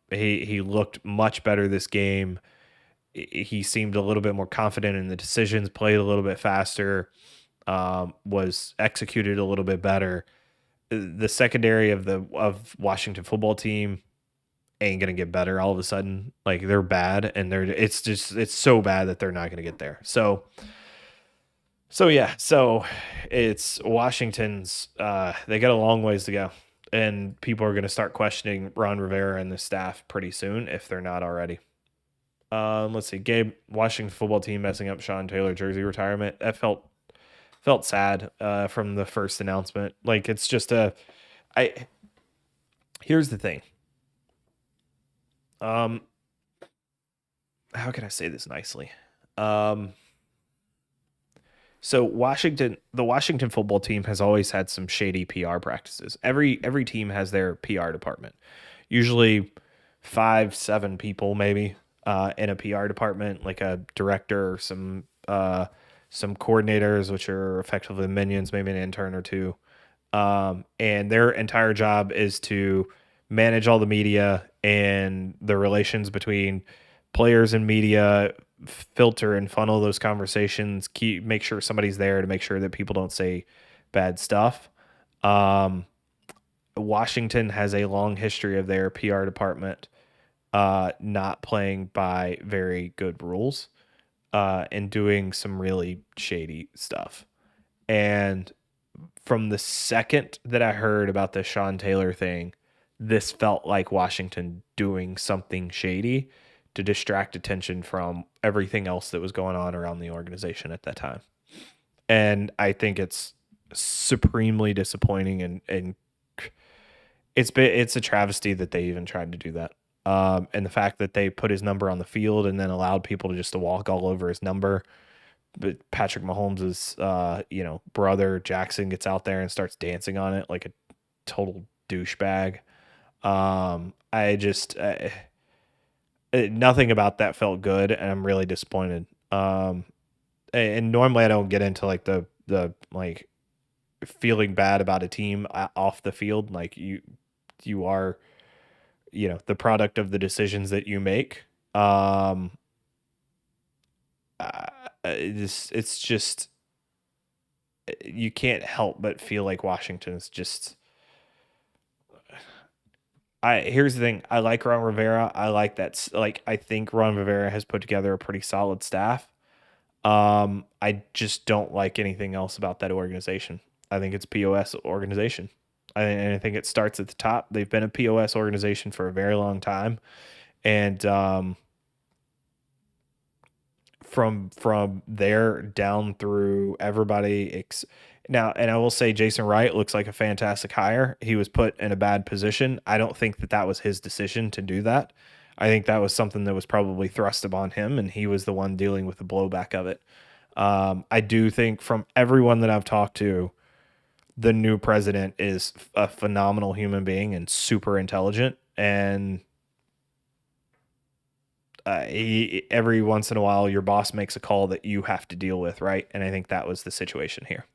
He looked much better this game. He seemed a little bit more confident in the decisions, played a little bit faster, was executed a little bit better. The secondary of Washington football team ain't gonna get better all of a sudden. Like they're bad, and it's so bad that they're not gonna get there. So So yeah, so it's Washington's. They got a long ways to go, and people are going to start questioning Ron Rivera and the staff pretty soon if they're not already. Let's see, Gabe, Washington football team messing up Sean Taylor jersey retirement. That felt sad from the first announcement. Like it's just a. I Here's the thing. Um, how can I say this nicely? Um, So the Washington football team has always had some shady PR practices. Every team has their PR department. Usually 5, 7 people maybe in a PR department, like a director, some coordinators, which are effectively minions, maybe an intern or two. And their entire job is to manage all the media and the relations between players and media, filter and funnel those conversations, make sure somebody's there to make sure that people don't say bad stuff. Um, Washington has a long history of their PR department not playing by very good rules and doing some really shady stuff. And from the second that I heard about the Sean Taylor thing, this felt like Washington doing something shady to distract attention from everything else that was going on around the organization at that time. And I think it's supremely disappointing and it's a travesty that they even tried to do that. And the fact that they put his number on the field and then allowed people to just walk all over his number. But Patrick Mahomes' brother Jackson gets out there and starts dancing on it like a total douchebag. I just nothing about that felt good, and I'm really disappointed. And normally I don't get into like the like feeling bad about a team off the field. Like you are, the product of the decisions that you make. It's just you can't help but feel like Washington's just. Here's the thing. I like Ron Rivera. I like that. Like I think Ron Rivera has put together a pretty solid staff. I just don't like anything else about that organization. I think it's POS organization. And I think it starts at the top. They've been a POS organization for a very long time, and from there down through everybody. Now, and I will say Jason Wright looks like a fantastic hire. He was put in a bad position. I don't think that was his decision to do that. I think that was something that was probably thrust upon him, and he was the one dealing with the blowback of it. I do think from everyone that I've talked to, the new president is a phenomenal human being and super intelligent. And every once in a while, your boss makes a call that you have to deal with, right? And I think that was the situation here.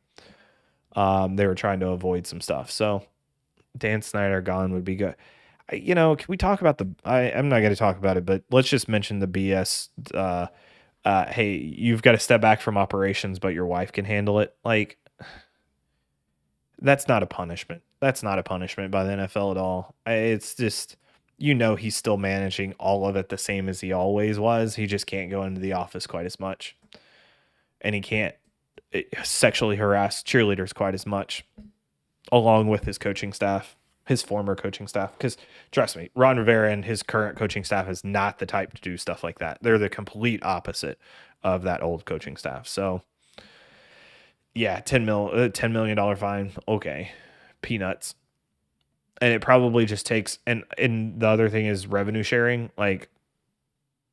They were trying to avoid some stuff. So Dan Snyder gone would be good. Can we talk about I'm not going to talk about it, but let's just mention the BS. Hey, you've got to step back from operations, but your wife can handle it. Like, that's not a punishment. That's not a punishment by the NFL at all. It's just, he's still managing all of it the same as he always was. He just can't go into the office quite as much. And he can't sexually harass cheerleaders quite as much, along with his coaching staff, his former coaching staff. Because trust me, Ron Rivera and his current coaching staff is not the type to do stuff like that. They're the complete opposite of that old coaching staff. So yeah, $10 million fine. Okay. Peanuts. And it probably just takes, and the other thing is revenue sharing. Like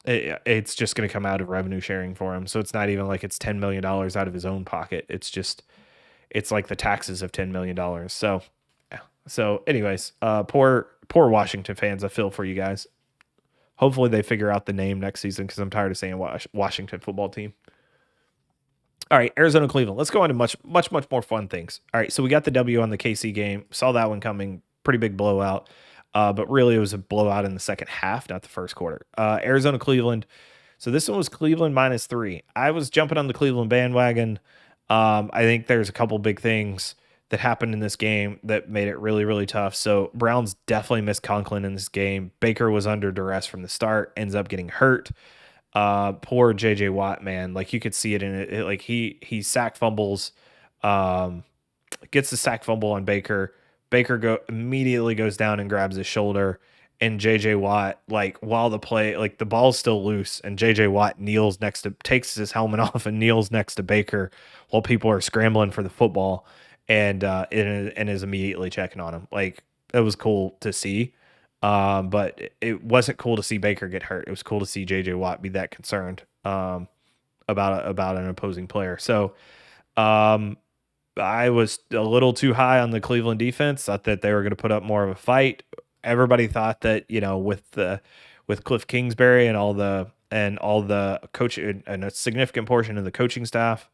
it's just going to come out of revenue sharing for him. So it's not even like it's $10 million out of his own pocket. It's like the taxes of $10 million. So, yeah. So anyways, poor Washington fans. I feel for you guys. Hopefully they figure out the name next season, because I'm tired of saying Washington football team. All right, Arizona, Cleveland. Let's go on to much more fun things. All right, so we got the W on the KC game. Saw that one coming. Pretty big blowout. But really it was a blowout in the second half, not the first quarter. Arizona, Cleveland. So this one was Cleveland -3. I was jumping on the Cleveland bandwagon. I think there's a couple big things that happened in this game that made it really, really tough. So Browns definitely missed Conklin in this game. Baker was under duress from the start, ends up getting hurt. Poor JJ Watt, man. Like you could see it in it. Like he sack fumbles, um, gets the sack fumble on Baker. Baker immediately goes down and grabs his shoulder. And JJ Watt, like while the play, like the ball's still loose, and JJ Watt takes his helmet off and kneels next to Baker while people are scrambling for the football, and is immediately checking on him. Like it was cool to see. But it wasn't cool to see Baker get hurt. It was cool to see JJ Watt be that concerned about an opposing player. So um, I was a little too high on the Cleveland defense. Thought that they were going to put up more of a fight. Everybody thought that with Kliff Kingsbury and all the coach and a significant portion of the coaching staff,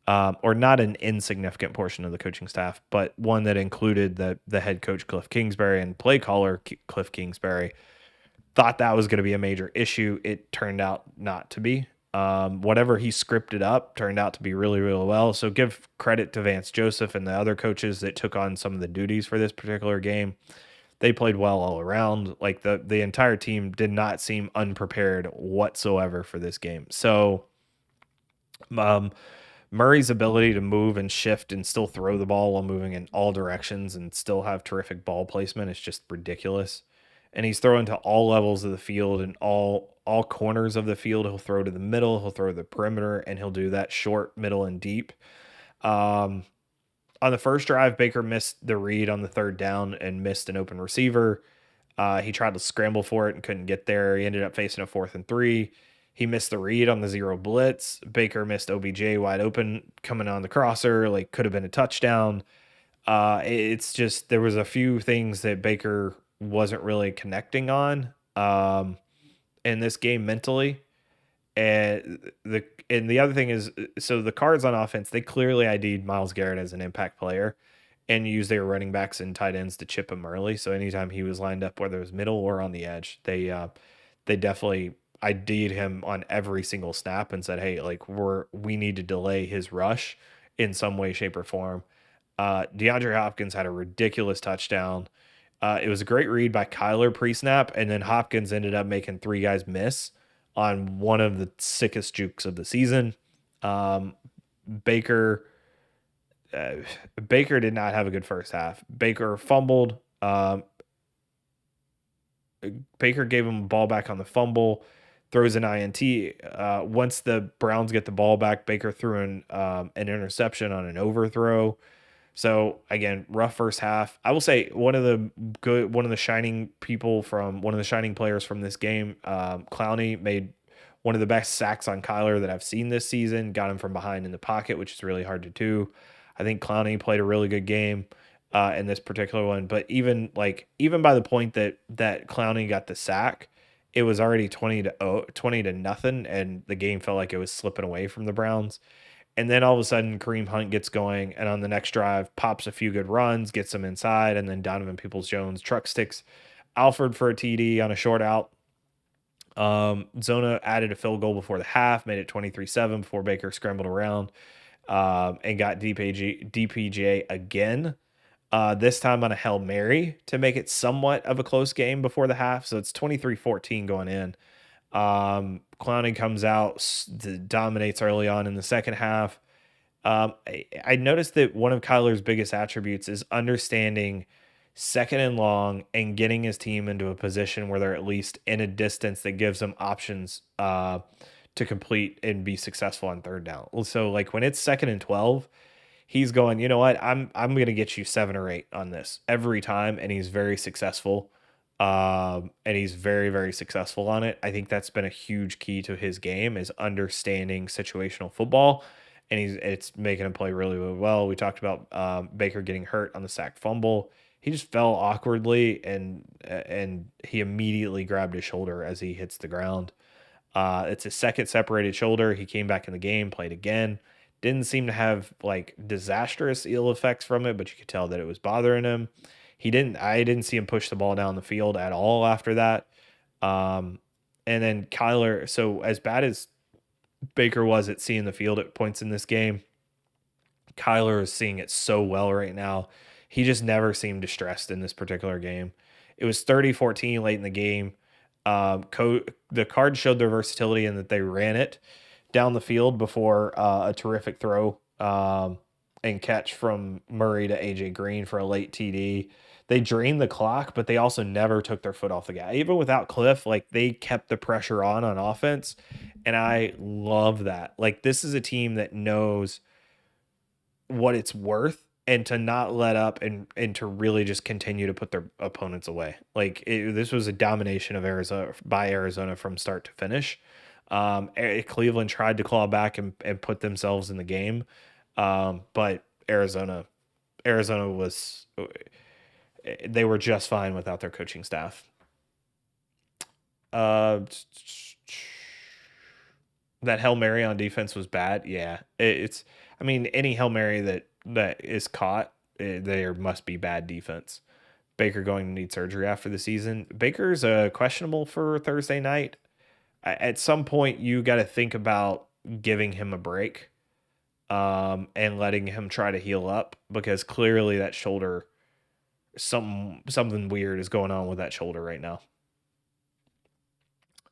or not an insignificant portion of the coaching staff, but one that included the head coach Kliff Kingsbury and play caller Kliff Kingsbury, thought that was going to be a major issue. It turned out not to be. Whatever he scripted up turned out to be really, really well. So give credit to Vance Joseph and the other coaches that took on some of the duties for this particular game. They played well all around. Like the entire team did not seem unprepared whatsoever for this game. So um, Murray's ability to move and shift and still throw the ball while moving in all directions and still have terrific ball placement is just ridiculous. And he's throwing to all levels of the field and all corners of the field. He'll throw to the middle, he'll throw to the perimeter, and he'll do that short, middle, and deep. Um, on the first drive, Baker missed the read on the third down and missed an open receiver. He tried to scramble for it and couldn't get there. He ended up facing a 4th and 3. He missed the read on the zero blitz. Baker missed OBJ wide open coming on the crosser, like could have been a touchdown. It's just there was a few things that Baker wasn't really connecting on in this game mentally. And the other thing is, so the Cards on offense, they clearly ID'd Myles Garrett as an impact player and used their running backs and tight ends to chip him early. So anytime he was lined up, whether it was middle or on the edge, they definitely ID'd him on every single snap and said, "Hey, like we need to delay his rush in some way, shape, or form." DeAndre Hopkins had a ridiculous touchdown. It was a great read by Kyler pre-snap, and then Hopkins ended up making 3 guys miss on one of the sickest jukes of the season. Um, Baker Baker did not have a good first half. Baker fumbled. Baker gave him a ball back on the fumble, throws an INT. Once the Browns get the ball back, Baker threw an interception on an overthrow. So again, rough first half. I will say one of the shining players from this game, Clowney made one of the best sacks on Kyler that I've seen this season. Got him from behind in the pocket, which is really hard to do. I think Clowney played a really good game in this particular one. But even by the point that Clowney got the sack, it was already 20 to nothing, and the game felt like it was slipping away from the Browns. And then all of a sudden, Kareem Hunt gets going, and on the next drive, pops a few good runs, gets them inside, and then Donovan Peoples-Jones truck sticks Alford for a TD on a short out. Zona added a field goal before the half, made it 23-7 before Baker scrambled around and got DPJ again. This time on a Hail Mary to make it somewhat of a close game before the half. So it's 23-14 going in. Clowney comes out, dominates early on in the second half. I noticed that one of Kyler's biggest attributes is understanding second and long and getting his team into a position where they're at least in a distance that gives them options to complete and be successful on third down. So like when it's 2nd and 12, he's going, you know what, I'm going to get you 7 or 8 on this every time, and he's very successful. And he's very, very successful on it. I think that's been a huge key to his game is understanding situational football, and it's making him play really, really well. We talked about Baker getting hurt on the sack fumble. He just fell awkwardly, and he immediately grabbed his shoulder as he hits the ground. It's his second separated shoulder. He came back in the game, played again. Didn't seem to have like disastrous ill effects from it, but you could tell that it was bothering him. I didn't see him push the ball down the field at all after that. And then Kyler, so as bad as Baker was at seeing the field at points in this game, Kyler is seeing it so well right now. He just never seemed distressed in this particular game. It was 30-14 late in the game. The Cards showed their versatility in that they ran it down the field before a terrific throw and catch from Murray to AJ Green for a late TD. They drained the clock, but they also never took their foot off the gas. Even without Kliff, like they kept the pressure on offense, and I love that. Like this is a team that knows what it's worth and to not let up and to really just continue to put their opponents away. Like this was a domination of Arizona by Arizona from start to finish. Cleveland tried to claw back and put themselves in the game, but Arizona was they were just fine without their coaching staff. Uh, that Hail Mary on defense was bad. Yeah, it's. I mean, any Hail Mary that is caught, there must be bad defense. Baker going to need surgery after the season. Baker's questionable for Thursday night. At some point, you got to think about giving him a break, and letting him try to heal up because clearly that shoulder, something weird is going on with that shoulder right now.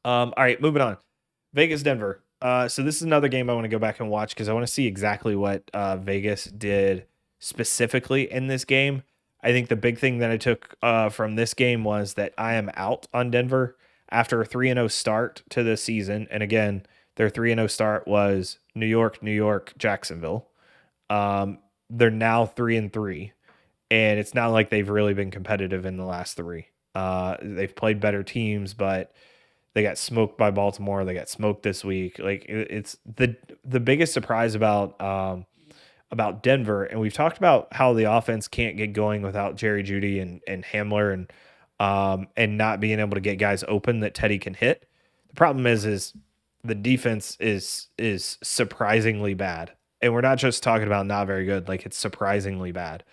All right, moving on. Vegas, Denver. So this is another game I want to go back and watch because I want to see exactly what Vegas did specifically in this game. I think the big thing that I took from this game was that I am out on Denver after a 3-0 start to the season. And again, their 3-0 start was New York, Jacksonville. They're now 3-3, and it's not like they've really been competitive in the last three. They've played better teams, but they got smoked by Baltimore. They got smoked this week. Like it's the biggest surprise about Denver, and we've talked about how the offense can't get going without Jerry Jeudy and Hamler and not being able to get guys open that Teddy can hit. The problem is the defense is surprisingly bad, and we're not just talking about not very good. Like it's surprisingly bad.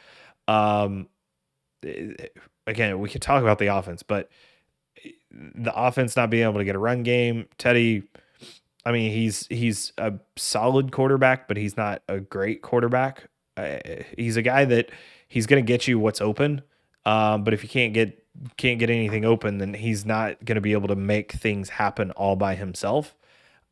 Um, Again, we could talk about the offense, but the offense not being able to get a run game. Teddy, I mean, he's a solid quarterback, but he's not a great quarterback. He's a guy that he's going to get you what's open, but if you can't get anything open, then he's not going to be able to make things happen all by himself.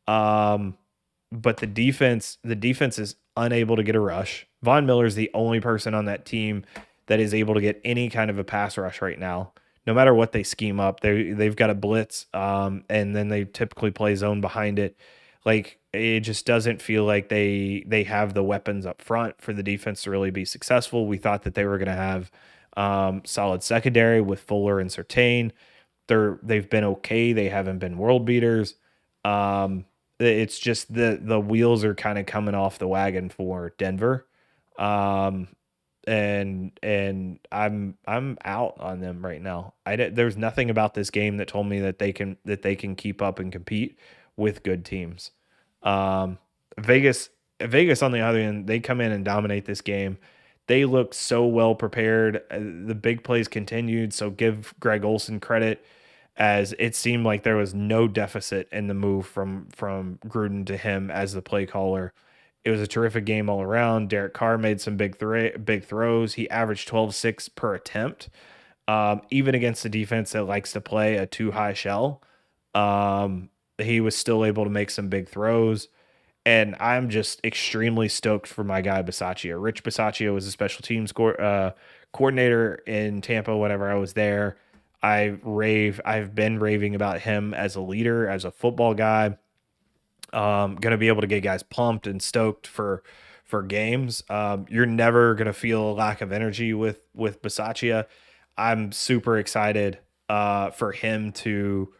But the defense is unable to get a rush. Von Miller is the only person on that team that is able to get any kind of a pass rush right now. No matter what they scheme up, they've got a blitz, and then they typically play zone behind it. Like it just doesn't feel like they have the weapons up front for the defense to really be successful. We thought that they were going to have solid secondary with Fuller and Surtain. They've been okay. They haven't been world beaters. It's just the wheels are kind of coming off the wagon for Denver. Um, and I'm out on them right now. There's nothing about this game that told me that they can keep up and compete with good teams. Um, Vegas Vegas on the other end, they come in and dominate this game. They look so well prepared. The big plays continued, so give Greg Olson credit, as it seemed like there was no deficit in the move from Gruden to him as the play caller. It was a terrific game all around. Derek Carr made some big throws. He averaged 12.6 per attempt, even against the defense that likes to play a too high shell. He was still able to make some big throws. And I'm just extremely stoked for my guy Bisaccia. Rich Bisaccia was a special teams coordinator in Tampa whenever I was there. I've been raving about him as a leader, as a football guy. Going to be able to get guys pumped and stoked for games. You're never going to feel a lack of energy with Bisaccia. I'm super excited for him to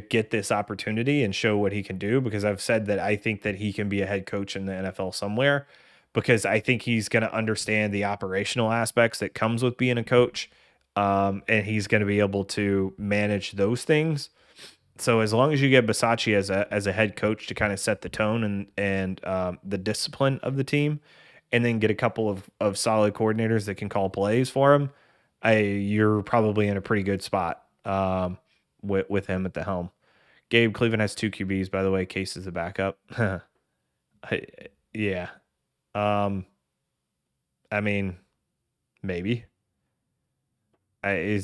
get this opportunity and show what he can do, because I've said that I think that he can be a head coach in the NFL somewhere, because I think he's going to understand the operational aspects that comes with being a coach. And he's going to be able to manage those things. So as long as you get Bisaccia as a head coach to kind of set the tone and the discipline of the team, and then get a couple of solid coordinators that can call plays for him, you're probably in a pretty good spot. With him at the helm. Gabe, Cleveland has two QBs, by the way. Case is the backup. Yeah. I mean, maybe. I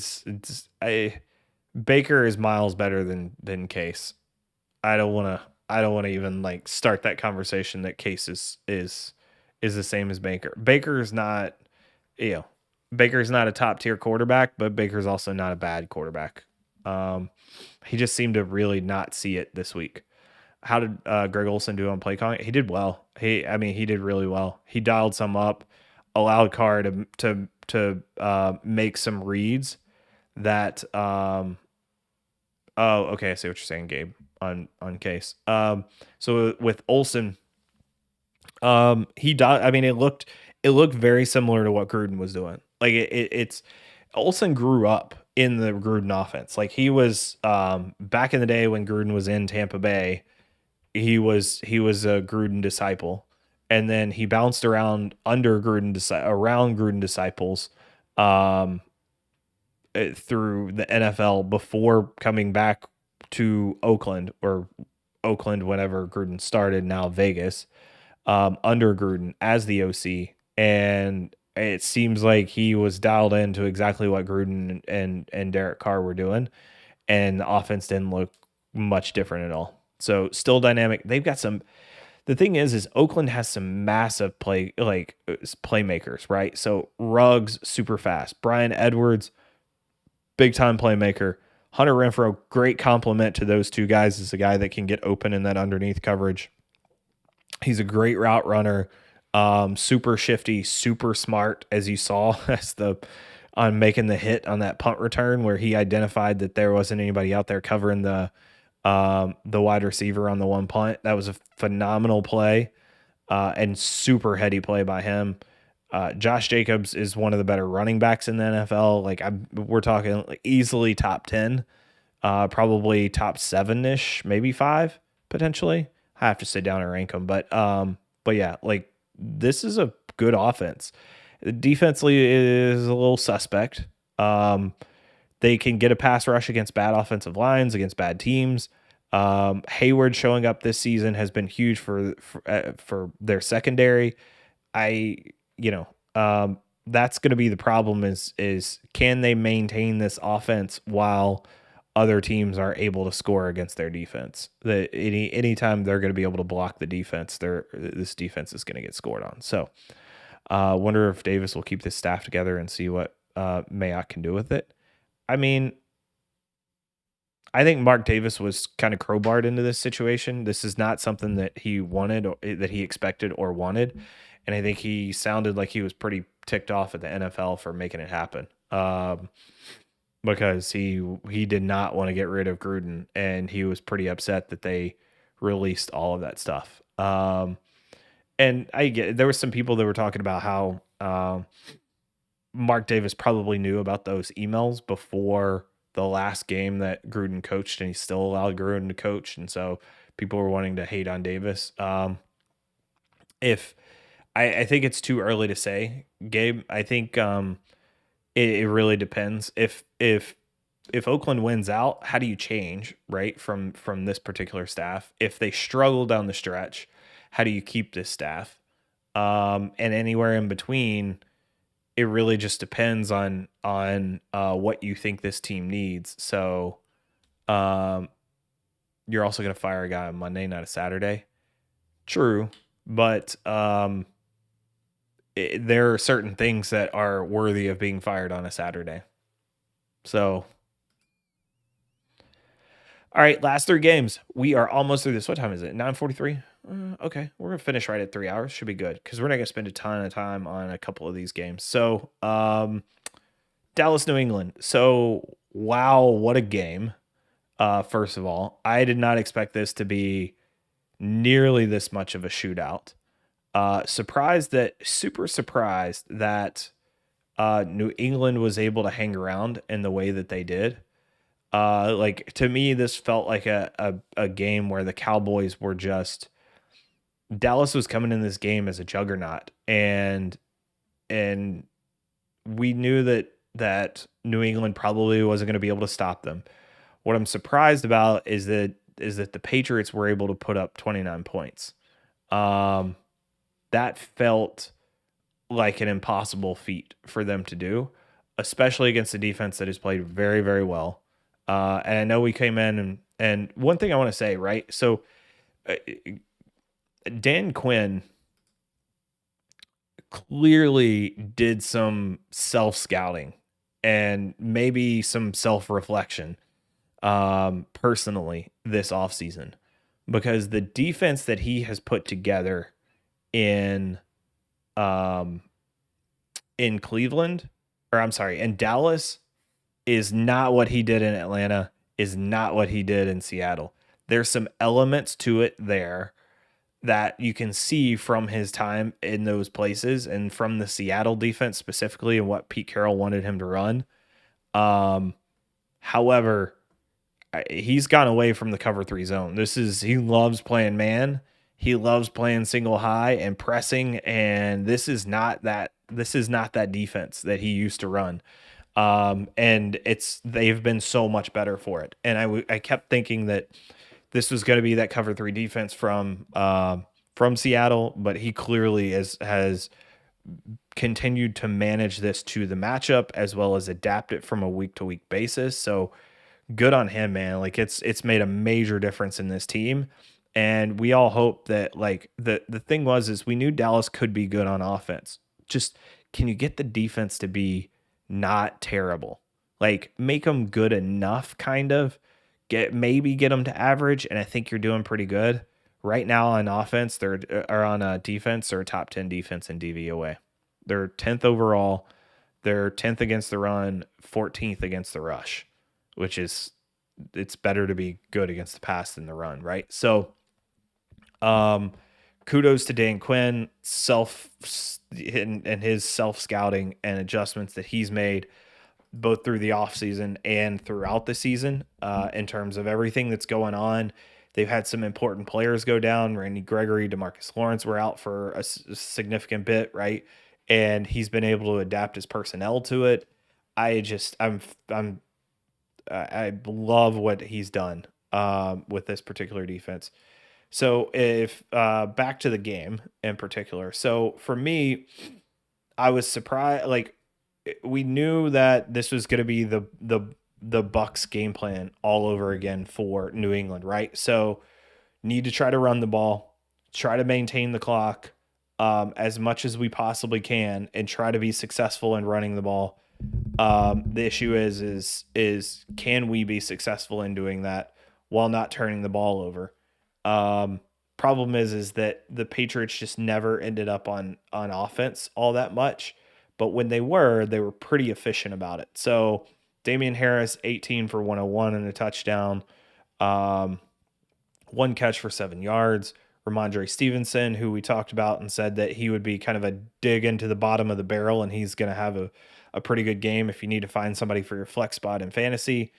Baker is miles better than Case. I don't want to even like start that conversation that Case is the same as Baker. Baker's not, you know, Baker's not a top tier quarterback, but Baker's also not a bad quarterback. Um, he just seemed to really not see it this week. How did Greg Olson do on play calling? He did well. He did really well. He dialed some up, allowed Carr to make some reads that oh, okay, I see what you're saying, Gabe, on Case. So with Olson, he died. I mean, it looked very similar to what Gruden was doing. Like it's Olson grew up in the Gruden offense. Like he was back in the day when Gruden was in Tampa Bay, he was a Gruden disciple, and then he bounced around around Gruden disciples um, through the NFL before coming back to Oakland whenever Gruden started. Now Vegas under Gruden as the OC, and it seems like he was dialed into exactly what Gruden and Derek Carr were doing, and the offense didn't look much different at all. So still dynamic. They've got some. The thing is Oakland has some massive playmakers, right? So Ruggs super fast, Brian Edwards big time playmaker, Hunter Renfrow great compliment to those two guys is a guy that can get open in that underneath coverage. He's a great route runner, super shifty, super smart, as you saw as on making the hit on that punt return where he identified that there wasn't anybody out there covering the wide receiver on the one punt. That was a phenomenal play and super heady play by him. Josh Jacobs is one of the better running backs in the NFL. We're talking easily top 10, probably top 7-ish, maybe 5 potentially. I have to sit down and rank them, but yeah, like this is a good offense. Defensively is a little suspect. They can get a pass rush against bad offensive lines, against bad teams. Hayward showing up this season has been huge for their secondary. I, you know, that's going to be the problem is can they maintain this offense while other teams are able to score against their defense? Anytime they're going to be able to block the defense, this defense is going to get scored on. So, wonder if Davis will keep this staff together and see what Mayock can do with it. I mean, I think Mark Davis was kind of crowbarred into this situation. This is not something that he wanted or that he expected or wanted. And I think he sounded like he was pretty ticked off at the NFL for making it happen. Because he did not want to get rid of Gruden, and he was pretty upset that they released all of that stuff. And I get there were some people that were talking about how Mark Davis probably knew about those emails before the last game that Gruden coached, and he still allowed Gruden to coach, and so people were wanting to hate on Davis. If I think it's too early to say, Gabe. I think it really depends. If Oakland wins out, how do you change right from this particular staff? If they struggle down the stretch, how do you keep this staff? And anywhere in between, it really just depends on what you think this team needs. So, you're also going to fire a guy on Monday, not a Saturday. True, but there are certain things that are worthy of being fired on a Saturday. So, all right, last 3 games. We are almost through this. What time is it? 9:43. Okay, we're gonna finish right at 3 hours. Should be good because we're not gonna spend a ton of time on a couple of these games. So, Dallas, New England. So, wow, what a game! First of all, I did not expect this to be nearly this much of a shootout. Super surprised that New England was able to hang around in the way that they did. Like to me, this felt like a game where the Cowboys were just Dallas was coming in this game as a juggernaut, and we knew that New England probably wasn't going to be able to stop them. What I'm surprised about is that the Patriots were able to put up 29 points. That felt like an impossible feat for them to do, especially against a defense that has played very, very well. And I know we came in and one thing I want to say, right? So uh, Dan Quinn clearly did some self scouting and maybe some self reflection personally this offseason, because the defense that he has put together in um in Cleveland, or I'm sorry, in Dallas, is not what he did in Atlanta, is not what he did in Seattle. There's some elements to it there that you can see from his time in those places and from the Seattle defense specifically and what Pete Carroll wanted him to run. Um, However, he's gone away from the cover three zone. He loves playing man. He loves playing single high and pressing, and this is not that defense that he used to run. And they've been so much better for it. And I kept thinking that this was going to be that cover three defense from Seattle, but he clearly has continued to manage this to the matchup as well as adapt it from a week to week basis. So good on him, man. Like it's made a major difference in this team. And we all hope that, like, the thing is we knew Dallas could be good on offense. Just can you get the defense to be not terrible? Like make them good enough, kind of get them to average, and I think you're doing pretty good right now on offense. Or on defense. They're a top 10 defense in DVOA. They're 10th overall. They're 10th against the run, 14th against the rush, which is, it's better to be good against the pass than the run, right? So, kudos to Dan Quinn, and his self scouting and adjustments that he's made both through the offseason and throughout the season, in terms of everything that's going on. They've had some important players go down. Randy Gregory, DeMarcus Lawrence were out for a significant bit, right? And he's been able to adapt his personnel to it. I just, I love what he's done with this particular defense. So if back to the game in particular. So for me, I was surprised. Like we knew that this was going to be the Bucks game plan all over again for New England, right? So need to try to run the ball, try to maintain the clock as much as we possibly can, and try to be successful in running the ball. The issue is can we be successful in doing that while not turning the ball over? Problem is that the Patriots just never ended up on offense all that much, but when they were pretty efficient about it. So Damian Harris 18 for 101 and a touchdown, one catch for 7 yards. Ramondre Stevenson, who we talked about and said that he would be kind of a dig into the bottom of the barrel, and he's going to have a pretty good game if you need to find somebody for your flex spot in fantasy.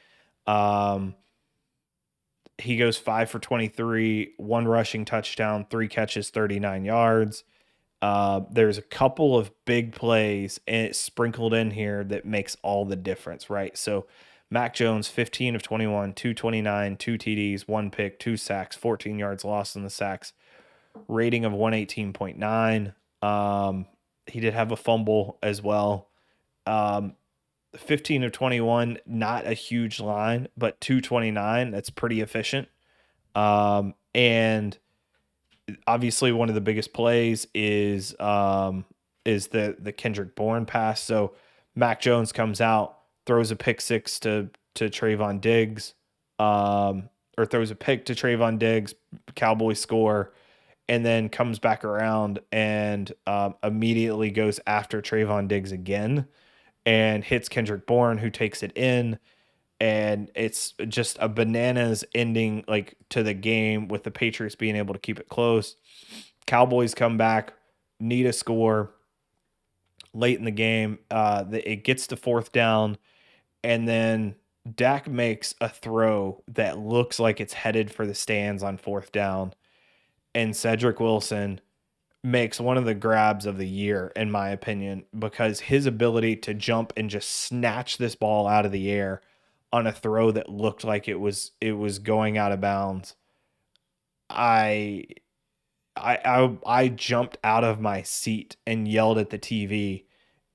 He goes 5 for 23, one rushing touchdown, 3 catches, 39 yards. There's a couple of big plays sprinkled in here that makes all the difference, right? So Mac Jones, 15 of 21, 229, 2 TDs, 1 pick, 2 sacks, 14 yards lost in the sacks, rating of 118.9. He did have a fumble as well. 15 of 21, not a huge line, but 229, that's pretty efficient. And obviously one of the biggest plays is the Kendrick Bourne pass. So Mac Jones comes out, throws a pick six to Trayvon Diggs, or throws a pick to Trayvon Diggs, Cowboys score, and then comes back around and immediately goes after Trayvon Diggs again and hits Kendrick Bourne, who takes it in. And it's just a bananas ending, like, to the game, with the Patriots being able to keep it close. Cowboys come back, need a score late in the game. It gets to 4th down, and then Dak makes a throw that looks like it's headed for the stands on 4th down, and Cedric Wilson makes one of the grabs of the year, in my opinion, because his ability to jump and just snatch this ball out of the air on a throw that looked like it was going out of bounds. I jumped out of my seat and yelled at the TV,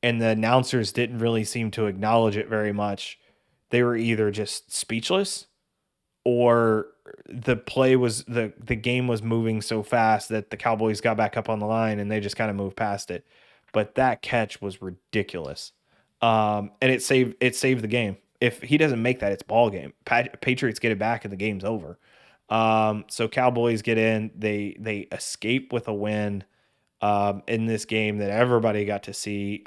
and the announcers didn't really seem to acknowledge it very much. they were either just speechless or the game was moving so fast that the Cowboys got back up on the line and they just kind of moved past it. But that catch was ridiculous. And it saved the game. If he doesn't make that, it's ball game. Patriots get it back and the game's over. So Cowboys get in, they escape with a win in this game that everybody got to see.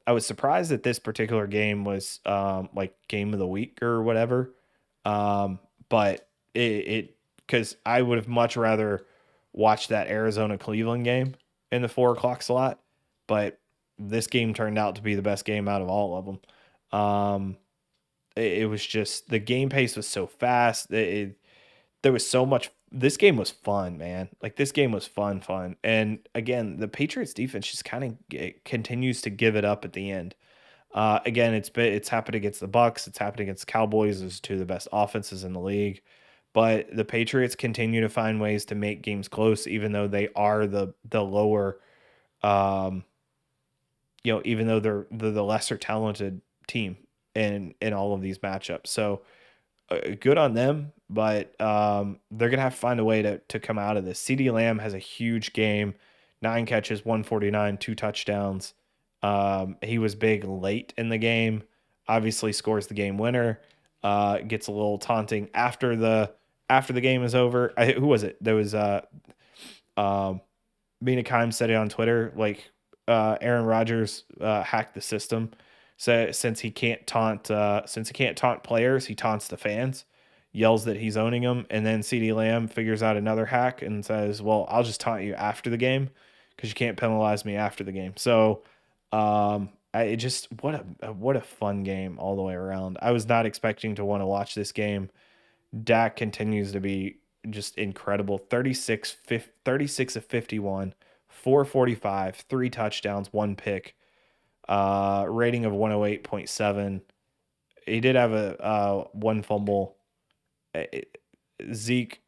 I was surprised that this particular game was like game of the week or whatever. But it because I would have much rather watched that Arizona Cleveland game in the 4 o'clock slot, but this game turned out to be the best game out of all of them. It was just the game pace was so fast. There was so much. This game was fun, man. Like this game was fun. And again, the Patriots defense just kind of continues to give it up at the end. Again, it's happened against the Bucks. It's happened against the Cowboys. Those are two of the best offenses in the league. But the Patriots continue to find ways to make games close, even though they are the lower, um, even though they're the lesser talented team in all of these matchups. So good on them, but they're gonna have to find a way to come out of this. CeeDee Lamb has a huge game, 9 catches, 149, 2 touchdowns. He was big late in the game. Obviously, scores the game winner. Gets a little taunting after the game is over. Who was it? There was um, Mina Kimes said it on Twitter. Like Aaron Rodgers hacked the system. So since he can't taunt players, he taunts the fans, yells that he's owning them, and then CeeDee Lamb figures out another hack and says, "Well, I'll just taunt you after the game because you can't penalize me after the game." So, I just what a fun game all the way around. I was not expecting to want to watch this game. Dak continues to be just incredible. 36 of 51, 445, 3 touchdowns, 1 pick, rating of 108.7. He did have a one fumble. Zeke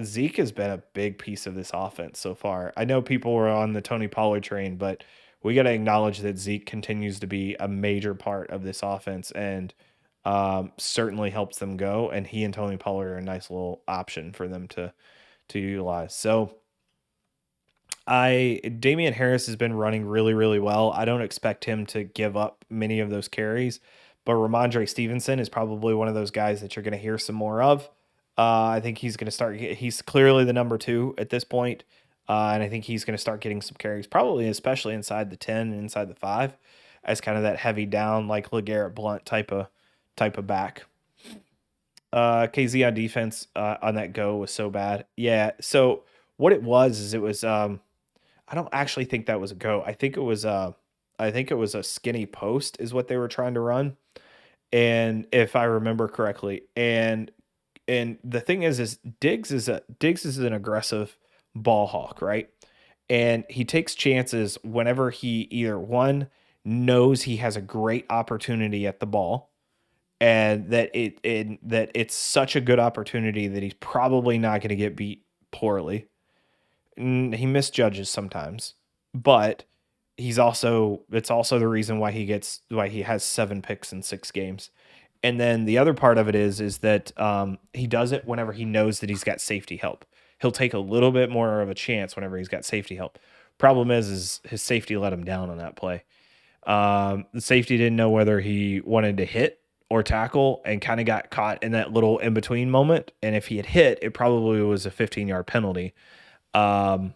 Zeke has been a big piece of this offense so far. I know people were on the Tony Pollard train, but we got to acknowledge that Zeke continues to be a major part of this offense and certainly helps them go. And he and Tony Pollard are a nice little option for them to utilize. So Damian Harris has been running really, really well. I don't expect him to give up many of those carries, but Ramondre Stevenson is probably one of those guys that you're going to hear some more of. I think he's going to start. He's clearly the number 2 at this point, and I think he's going to start getting some carries, probably especially inside the 10 and inside the 5, as kind of that heavy down like LeGarrette Blount type of back. KZ on defense on that go was so bad. Yeah. So what it was is it was I don't actually think that was a go. I think it was a skinny post is what they were trying to run. And if I remember correctly, and the thing is Diggs is an aggressive ball hawk, right? And he takes chances whenever he either one knows he has a great opportunity at the ball and that it's such a good opportunity that he's probably not going to get beat poorly. He misjudges sometimes, but it's also the reason why he has 7 picks in 6 games. And then the other part of it is that he does it whenever he knows that he's got safety help. He'll take a little bit more of a chance whenever he's got safety help. Problem is his safety let him down on that play. The safety didn't know whether he wanted to hit or tackle and kind of got caught in that little in-between moment. And if he had hit, it probably was a 15-yard penalty. But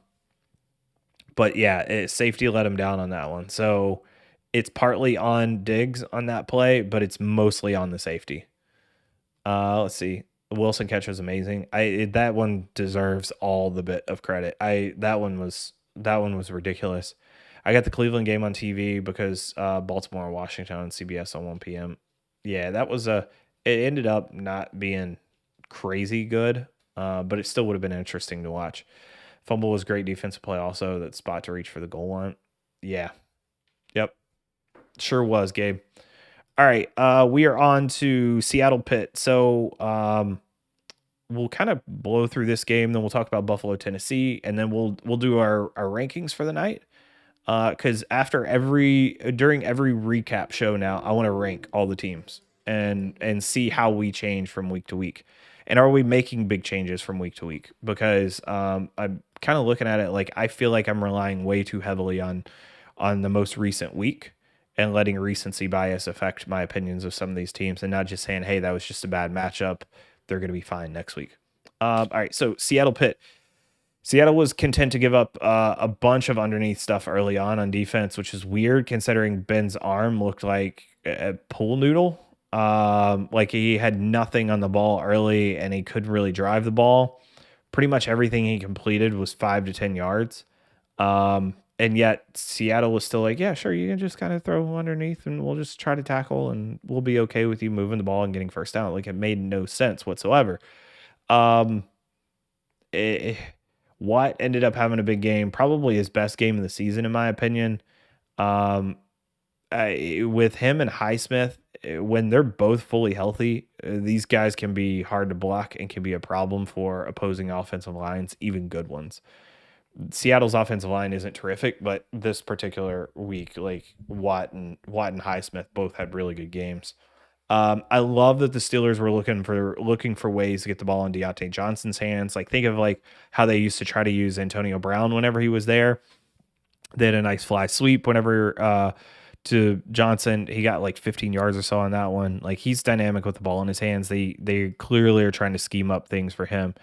yeah, safety let him down on that one. So it's partly on Diggs on that play, but it's mostly on the safety. Let's see. The Wilson catch was amazing. That one deserves all the bit of credit. That one was ridiculous. I got the Cleveland game on TV because Baltimore and Washington on CBS on 1 p.m. Yeah, it ended up not being crazy good, but it still would have been interesting to watch. Fumble was great defensive play also. That spot to reach for the goal line. Yeah. Yep. Sure was, Gabe. All right. We are on to Seattle Pitt. So we'll kind of blow through this game, then we'll talk about Buffalo, Tennessee, and then we'll do our rankings for the night. Because during every recap show now, I want to rank all the teams. and see how we change from week to week. And are we making big changes from week to week? Because I'm kind of looking at it like I feel like I'm relying way too heavily on the most recent week and letting recency bias affect my opinions of some of these teams and not just saying, hey, that was just a bad matchup. They're going to be fine next week. All right, so Seattle Pitt. Seattle was content to give up a bunch of underneath stuff early on defense, which is weird considering Ben's arm looked like a pool noodle. Like he had nothing on the ball early and he couldn't really drive the ball. Pretty much everything he completed was 5 to 10 yards. And yet Seattle was still like, yeah, sure, you can just kind of throw underneath and we'll just try to tackle and we'll be okay with you moving the ball and getting first down. Like it made no sense whatsoever. Watt ended up having a big game, probably his best game of the season, in my opinion. With him and Highsmith, when they're both fully healthy, these guys can be hard to block and can be a problem for opposing offensive lines, even good ones. Seattle's offensive line isn't terrific, but this particular week, like Watt and Highsmith both had really good games. I love that the Steelers were looking for ways to get the ball in Deontay Johnson's hands. Like think of like how they used to try to use Antonio Brown whenever he was there. They had a nice fly sweep whenever to Johnson. He got like 15 yards or so on that one. Like he's dynamic with the ball in his hands. They clearly are trying to scheme up things for him.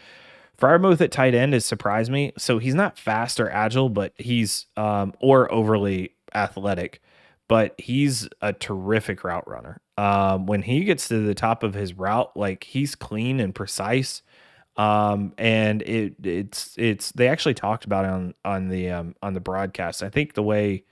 Freiermuth at tight end has surprised me. So he's not fast or agile, but he's or overly athletic, but he's a terrific route runner. When he gets to the top of his route, like he's clean and precise. And it's they actually talked about it on the broadcast. I think the way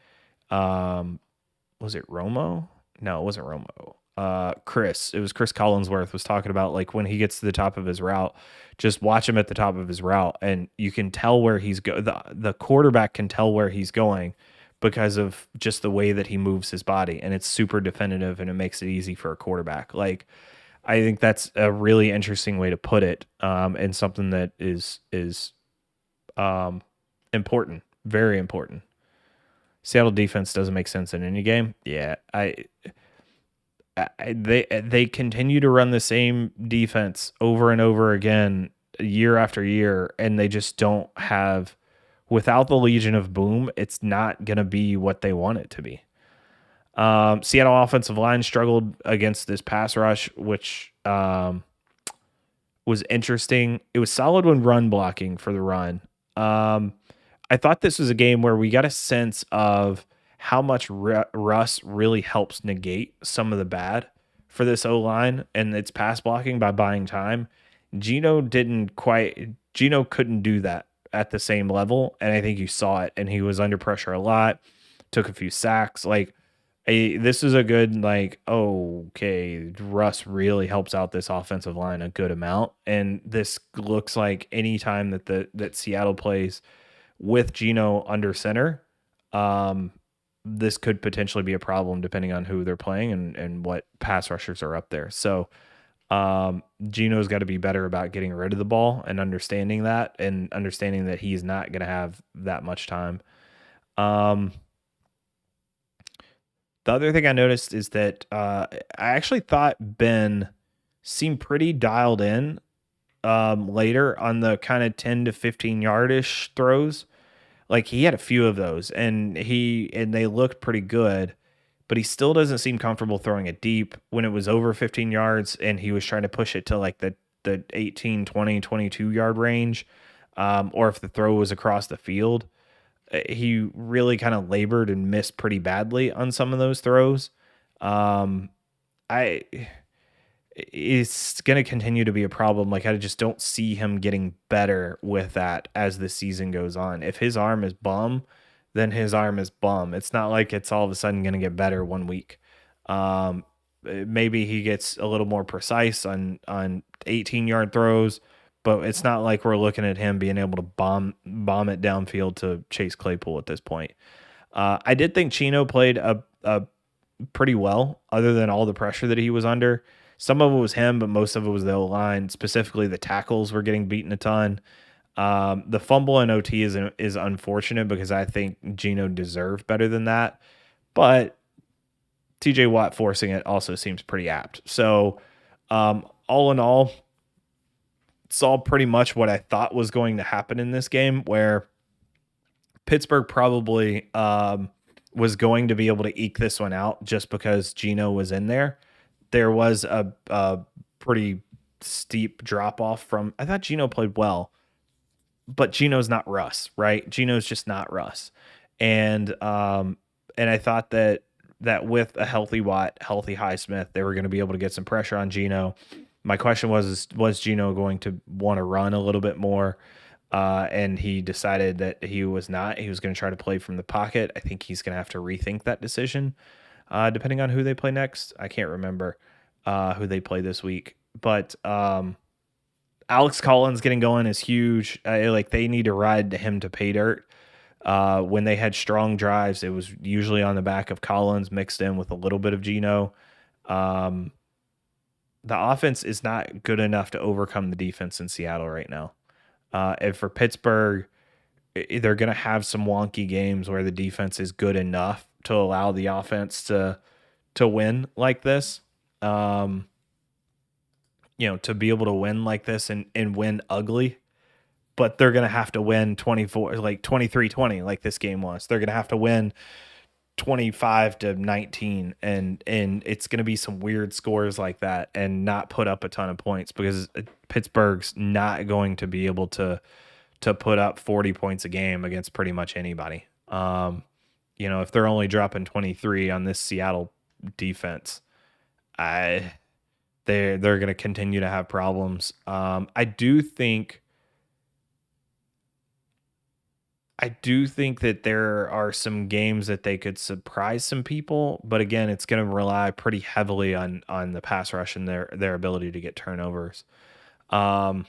was it Romo? No, it wasn't Romo. It was Chris Collinsworth was talking about like when he gets to the top of his route, just watch him at the top of his route and you can tell where he's the quarterback can tell where he's going because of just the way that he moves his body, and it's super definitive and it makes it easy for a quarterback. Like I think that's a really interesting way to put it, and something that is important, very important. Seattle defense doesn't make sense in any game. Yeah, they continue to run the same defense over and over again, year after year, and they just don't have. Without the Legion of Boom, it's not going to be what they want it to be. Seattle offensive line struggled against this pass rush, which was interesting. It was solid when run blocking for the run. I thought this was a game where we got a sense of how much Russ really helps negate some of the bad for this O-line and its pass blocking by buying time. Geno couldn't do that at the same level, and I think you saw it, and he was under pressure a lot, took a few sacks. Like this is a good okay, Russ really helps out this offensive line a good amount, and this looks like any time that Seattle plays with Geno under center, this could potentially be a problem depending on who they're playing and what pass rushers are up there. So Geno's got to be better about getting rid of the ball and understanding that he's not going to have that much time. The other thing I noticed is that I actually thought Ben seemed pretty dialed in later on the kind of 10 to 15 yardish throws. Like he had a few of those and they looked pretty good, but he still doesn't seem comfortable throwing it deep when it was over 15 yards and he was trying to push it to like the 18, 20, 22 yard range. Or if the throw was across the field, he really kind of labored and missed pretty badly on some of those throws. It's going to continue to be a problem. Like I just don't see him getting better with that as the season goes on. If his arm is bum, then his arm is bum. It's not like it's all of a sudden going to get better one week. Maybe he gets a little more precise on 18-yard throws, but it's not like we're looking at him being able to bomb it downfield to Chase Claypool at this point. I did think Geno played a pretty well, other than all the pressure that he was under. Some of it was him, but most of it was the O-line. Specifically, the tackles were getting beaten a ton. The fumble in OT is unfortunate because I think Geno deserved better than that. But TJ Watt forcing it also seems pretty apt. So, all in all, saw pretty much what I thought was going to happen in this game, where Pittsburgh probably was going to be able to eke this one out just because Geno was in there. There was a pretty steep drop off from. I thought Geno played well, but Geno's not Russ, right? Geno's just not Russ, and I thought that with a healthy Watt, healthy Highsmith, they were going to be able to get some pressure on Geno. My question was Geno going to want to run a little bit more? And he decided that he was not. He was going to try to play from the pocket. I think he's going to have to rethink that decision, depending on who they play next. I can't remember who they play this week, but Alex Collins getting going is huge. Like they need to ride him to pay dirt. When they had strong drives, it was usually on the back of Collins mixed in with a little bit of Geno. The offense is not good enough to overcome the defense in Seattle right now. And for Pittsburgh, they're going to have some wonky games where the defense is good enough to allow the offense to win like this. To be able to win like this and win ugly. But they're going to have to win 23-20 like this game was. They're going to have to win 25-19 and it's going to be some weird scores like that and not put up a ton of points because Pittsburgh's not going to be able to put up 40 points a game against pretty much anybody. If they're only dropping 23 on this Seattle defense, they're going to continue to have problems. I do think that there are some games that they could surprise some people, but again, it's going to rely pretty heavily on the pass rush and their ability to get turnovers. Let's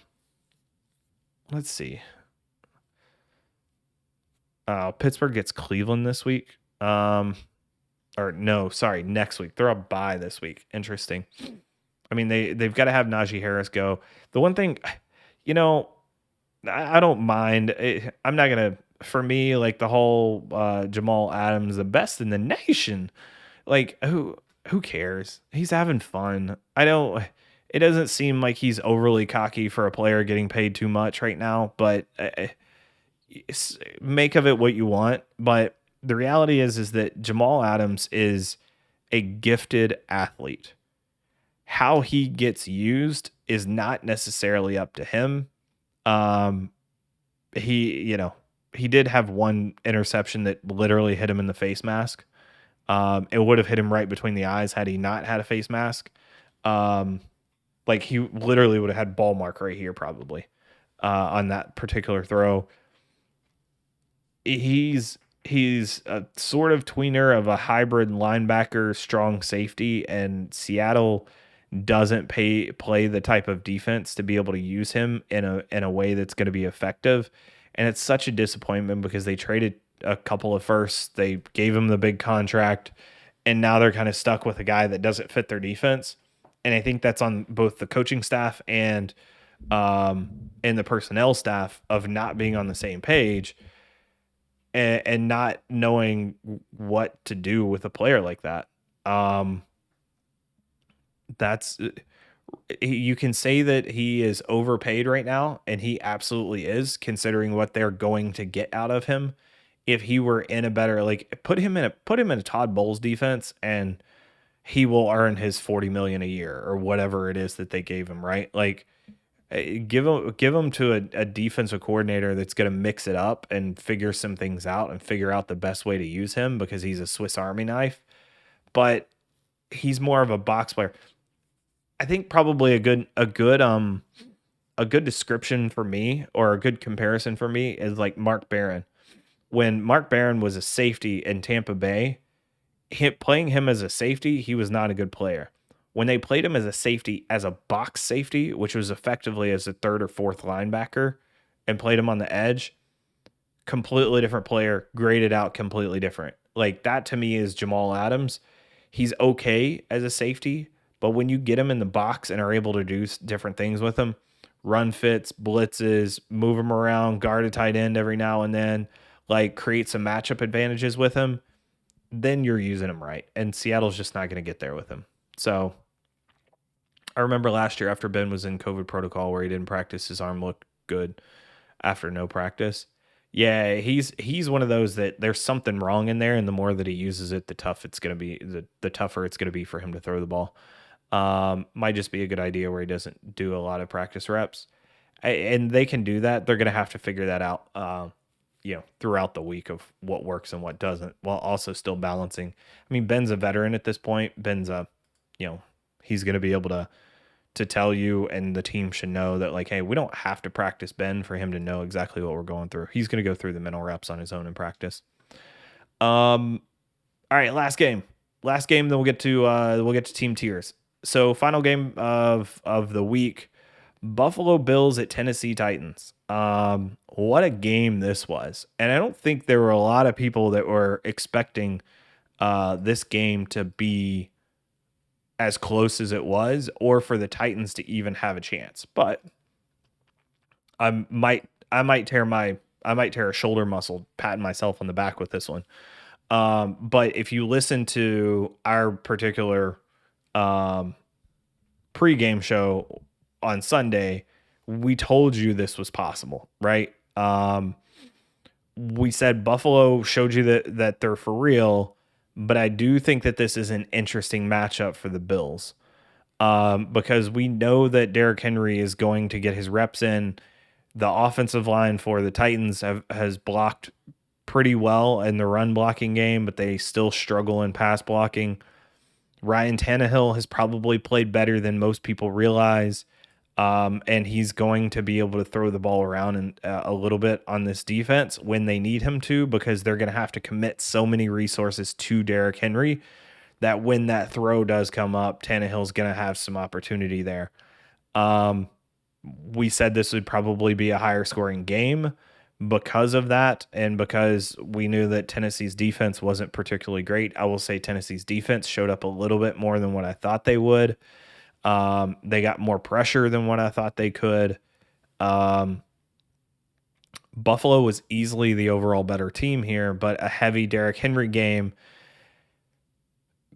see. Pittsburgh gets Cleveland this week. Next week. They're a bye this week. Interesting. I mean, they've got to have Najee Harris go. The one thing, I don't mind. I'm not going to. For me, like the whole Jamal Adams, the best in the nation. Like who cares? He's having fun. It doesn't seem like he's overly cocky for a player getting paid too much right now, but make of it what you want. But the reality is that Jamal Adams is a gifted athlete. How he gets used is not necessarily up to him. He did have one interception that literally hit him in the face mask. It would have hit him right between the eyes had he not had a face mask. Like he literally would have had ball mark right here probably on that particular throw. He's a sort of tweener of a hybrid linebacker, strong safety, and Seattle doesn't play the type of defense to be able to use him in a way that's going to be effective. And it's such a disappointment because they traded a couple of firsts. They gave him the big contract, and now they're kind of stuck with a guy that doesn't fit their defense. And I think that's on both the coaching staff and the personnel staff of not being on the same page and not knowing what to do with a player like that. You can say that he is overpaid right now, and he absolutely is, considering what they're going to get out of him. If he were in a better, put him in a Todd Bowles defense, and he will earn his $40 million a year or whatever it is that they gave him, right? Like, give him to a defensive coordinator that's going to mix it up and figure some things out and figure out the best way to use him because he's a Swiss Army knife. But he's more of a box player. I think probably a good description for me, or a good comparison for me, is like Mark Barron. When Mark Barron was a safety in Tampa Bay, playing him as a safety, he was not a good player. When they played him as a safety, as a box safety, which was effectively as a third or fourth linebacker, and played him on the edge, completely different player, graded out completely different. Like that to me is Jamal Adams. He's okay as a safety, but when you get him in the box and are able to do different things with him, run fits, blitzes, move him around, guard a tight end every now and then, like create some matchup advantages with him, then you're using him right. And Seattle's just not going to get there with him. So I remember last year after Ben was in COVID protocol where he didn't practice, his arm looked good after no practice. Yeah, he's one of those that there's something wrong in there, and the more that he uses it, the tough it's gonna be, the tougher it's gonna be for him to throw the ball. Might just be a good idea where he doesn't do a lot of practice reps, and they can do that. They're gonna have to figure that out, throughout the week of what works and what doesn't, while also still balancing. I mean, Ben's a veteran at this point. Ben's you know, he's gonna be able to tell you, and the team should know that, like, hey, we don't have to practice Ben for him to know exactly what we're going through. He's going to go through the mental reps on his own in practice. All right, last game. Then we'll get to team tiers. So final game of the week, Buffalo Bills at Tennessee Titans. What a game this was. And I don't think there were a lot of people that were expecting this game to be as close as it was, or for the Titans to even have a chance. But I might tear a shoulder muscle patting myself on the back with this one. But if you listen to our particular pregame show on Sunday, we told you this was possible, right? We said Buffalo showed you that they're for real, but I do think that this is an interesting matchup for the Bills, because we know that Derrick Henry is going to get his reps in. The offensive line for the Titans has blocked pretty well in the run blocking game, but they still struggle in pass blocking. Ryan Tannehill has probably played better than most people realize, and he's going to be able to throw the ball around a little bit on this defense when they need him to, because they're going to have to commit so many resources to Derrick Henry that when that throw does come up, Tannehill's going to have some opportunity there. We said this would probably be a higher scoring game because of that, and because we knew that Tennessee's defense wasn't particularly great. I will say Tennessee's defense showed up a little bit more than what I thought they would. They got more pressure than what I thought they could. Buffalo was easily the overall better team here, but a heavy Derrick Henry game,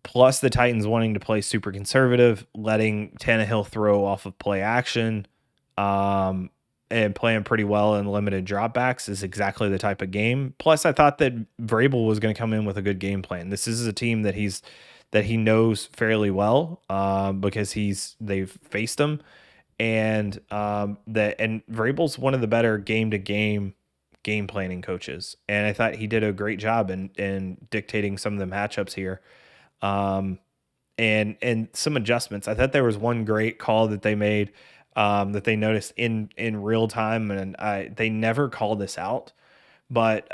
plus the Titans wanting to play super conservative, letting Tannehill throw off of play action, and playing pretty well in limited dropbacks is exactly the type of game. Plus, I thought that Vrabel was going to come in with a good game plan. This is a team that he knows fairly well, because they've faced him, and Vrabel's one of the better game planning coaches, and I thought he did a great job in dictating some of the matchups here, and some adjustments. I thought there was one great call that they made, that they noticed in real time, and they never called this out, but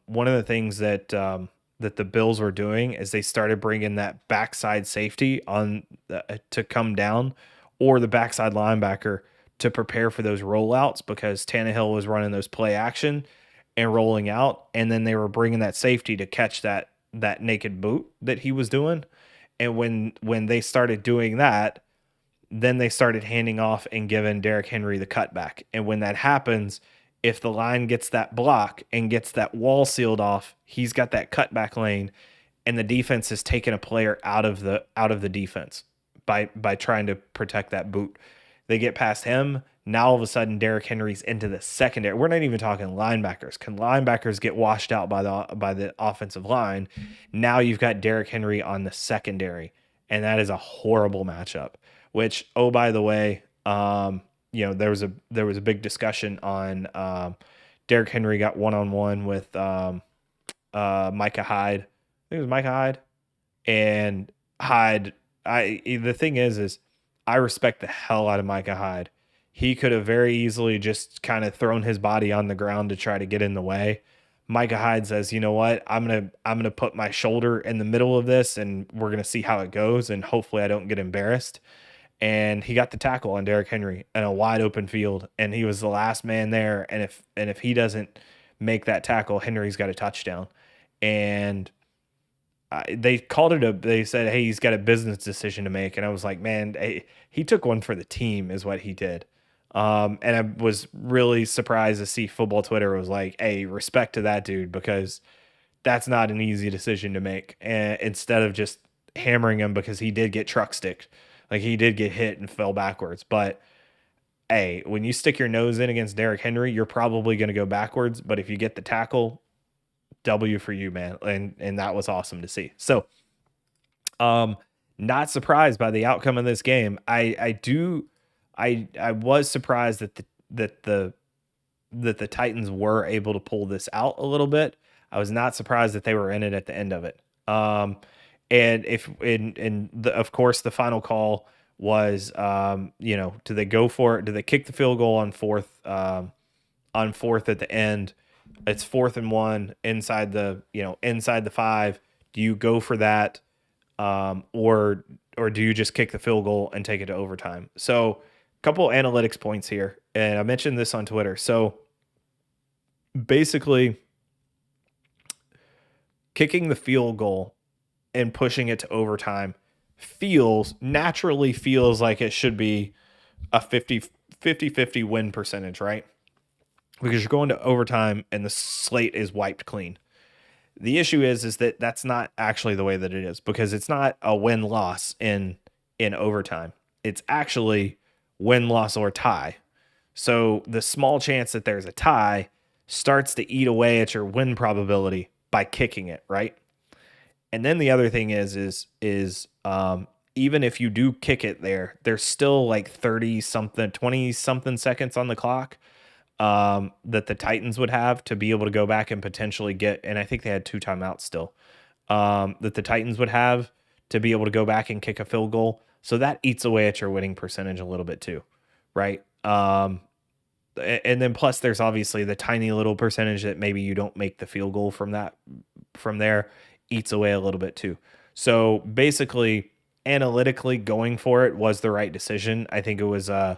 one of the things that the Bills were doing is they started bringing that backside safety on to come down, or the backside linebacker to prepare for those rollouts, because Tannehill was running those play action and rolling out, and then they were bringing that safety to catch that naked boot that he was doing. And when they started doing that, then they started handing off and giving Derrick Henry the cutback. And when that happens, if the line gets that block and gets that wall sealed off, he's got that cutback lane, and the defense has taken a player out of the defense by trying to protect that boot. They get past him. Now all of a sudden Derrick Henry's into the secondary. We're not even talking linebackers. Can linebackers get washed out by the offensive line? Now you've got Derrick Henry on the secondary, and that is a horrible matchup. Which, oh, by the way, there was a big discussion on Derrick Henry got one-on-one with Micah Hyde. I think it was Micah Hyde. And Hyde, the thing is I respect the hell out of Micah Hyde. He could have very easily just kind of thrown his body on the ground to try to get in the way. Micah Hyde says, you know what, I'm gonna put my shoulder in the middle of this, and we're gonna see how it goes, and hopefully I don't get embarrassed. And he got the tackle on Derrick Henry in a wide open field, and he was the last man there. And if he doesn't make that tackle, Henry's got a touchdown. And they called it they said, hey, he's got a business decision to make. And I was like, man, he took one for the team is what he did. And I was really surprised to see football Twitter was like, hey, respect to that dude, because that's not an easy decision to make. And instead of just hammering him because he did get truck sticked, like he did get hit and fell backwards. But hey, when you stick your nose in against Derrick Henry, you're probably going to go backwards. But if you get the tackle, W for you, man. And that was awesome to see. So, not surprised by the outcome of this game. I was surprised that the Titans were able to pull this out a little bit. I was not surprised that they were in it at the end of it. And if of course the final call was do they go for it? Do they kick the field goal on fourth at the end? It's 4th and 1 inside the 5. Do you go for that? Or do you just kick the field goal and take it to overtime? So a couple analytics points here, and I mentioned this on Twitter. So basically, kicking the field goal and pushing it to overtime naturally feels like it should be a 50-50 win percentage, right? Because you're going to overtime and the slate is wiped clean. The issue is that that's not actually the way that it is, because it's not a win-loss in overtime. It's actually win-loss or tie. So the small chance that there's a tie starts to eat away at your win probability by kicking it, right? And then the other thing is even if you do kick it there, there's still like 20-something seconds on the clock that the Titans would have to be able to go back and potentially get, and I think they had 2 timeouts still, that the Titans would have to be able to go back and kick a field goal. So that eats away at your winning percentage a little bit too, right? And then plus there's obviously the tiny little percentage that maybe you don't make the field goal from there, eats away a little bit too. So basically, analytically going for it was the right decision. I think it was like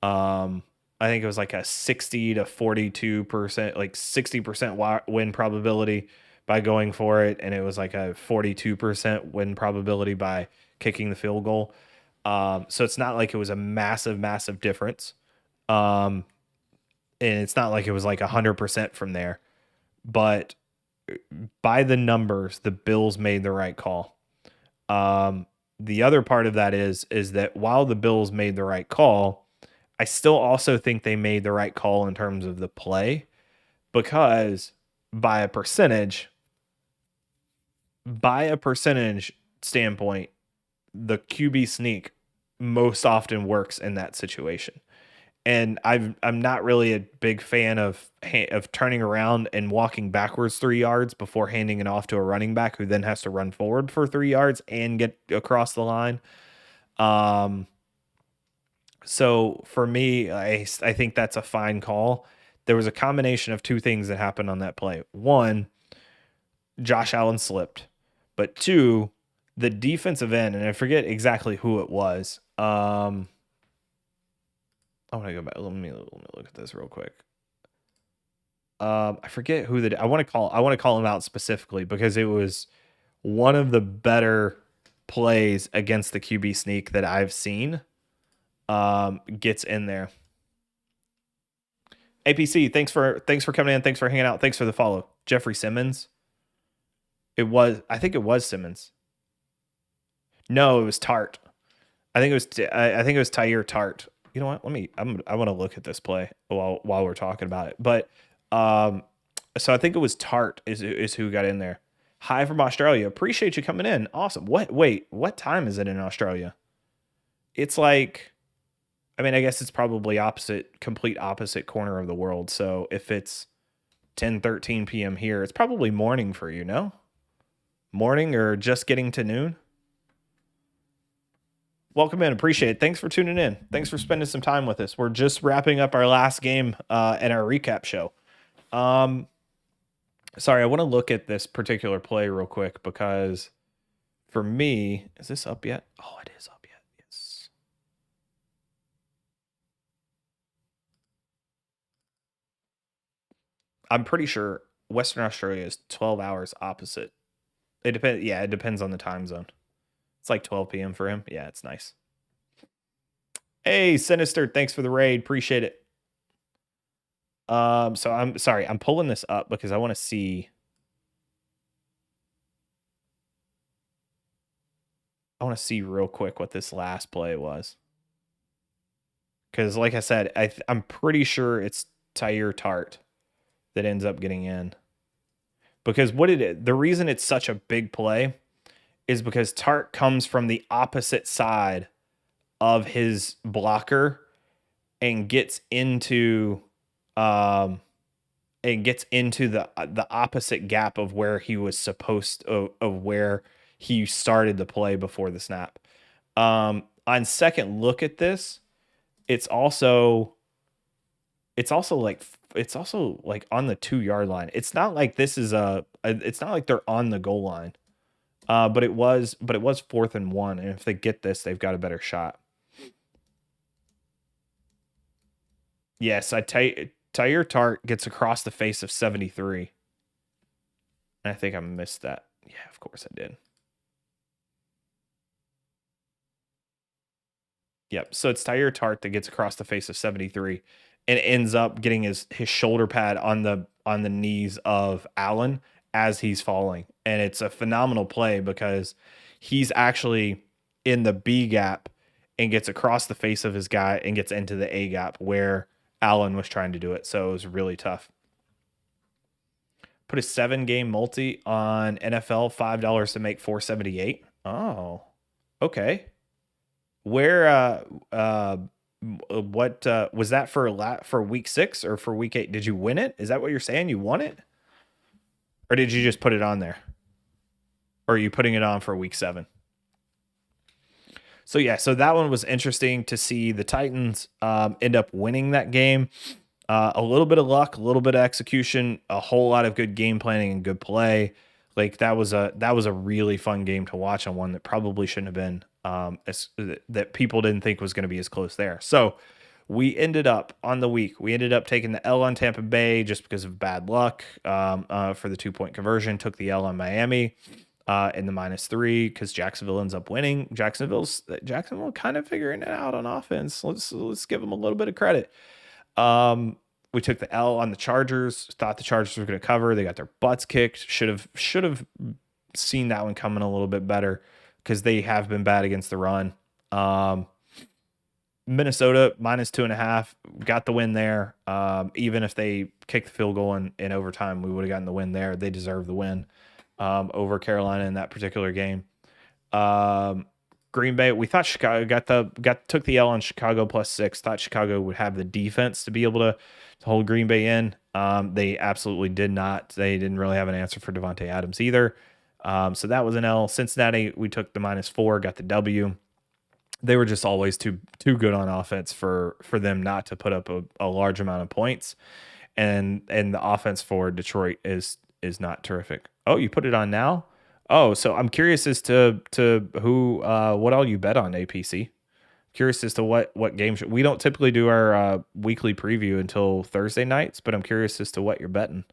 a 60 to 42%, like 60% win probability by going for it, and it was like a 42% win probability by kicking the field goal. So it's not like it was a massive difference. And it's not like it was like 100% from there. But by the numbers, the Bills made the right call. The other part of that is that while the Bills made the right call, I still also think they made the right call in terms of the play, because by a percentage standpoint, the QB sneak most often works in that situation. And I'm not really a big fan of turning around and walking backwards 3 yards before handing it off to a running back who then has to run forward for 3 yards and get across the line. So for me, I think that's a fine call. There was a combination of 2 things that happened on that play. 1, Josh Allen slipped, but 2, the defensive end, and I forget exactly who it was. I want to go back. Let me look at this real quick. I forget who I want to call him out specifically because it was one of the better plays against the QB sneak that I've seen. Gets in there. APC, thanks for coming in. Thanks for hanging out. Thanks for the follow. Jeffrey Simmons. I think it was Simmons. No, it was Tart. I think it was Tyre Tart. You know what? I want to look at this play while we're talking about it. But so I think it was Tart is who got in there. Hi from Australia. Appreciate you coming in. Awesome. What time is it in Australia? It's like, I mean, I guess it's probably complete opposite corner of the world. So if it's 10:13 p.m. here, it's probably morning for you, no? Morning or just getting to noon? Welcome in. Appreciate it. Thanks for tuning in. Thanks for spending some time with us. We're just wrapping up our last game in our recap show. Sorry, I want to look at this particular play real quick because for me, is this up yet? Oh, it is up yet. Yes. I'm pretty sure Western Australia is 12 hours opposite. It depends. Yeah, it depends on the time zone. It's like 12 p.m. for him. Yeah, it's nice. Hey, Sinister, thanks for the raid. Appreciate it. So I'm sorry. I'm pulling this up because I want to see. I want to see real quick what this last play was. Because, like I said, I'm pretty sure it's Tyre Tart that ends up getting in. Because the reason it's such a big play is because Tart comes from the opposite side of his blocker and gets into the opposite gap of where he was supposed of where he started the play before the snap. On second look at this, it's also like on the 2-yard line. It's not like it's not like they're on the goal line. But it was 4th and 1, and if they get this, they've got a better shot. Yes, Tyre Tart gets across the face of 73. And I think I missed that. Yeah, of course I did. Yep. So it's Tyre Tart that gets across the face of 73 and ends up getting his shoulder pad on the knees of Allen as he's falling. And it's a phenomenal play because he's actually in the B gap and gets across the face of his guy and gets into the A gap where Allen was trying to do it. So it was really tough. Put a 7-game multi on NFL, $5 to make 478. Oh, okay. Where what was that for week 6 or for week 8? Did you win it? Is that what you're saying? You won it? Or did you just put it on there? Or are you putting it on for week 7? So yeah, so that one was interesting to see the Titans end up winning that game. A little bit of luck, a little bit of execution, a whole lot of good game planning and good play. Like that was a really fun game to watch, on one that probably shouldn't have been that people didn't think was going to be as close there. So we ended up on the week. We ended up taking the L on Tampa Bay just because of bad luck for the 2-point conversion. Took the L on Miami in the -3 because Jacksonville ends up winning. Jacksonville kind of figuring it out on offense. Let's give them a little bit of credit. We took the L on the Chargers. Thought the Chargers were going to cover. They got their butts kicked. Should have seen that one coming a little bit better because they have been bad against the run. Minnesota -2.5, got the win there. Even if they kicked the field goal in overtime, we would have gotten the win there. They deserve the win over Carolina in that particular game. Green Bay, we thought Chicago took the L on Chicago +6. Thought Chicago would have the defense to be able to hold Green Bay in. They absolutely did not. They didn't really have an answer for Davante Adams either. So that was an L. Cincinnati, we took the -4, got the W. They were just always too good on offense for them not to put up a large amount of points. And the offense for Detroit is not terrific. Oh, you put it on now? Oh, so I'm curious as to who what all you bet on APC. Curious as to what games we don't typically do our weekly preview until Thursday nights, but I'm curious as to what you're betting.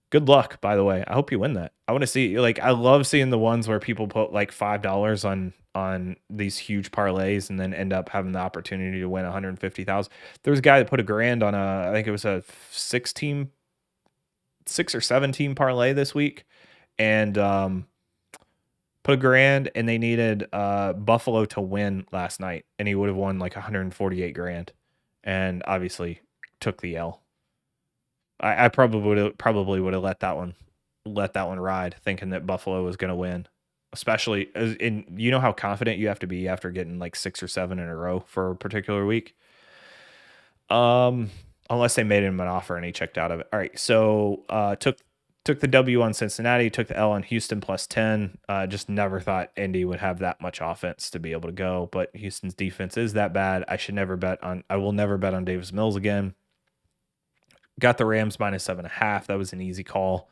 Good luck, by the way. I hope you win that. I want to see, like, I love seeing the ones where people put like $5 on these huge parlays and then end up having the opportunity to win 150,000. There was a guy that put $1,000 on I think it was a 6 or 7 team parlay this week, and put $1,000, and they needed Buffalo to win last night, and he would have won like 148 grand, and obviously took the L. I probably would have let that one ride, thinking that Buffalo was going to win, especially in, you know how confident you have to be after getting like 6 or 7 in a row for a particular week. Unless they made him an offer and he checked out of it. All right, so took the W on Cincinnati, took the L on Houston +10. Just never thought Indy would have that much offense to be able to go, but Houston's defense is that bad. I will never bet on Davis Mills again. Got the Rams -7.5. That was an easy call.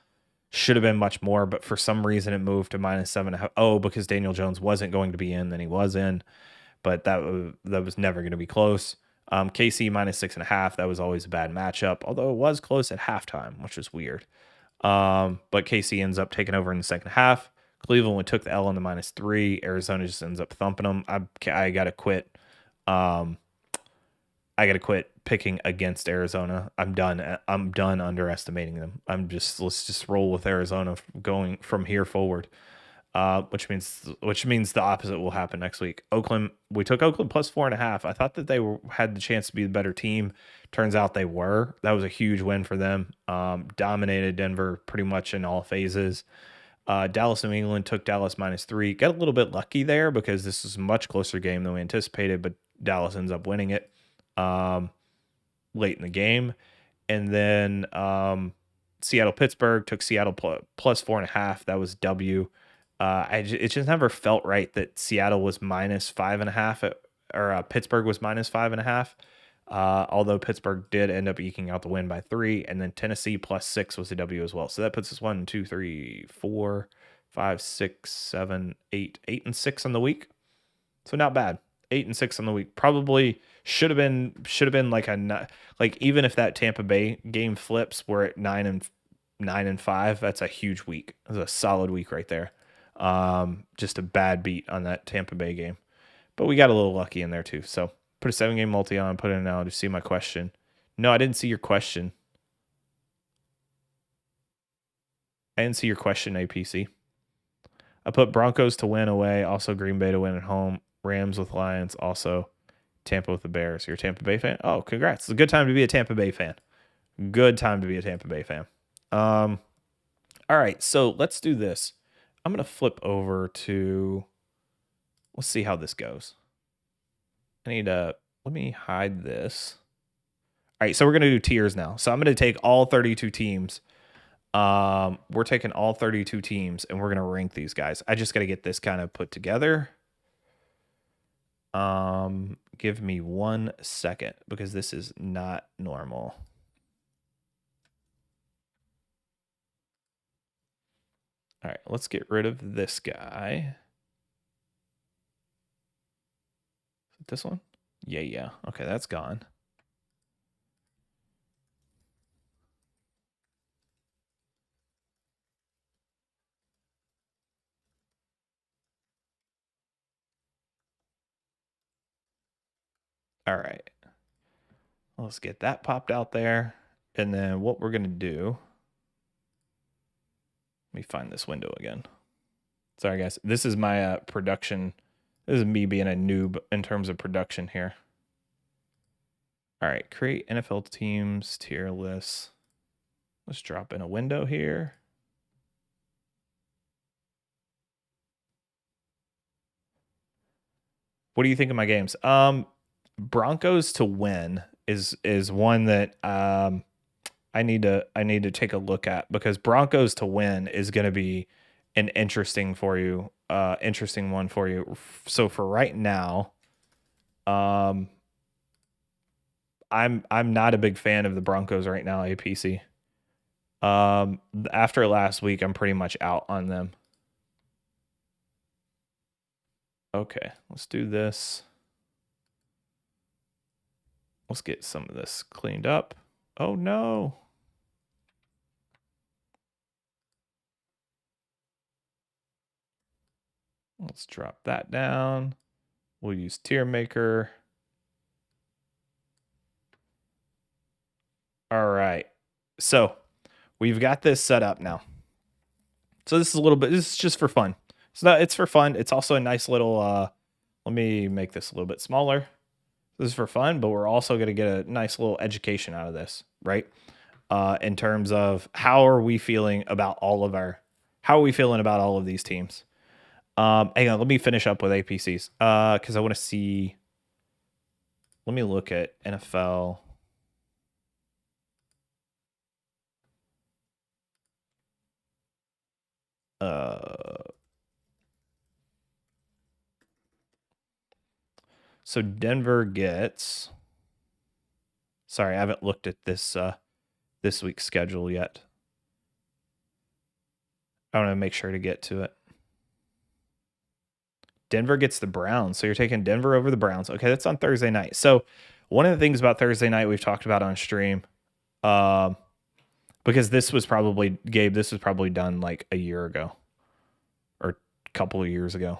Should have been much more, but for some reason it moved to -7.5. Oh, because Daniel Jones wasn't going to be in, then he was in, but that was never going to be close. KC -6.5. That was always a bad matchup, although it was close at halftime, which is weird. But KC ends up taking over in the second half. Cleveland took the L on the -3. Arizona just ends up thumping them. I gotta quit. I gotta quit picking against Arizona. I'm done underestimating them. Let's just roll with Arizona going from here forward. which means the opposite will happen next week. Oakland, we took Oakland plus 4.5. I thought that they had the chance to be the better team. Turns out they were. That was a huge win for them. Dominated Denver pretty much in all phases. Dallas, New England took Dallas -3. Got a little bit lucky there because this is a much closer game than we anticipated, but Dallas ends up winning it late in the game. And then Seattle, Pittsburgh took Seattle plus 4.5. That was W. It just never felt right that Seattle was -5.5 or Pittsburgh was -5.5. Although Pittsburgh did end up eking out the win by 3, and then Tennessee +6 was a W as well. So that puts us 1, 2, 3, 4, 5, 6, 7, 8, 8-6 on the week. So not bad. 8-6 on the week. Probably should have been like even if that Tampa Bay game flips, we're at 9-5. That's a huge week. That's a solid week right there. Just a bad beat on that Tampa Bay game, but we got a little lucky in there too. So put a 7-game multi on, put it in now to see my question. No, I didn't see your question. I didn't see your question, APC. I put Broncos to win away, also Green Bay to win at home, Rams with Lions, also Tampa with the Bears. You're a Tampa Bay fan? Oh, congrats. It's a good time to be a Tampa Bay fan. Good time to be a Tampa Bay fan. All right, so let's do this. I'm going to flip over to, let's see how this goes. Let me hide this. All right, so we're going to do tiers now. So I'm going to take all 32 teams. We're taking all 32 teams, and we're going to rank these guys. I just got to get this kind of put together. Give me 1 second because this is not normal. All right, let's get rid of this guy. Is it this one? Yeah. Okay, that's gone. All right. Let's get that popped out there. And then what we're going to do, let me find this window again. Sorry, guys. This is my production. This is me being a noob in terms of production here. All right. Create NFL teams, tier lists. Let's drop in a window here. What do you think of my games? Broncos to win is one that I need to take a look at, because Broncos to win is going to be an interesting one for you. So for right now, I'm not a big fan of the Broncos right now, APC. After last week, I'm pretty much out on them. Okay, let's do this. Let's get some of this cleaned up. Oh no. Let's drop that down. We'll use tier maker. All right. So we've got this set up now. So this is just for fun. It's for fun. It's also a nice little, let me make this a little bit smaller. This is for fun, but we're also going to get a nice little education out of this, right? In terms of how are we feeling about all of these teams? Hang on, let me finish up with APCs because I want to see. Let me look at NFL. So Denver gets. Sorry, I haven't looked at this week's schedule yet. I want to make sure to get to it. Denver gets the Browns. So you're taking Denver over the Browns. Okay, that's on Thursday night. So one of the things about Thursday night we've talked about on stream, because this was probably done like a year ago or a couple of years ago.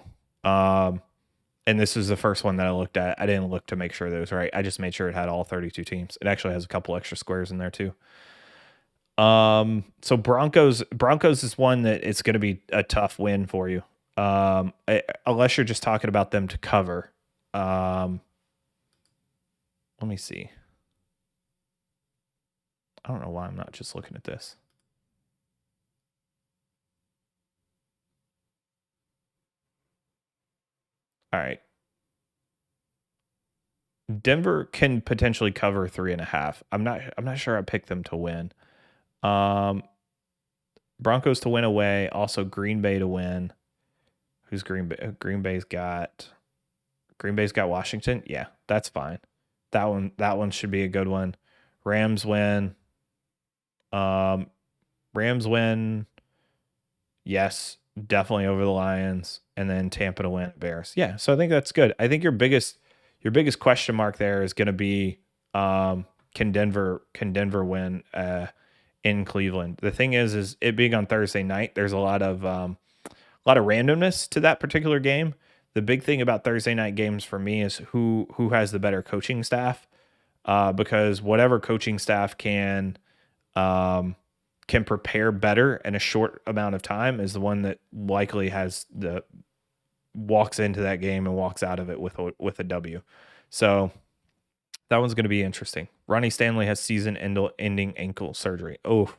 And this is the first one that I looked at. I didn't look to make sure that it was right. I just made sure it had all 32 teams. It actually has a couple extra squares in there too. So Broncos is one that it's going to be a tough win for you. Unless you're just talking about them to cover. Let me see. I don't know why I'm not just looking at this. All right. Denver can potentially cover 3.5. I'm not sure I picked them to win. Broncos to win away. Also Green Bay to win. Who's Green Bay? Green Bay's got Washington. Yeah, that's fine. That one should be a good one. Rams win. Rams win. Yes, definitely over the Lions, and then Tampa to win Bears. Yeah, so I think that's good. I think your biggest question mark there is going to be can Denver win in Cleveland. The thing is it being on Thursday night, there's a lot of randomness to that particular game. The big thing about Thursday night games for me is who has the better coaching staff, because whatever coaching staff can prepare better in a short amount of time is the one that likely walks into that game and walks out of it with a W. So that one's going to be interesting. Ronnie Stanley has season-ending ankle surgery. Oh,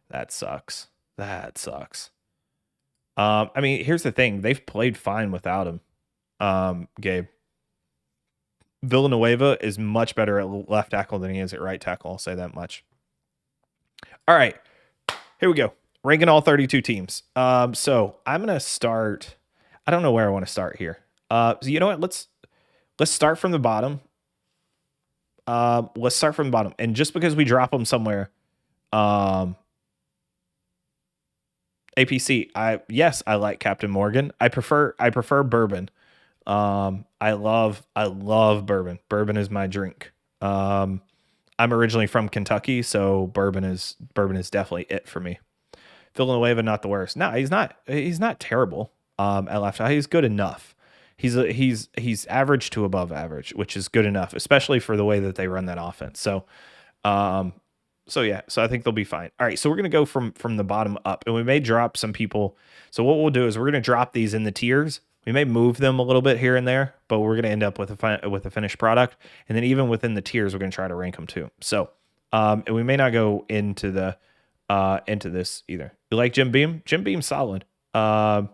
that sucks. I mean, here's the thing. They've played fine without him, Gabe. Villanueva is much better at left tackle than he is at right tackle. I'll say that much. All right. Here we go. Ranking all 32 teams. So I'm going to start. I don't know where I want to start here. So you know what? Let's start from the bottom. And just because we drop them somewhere, APC. I like Captain Morgan. I prefer bourbon. I love bourbon. Bourbon is my drink. I'm originally from Kentucky, so bourbon is definitely it for me. Villanueva, not the worst. No, he's not terrible. At left, he's good enough. He's average to above average, which is good enough, especially for the way that they run that offense. So I think they'll be fine. All right, so we're gonna go from the bottom up, and we may drop some people. So what we'll do is we're gonna drop these in the tiers. We may move them a little bit here and there, but we're gonna end up with a finished product. And then even within the tiers, we're gonna try to rank them too. So, and we may not go into this either. You like Jim Beam? Jim Beam's solid. I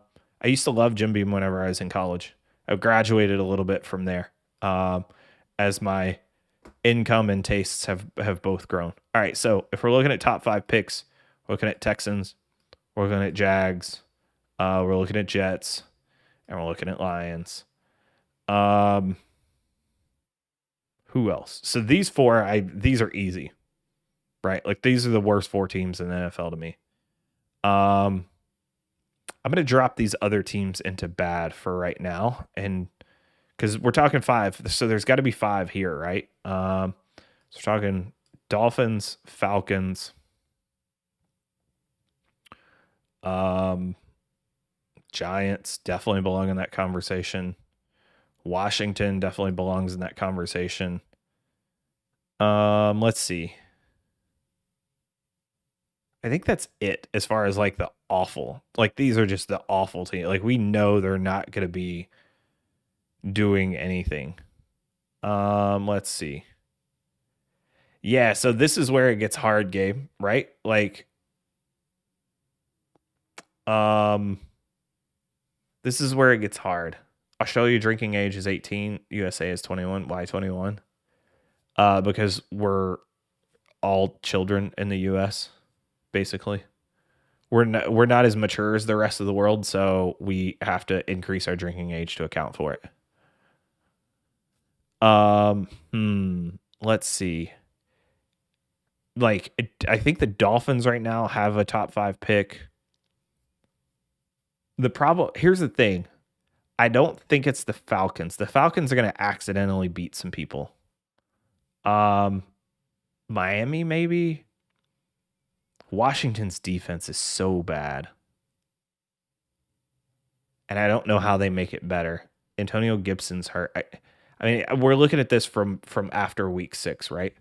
used to love Jim Beam whenever I was in college. I graduated a little bit from there, as my income and tastes have both grown. All right, so if we're looking at top 5 picks, we're looking at Texans, we're looking at Jags, we're looking at Jets, and we're looking at Lions. Who else? So these 4, these are easy, right? Like these are the worst 4 teams in the NFL to me. I'm going to drop these other teams into bad for right now, and because we're talking 5, so there's got to be 5 here, right? So we're talking Dolphins, Falcons, Giants definitely belong in that conversation. Washington definitely belongs in that conversation. Let's see. I think that's it as far as like the awful. Like these are just the awful team. Like we know they're not going to be doing anything. Let's see. Yeah, so this is where it gets hard, Gabe, right? Like this is where it gets hard. Australia drinking age is 18, USA is 21. Why 21? Because we're all children in the US, basically. We're not as mature as the rest of the world, so we have to increase our drinking age to account for it. Let's see. Like I think the Dolphins right now have a top 5 pick. The problem, here's the thing. I don't think it's the Falcons. The Falcons are going to accidentally beat some people. Miami maybe. Washington's defense is so bad. And I don't know how they make it better. Antonio Gibson's hurt. I mean, we're looking at this from after week 6, right?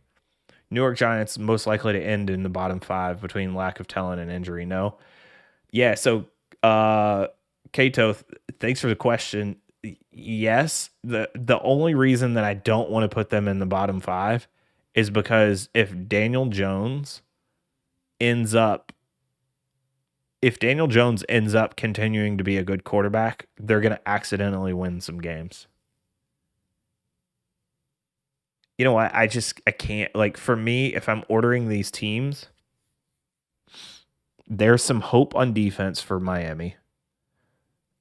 New York Giants most likely to end in the bottom 5 between lack of talent and injury. No. Yeah, so Kato, thanks for the question. Yes, the only reason that I don't want to put them in the bottom 5 is because ends up if Daniel Jones ends up continuing to be a good quarterback, they're going to accidentally win some games. You know what? I can't, like, for me, if I'm ordering these teams, there's some hope on defense for Miami.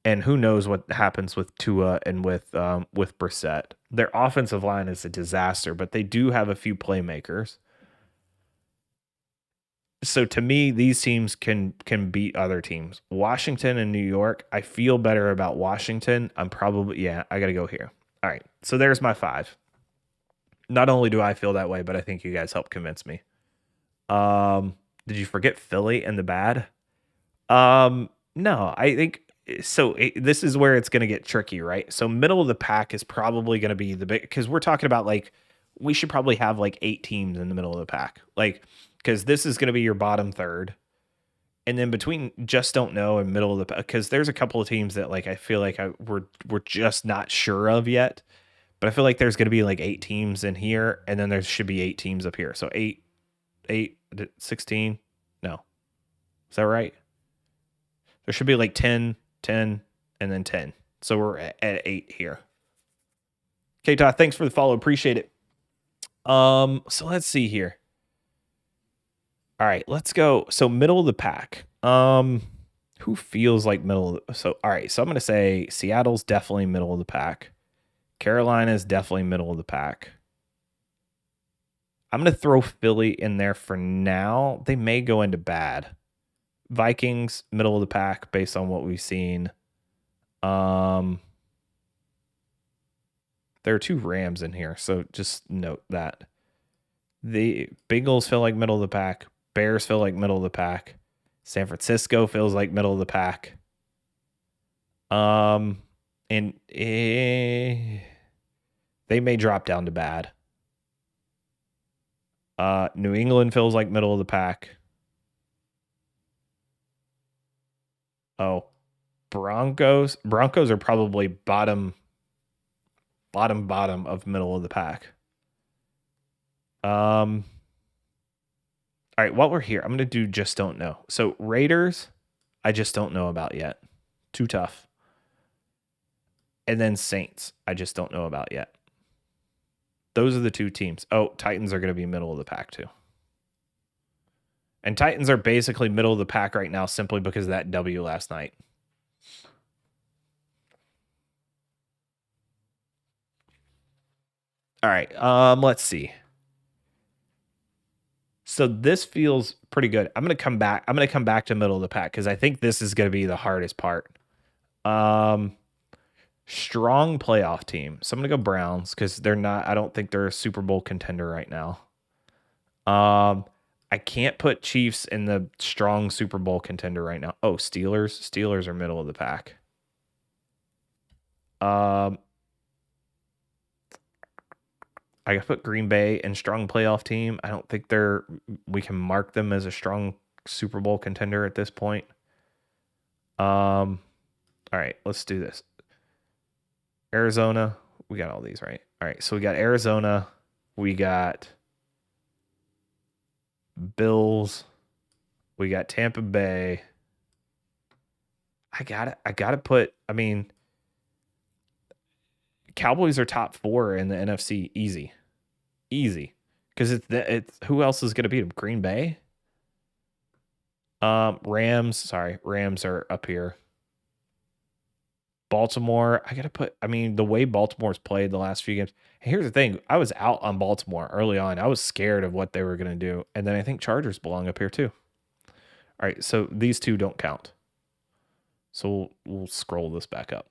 And who knows what happens with Tua and with Brissett. Their offensive line is a disaster, but they do have a few playmakers. So to me, these teams can beat other teams. Washington and New York, I feel better about Washington. I got to go here. All right. So there's my 5. Not only do I feel that way, but I think you guys helped convince me. Did you forget Philly and the bad? No, I think so. This is where it's going to get tricky, right? So middle of the pack is probably going to be the big, because we're talking about, like, we should probably have like 8 teams in the middle of the pack, like, because this is going to be your bottom third, and then between just don't know and middle of the pack, because there's a couple of teams that, like, I feel like we're just not sure of yet, but I feel like there's going to be like 8 teams in here, and then there should be 8 teams up here. So 16. No, is that right? There should be like 10, and then 10. So we're at 8 here. Okay, Todd, thanks for the follow. Appreciate it. So let's see here. All right, let's go. So middle of the pack. Who feels like middle of the, so all right, so I'm gonna say Seattle's definitely middle of the pack. Carolina's definitely middle of the pack. I'm gonna throw Philly in there for now. They may go into bad. Vikings, middle of the pack based on what we've seen. There are 2 Rams in here, so just note that. The Bengals feel like middle of the pack. Bears feel like middle of the pack. San Francisco feels like middle of the pack. And they may drop down to bad. New England feels like middle of the pack. Oh, Broncos are probably bottom of middle of the pack. All right, while we're here, I'm going to do just don't know. So Raiders, I just don't know about yet. Too tough. And then Saints, I just don't know about yet. Those are the 2 teams. Oh, Titans are going to be middle of the pack too. And Titans are basically middle of the pack right now simply because of that W last night. All right, let's see. So this feels pretty good. I'm going to come back to middle of the pack because I think this is going to be the hardest part. Strong playoff team. So I'm going to go Browns because I don't think they're a Super Bowl contender right now. I can't put Chiefs in the strong Super Bowl contender right now. Oh, Steelers. Steelers are middle of the pack. I put Green Bay in strong playoff team. I don't think we can mark them as a strong Super Bowl contender at this point. All right, let's do this. Arizona, we got all these, right? All right, so we got Arizona, we got Bills, we got Tampa Bay. I got to put, I mean, Cowboys are top 4 in the NFC, easy, because it's who else is going to beat them? Green Bay. Rams are up here. Baltimore, I got to put, I mean, the way Baltimore's played the last few games. Here's the thing, I was out on Baltimore early on. I was scared of what they were going to do, and then I think Chargers belong up here too. All right, so these 2 don't count. So we'll scroll this back up.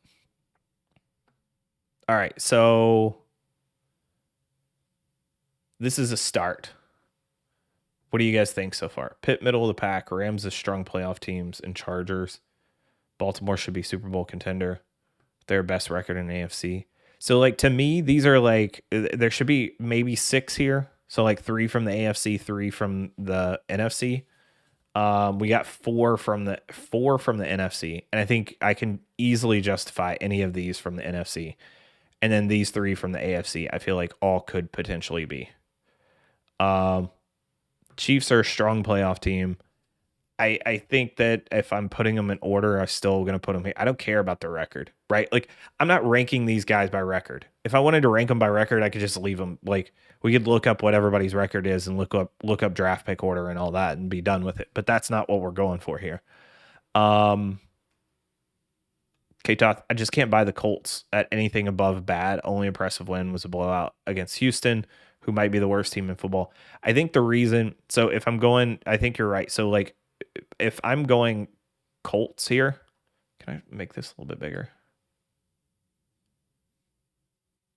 All right, so this is a start. What do you guys think so far? Pitt, middle of the pack. Rams is strong playoff teams, and Chargers. Baltimore should be Super Bowl contender. Their best record in AFC. So, like, to me, these are like, there should be maybe 6 here. So, like, 3 from the AFC, 3 from the NFC. We got four from the NFC, and I think I can easily justify any of these from the NFC. And then these three from the AFC, I feel like all could potentially be. Chiefs are a strong playoff team. I think that if I'm putting them in order, I'm still going to put them here. I don't care about their record, right? Like, I'm not ranking these guys by record. If I wanted to rank them by record, I could just leave them. Like, we could look up what everybody's record is and look up draft pick order and all that and be done with it. But that's not what we're going for here. K-Toth, I just can't buy the Colts at anything above bad. Only impressive win was a blowout against Houston, who might be the worst team in football. I think the reason, so if I'm going, I think you're right. So, like, if I'm going Colts here, can I make this a little bit bigger?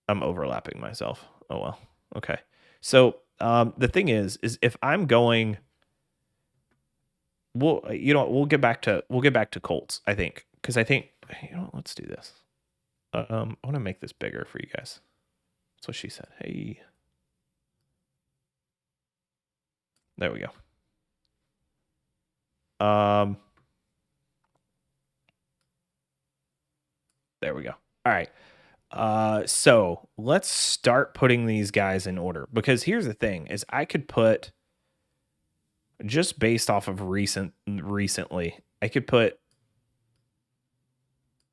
I'm overlapping myself. Oh, well. Okay. So, the thing is if I'm going, we'll get back to Colts, I think. Because I think, let's do this. I want to make this bigger for you guys. That's what she said. Hey. There we go. There we go. All right. So let's start putting these guys in order, because here's the thing is I could put, just based off of recently,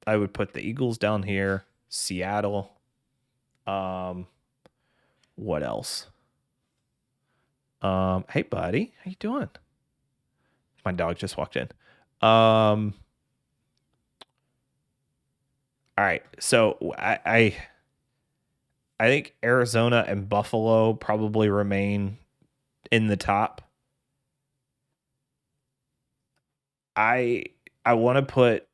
I would put the Eagles down here, Seattle. What else? Hey buddy, how you doing? My dog just walked in. All right, so I think Arizona and Buffalo probably remain in the top. I want to put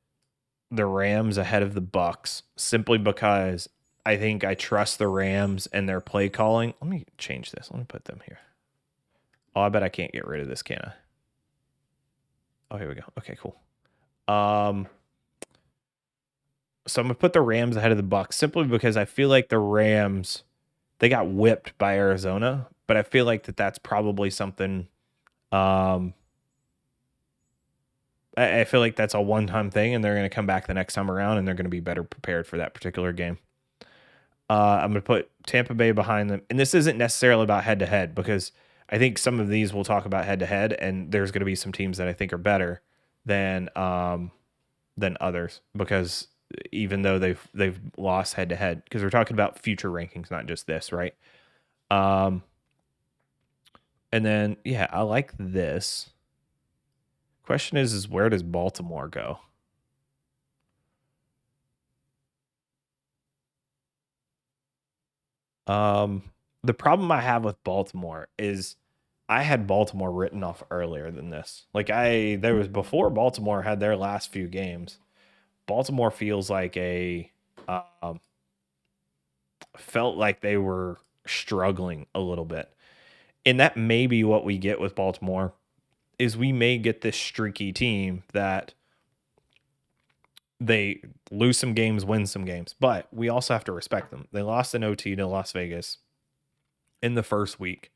the Rams ahead of the Bucks simply because I think I trust the Rams and their play calling. Let me change this. Let me put them here. Oh, I bet I can't get rid of this, can I? Oh, here we go. Okay, cool. So I'm gonna put the Rams ahead of the Bucks simply because I feel like the Rams, they got whipped by Arizona, but I feel like that's probably something. I feel like that's a one-time thing, and they're going to come back the next time around, and they're going to be better prepared for that particular game. I'm going to put Tampa Bay behind them, and this isn't necessarily about head-to-head, because I think some of these we'll talk about head-to-head, and there's going to be some teams that I think are better than others, because even though they've lost head-to-head, because we're talking about future rankings, not just this, right? And then I like this. Question is where does Baltimore go? The problem I have with Baltimore is I had Baltimore written off earlier than this. Like there was before Baltimore had their last few games. Baltimore feels like felt like they were struggling a little bit. And that may be what we get with Baltimore is we may get this streaky team that they lose some games, win some games, but we also have to respect them. They lost in OT to Las Vegas in the first week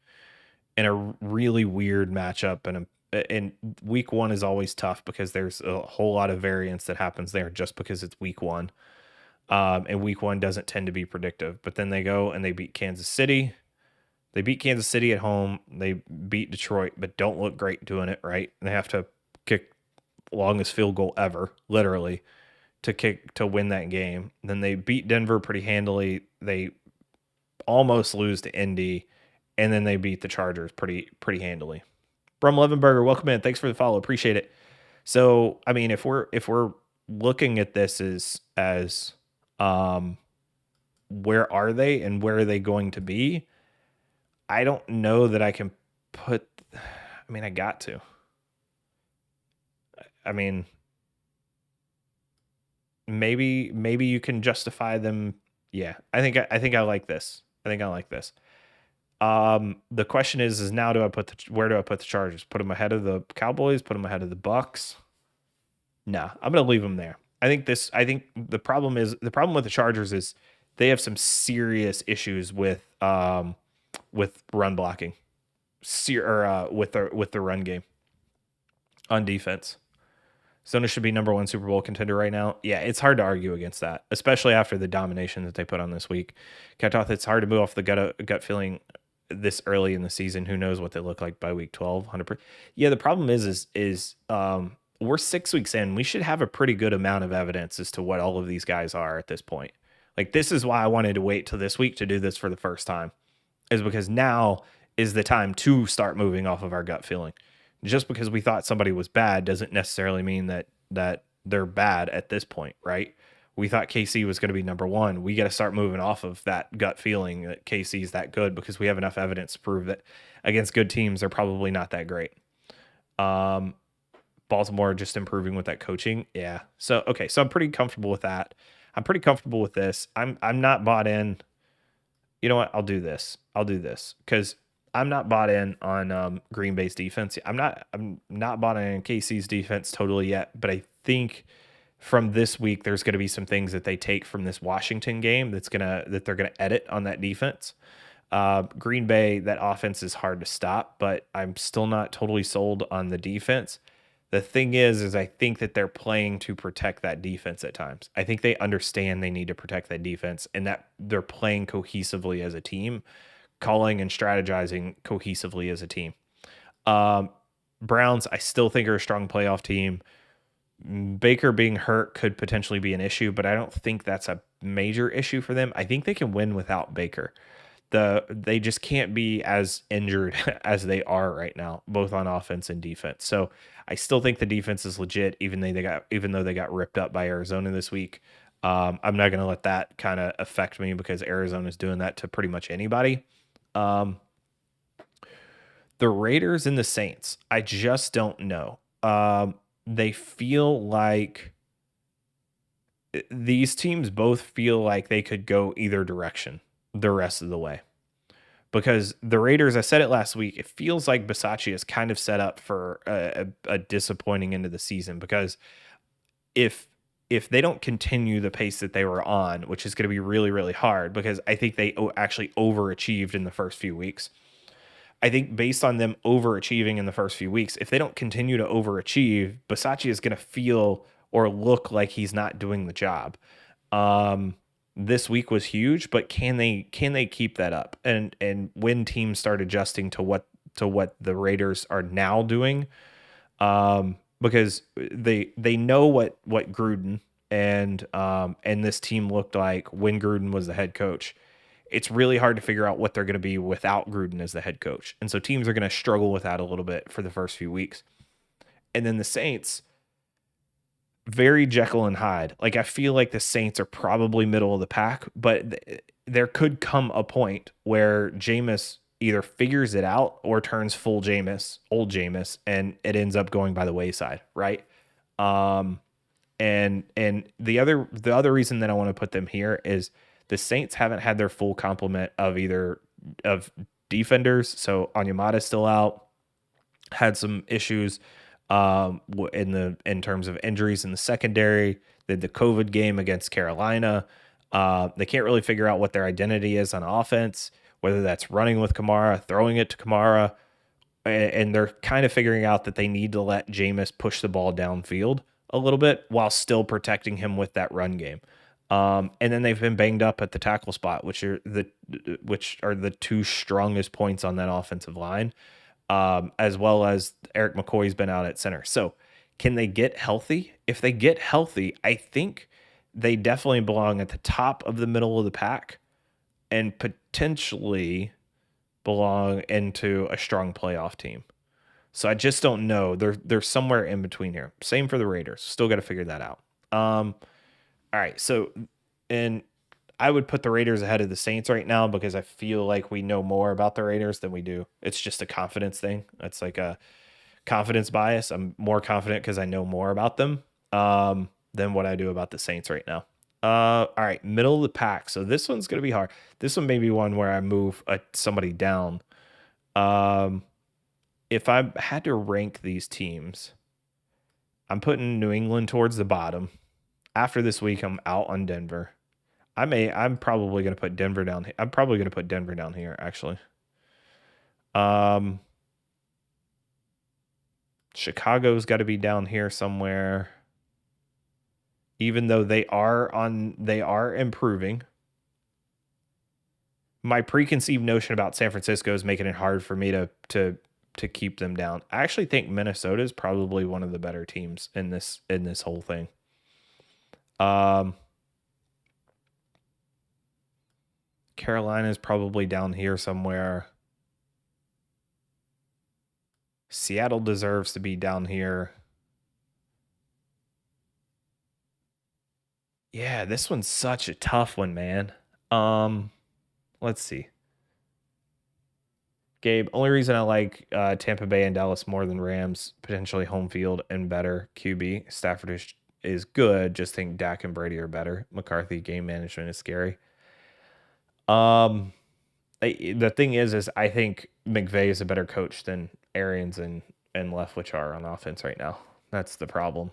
in a really weird matchup. And week one is always tough because there's a whole lot of variance that happens there just because it's week one. And week one doesn't tend to be predictive. But then they go and they beat Kansas City. They beat Kansas City at home. They beat Detroit, but don't look great doing it, right? They have to kick longest field goal ever, literally, to win that game. Then they beat Denver pretty handily. They almost lose to Indy, and then they beat the Chargers pretty handily. Brum Levenberger, welcome in. Thanks for the follow. Appreciate it. So, I mean, if we're looking at this as where are they and where are they going to be? I don't know that I can put. I mean, I got to. I mean, maybe you can justify them. Yeah, I think I like this. I think I like this. The question is now where do I put the Chargers? Put them ahead of the Cowboys? Put them ahead of the Bucks? No, I'm gonna leave them there. I think the problem with the Chargers is they have some serious issues with run blocking, with the run game. on defense. Arizona should be number one Super Bowl contender right now. Yeah, it's hard to argue against that, especially after the domination that they put on this week. Katoth, it's hard to move off the gut feeling this early in the season. Who knows what they look like by week 12? 100%. Yeah, the problem is we're 6 weeks in. We should have a pretty good amount of evidence as to what all of these guys are at this point. Like, this is why I wanted to wait till this week to do this for the first time, is because now is the time to start moving off of our gut feeling. Just because we thought somebody was bad doesn't necessarily mean that they're bad at this point, right? We thought KC was going to be number one. We got to start moving off of that gut feeling that KC is that good, because we have enough evidence to prove that against good teams, they're probably not that great. Baltimore just improving with that coaching. Yeah. So, okay. So I'm pretty comfortable with that. I'm pretty comfortable with this. I'm not bought in. You know what? I'll do this because I'm not bought in on Green Bay's defense. I'm not bought in KC's defense totally yet, but I think from this week there's going to be some things that they take from this Washington game that they're gonna edit on that defense. Green Bay, that offense is hard to stop, but I'm still not totally sold on the defense. The thing is I think that they're playing to protect that defense at times. I think they understand they need to protect that defense and that they're playing cohesively as a team, calling and strategizing cohesively as a team. Browns, I still think, are a strong playoff team. Baker being hurt could potentially be an issue, but I don't think that's a major issue for them. I think they can win without Baker. They just can't be as injured as they are right now, both on offense and defense. So I still think the defense is legit, even though they got ripped up by Arizona this week. I'm not going to let that kind of affect me because Arizona is doing that to pretty much anybody. The Raiders and the Saints, I just don't know. They feel like these teams both feel like they could go either direction the rest of the way. Because the Raiders, I said it last week, it feels like Bisaccia is kind of set up for a disappointing end of the season, because if they don't continue the pace that they were on, which is going to be really, really hard, because I think they actually overachieved in the first few weeks. I think based on them overachieving in the first few weeks, if they don't continue to overachieve, Bisaccia is going to feel or look like he's not doing the job. This week was huge, but can they keep that up? And when teams start adjusting to what the Raiders are now doing, because they know what Gruden and this team looked like when Gruden was the head coach. It's really hard to figure out what they're going to be without Gruden as the head coach, and so teams are going to struggle with that a little bit for the first few weeks. And then the Saints, very Jekyll and Hyde. Like, I feel like the Saints are probably middle of the pack, but there could come a point where Jameis either figures it out or turns full Jameis, old Jameis, and it ends up going by the wayside, right? And the other reason that I want to put them here is the Saints haven't had their full complement of defenders. So Onyemata's still out, had some issues in terms of injuries in the secondary. The COVID game against Carolina. They can't really figure out what their identity is on offense, whether that's running with Kamara, throwing it to Kamara, and they're kind of figuring out that they need to let Jameis push the ball downfield a little bit while still protecting him with that run game. And then they've been banged up at the tackle spot, which are the two strongest points on that offensive line, as well as Eric McCoy's been out at center. So can they get healthy? If they get healthy, I think they definitely belong at the top of the middle of the pack and potentially belong into a strong playoff team. So I just don't know. They're somewhere in between here. Same for the Raiders. Still got to figure that out. All right. So, and I would put the Raiders ahead of the Saints right now because I feel like we know more about the Raiders than we do. It's just a confidence thing. It's like a confidence bias. I'm more confident because I know more about them than what I do about the Saints right now. All right, middle of the pack. So this one's going to be hard. This one may be one where I move somebody down. If I had to rank these teams, I'm putting New England towards the bottom. After this week, I'm out on Denver. I'm probably going to put Denver down. I'm probably going to put Denver down here, actually. Chicago's got to be down here somewhere. Even though they are improving. My preconceived notion about San Francisco is making it hard for me to keep them down. I actually think Minnesota is probably one of the better teams in this whole thing. Carolina is probably down here somewhere. Seattle deserves to be down here. Yeah, this one's such a tough one, man. Let's see. Gabe, only reason I like Tampa Bay and Dallas more than Rams, potentially home field and better QB. Stafford is good. Just think Dak and Brady are better. McCarthy game management is scary. The thing is I think McVay is a better coach than Arians and Leftwich are on offense right now. That's the problem.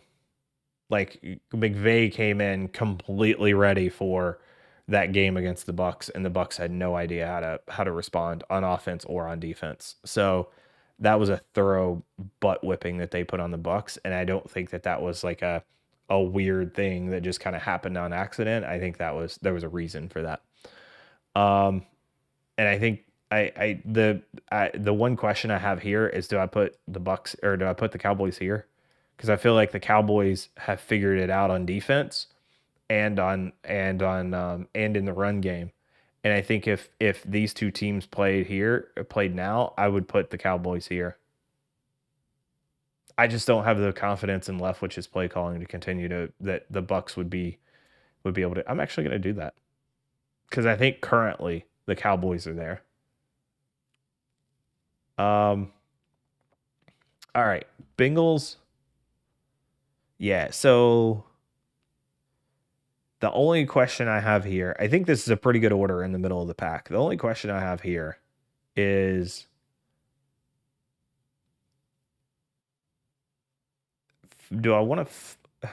Like McVay came in completely ready for that game against the Bucks, and the Bucks had no idea how to respond on offense or on defense. So that was a thorough butt whipping that they put on the Bucks, and I don't think that was like a weird thing that just kind of happened on accident. I think there was a reason for that. And I think the one question I have here is, do I put the Bucks or do I put the Cowboys here? Because I feel like the Cowboys have figured it out on defense and in the run game. And I think if these two teams played now, I would put the Cowboys here. I just don't have the confidence in Leftwich's play calling to continue that the Bucks would be able to. I'm actually going to do that because I think currently the Cowboys are there. All right, Bengals. Yeah, so the only question I have here, I think this is a pretty good order in the middle of the pack. The only question I have here is, do I want to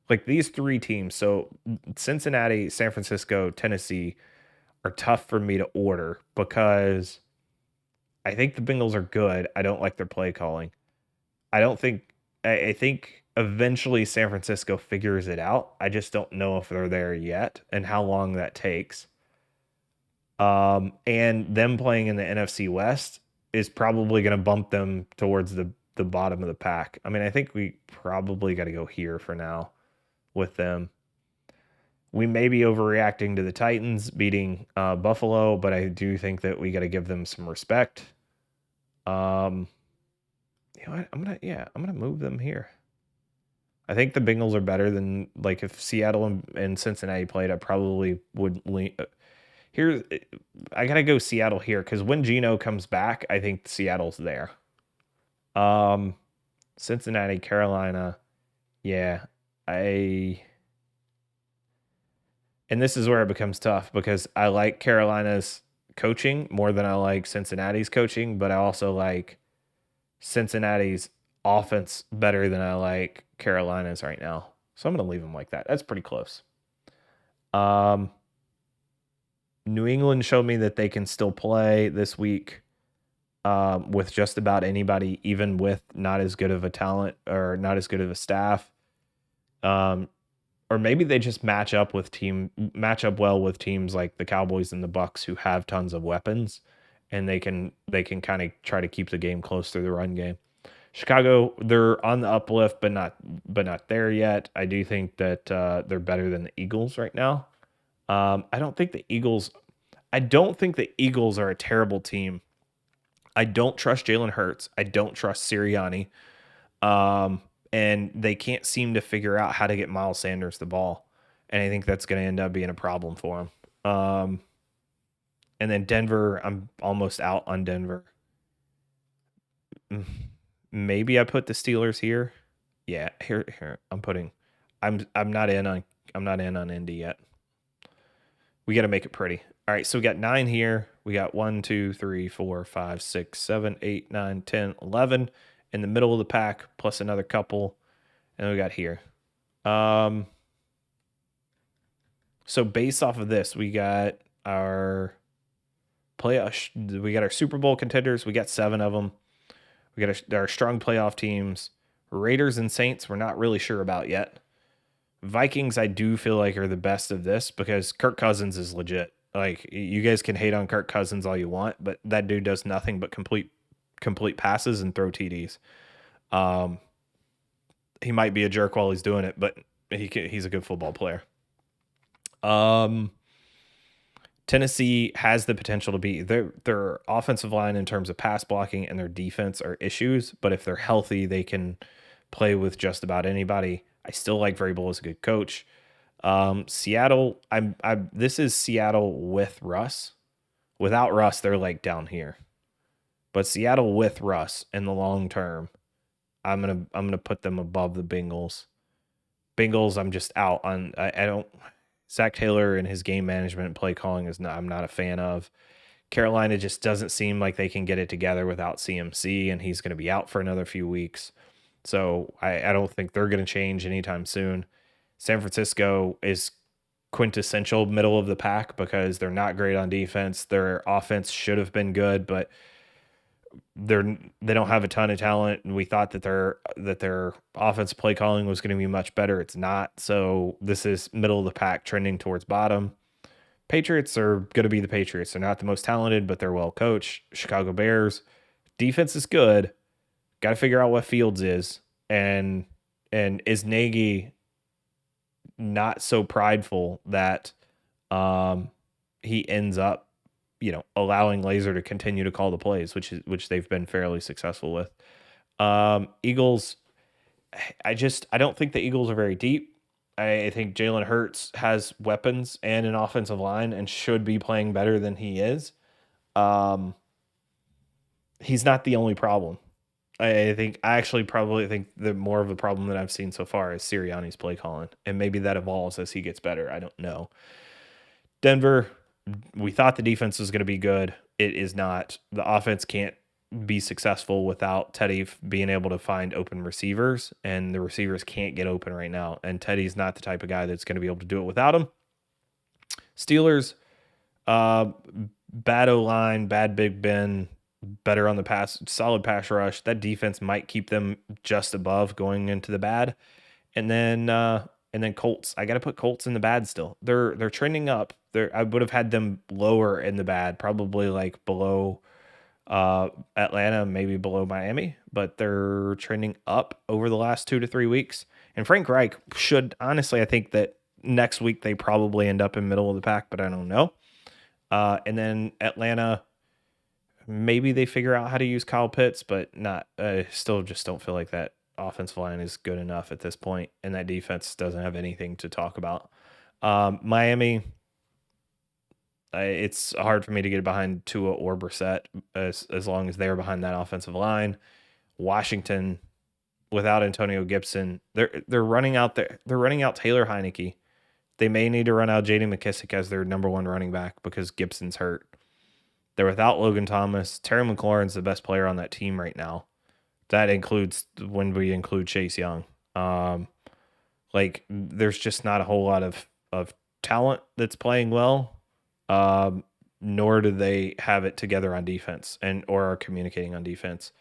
like these three teams? So Cincinnati, San Francisco, Tennessee are tough for me to order because I think the Bengals are good. I don't like their play calling. I think eventually San Francisco figures it out. I just don't know if they're there yet and how long that takes. And them playing in the NFC West is probably going to bump them towards the bottom of the pack. I mean, I think we probably got to go here for now with them. We may be overreacting to the Titans beating Buffalo, but I do think that we got to give them some respect. You know what? I'm gonna move them here. I think the Bengals are better than, like, if Seattle and Cincinnati played, I probably would lean. Here, I gotta go Seattle here because when Geno comes back, I think Seattle's there. Cincinnati, Carolina, yeah, and this is where it becomes tough because I like Carolina's coaching more than I like Cincinnati's coaching, but I also like Cincinnati's offense better than I like Carolina's right now. So I'm going to leave them like that. That's pretty close. New England showed me that they can still play this week with just about anybody, even with not as good of a talent or not as good of a staff. Or maybe they just match up well with teams like the Cowboys and the Bucks who have tons of weapons, and they can kind of try to keep the game close through the run game. Chicago, they're on the uplift, but not there yet. I do think that they're better than the Eagles right now. I don't think the Eagles are a terrible team. I don't trust Jalen Hurts. I don't trust Sirianni. And they can't seem to figure out how to get Miles Sanders the ball. And I think that's going to end up being a problem for him. And then Denver, I'm almost out on Denver. Maybe I put the Steelers here. Yeah, here I'm not in on Indy yet. We got to make it pretty. All right, so we got 9 here. We got 1, 2, 3, 4, 5, 6, 7, 8, 9, 10, 11 in the middle of the pack, plus another couple. And we got here. So based off of this, we got our Super Bowl contenders. We got 7 of them. We got our strong playoff teams. Raiders and Saints, we're not really sure about yet. Vikings, I do feel like are the best of this because Kirk Cousins is legit. Like you guys can hate on Kirk Cousins all you want, but that dude does nothing but complete passes and throw TDs. Um, he might be a jerk while he's doing it, but he's a good football player. Tennessee has the potential to be their offensive line in terms of pass blocking and their defense are issues, but if they're healthy, they can play with just about anybody. I still like Vrabel as a good coach. Seattle, this is Seattle with Russ. Without Russ, they're like down here. But Seattle with Russ in the long term, I'm gonna put them above the Bengals. Bengals, I'm just out on. I don't. Zach Taylor and his game management and play calling I'm not a fan of. Carolina just doesn't seem like they can get it together without CMC, and he's going to be out for another few weeks. So I don't think they're going to change anytime soon. San Francisco is quintessential middle of the pack because they're not great on defense. Their offense should have been good, but they don't have a ton of talent, and we thought that their offensive play calling was going to be much better. It's not. So this is middle of the pack trending towards bottom. Patriots are going to be the Patriots. They're not the most talented, but they're well coached. Chicago Bears defense is good. Got to figure out what Fields is, and is Nagy not so prideful that he ends up allowing Laser to continue to call the plays, which they've been fairly successful with. Eagles, I don't think the Eagles are very deep. I think Jalen Hurts has weapons and an offensive line and should be playing better than he is. He's not the only problem. I actually probably think the more of the problem that I've seen so far is Sirianni's play calling, and maybe that evolves as he gets better. I don't know. Denver, we thought the defense was going to be good. It is not. The offense can't be successful without Teddy being able to find open receivers, and the receivers can't get open right now. And Teddy's not the type of guy that's going to be able to do it without him. Steelers, bad O-line, bad Big Ben, better on the pass, solid pass rush. That defense might keep them just above going into the bad. And then Colts. I got to put Colts in the bad still. They're trending up. I would have had them lower in the bad, probably like below Atlanta, maybe below Miami, but they're trending up over the last 2 to 3 weeks. And Frank Reich should, honestly, I think that next week they probably end up in middle of the pack, but I don't know. And then Atlanta, maybe they figure out how to use Kyle Pitts, but not. Still just don't feel like that offensive line is good enough at this point, and that defense doesn't have anything to talk about. Miami, it's hard for me to get behind Tua or Brissett as long as they're behind that offensive line. Washington, without Antonio Gibson, they're running out Taylor Heineke. They may need to run out J.D. McKissick as their number one running back because Gibson's hurt. They're without Logan Thomas. Terry McLaurin's the best player on that team right now. That includes when we include Chase Young. There's just not a whole lot of talent that's playing well. Nor do they have it together on defense or are communicating on defense.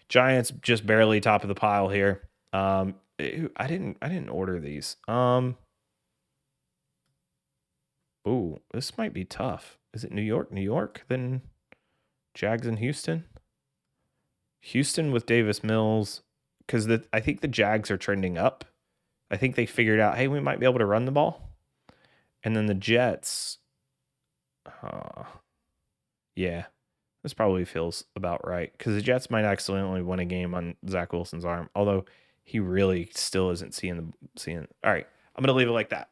Giants just barely top of the pile here. I didn't order these. Ooh, this might be tough. Is it New York, then Jags and Houston? Houston with Davis Mills, because I think the Jags are trending up. I think they figured out, hey, we might be able to run the ball. And then the Jets, yeah, this probably feels about right, because the Jets might accidentally win a game on Zach Wilson's arm, although he really still isn't seeing. All right, I'm going to leave it like that.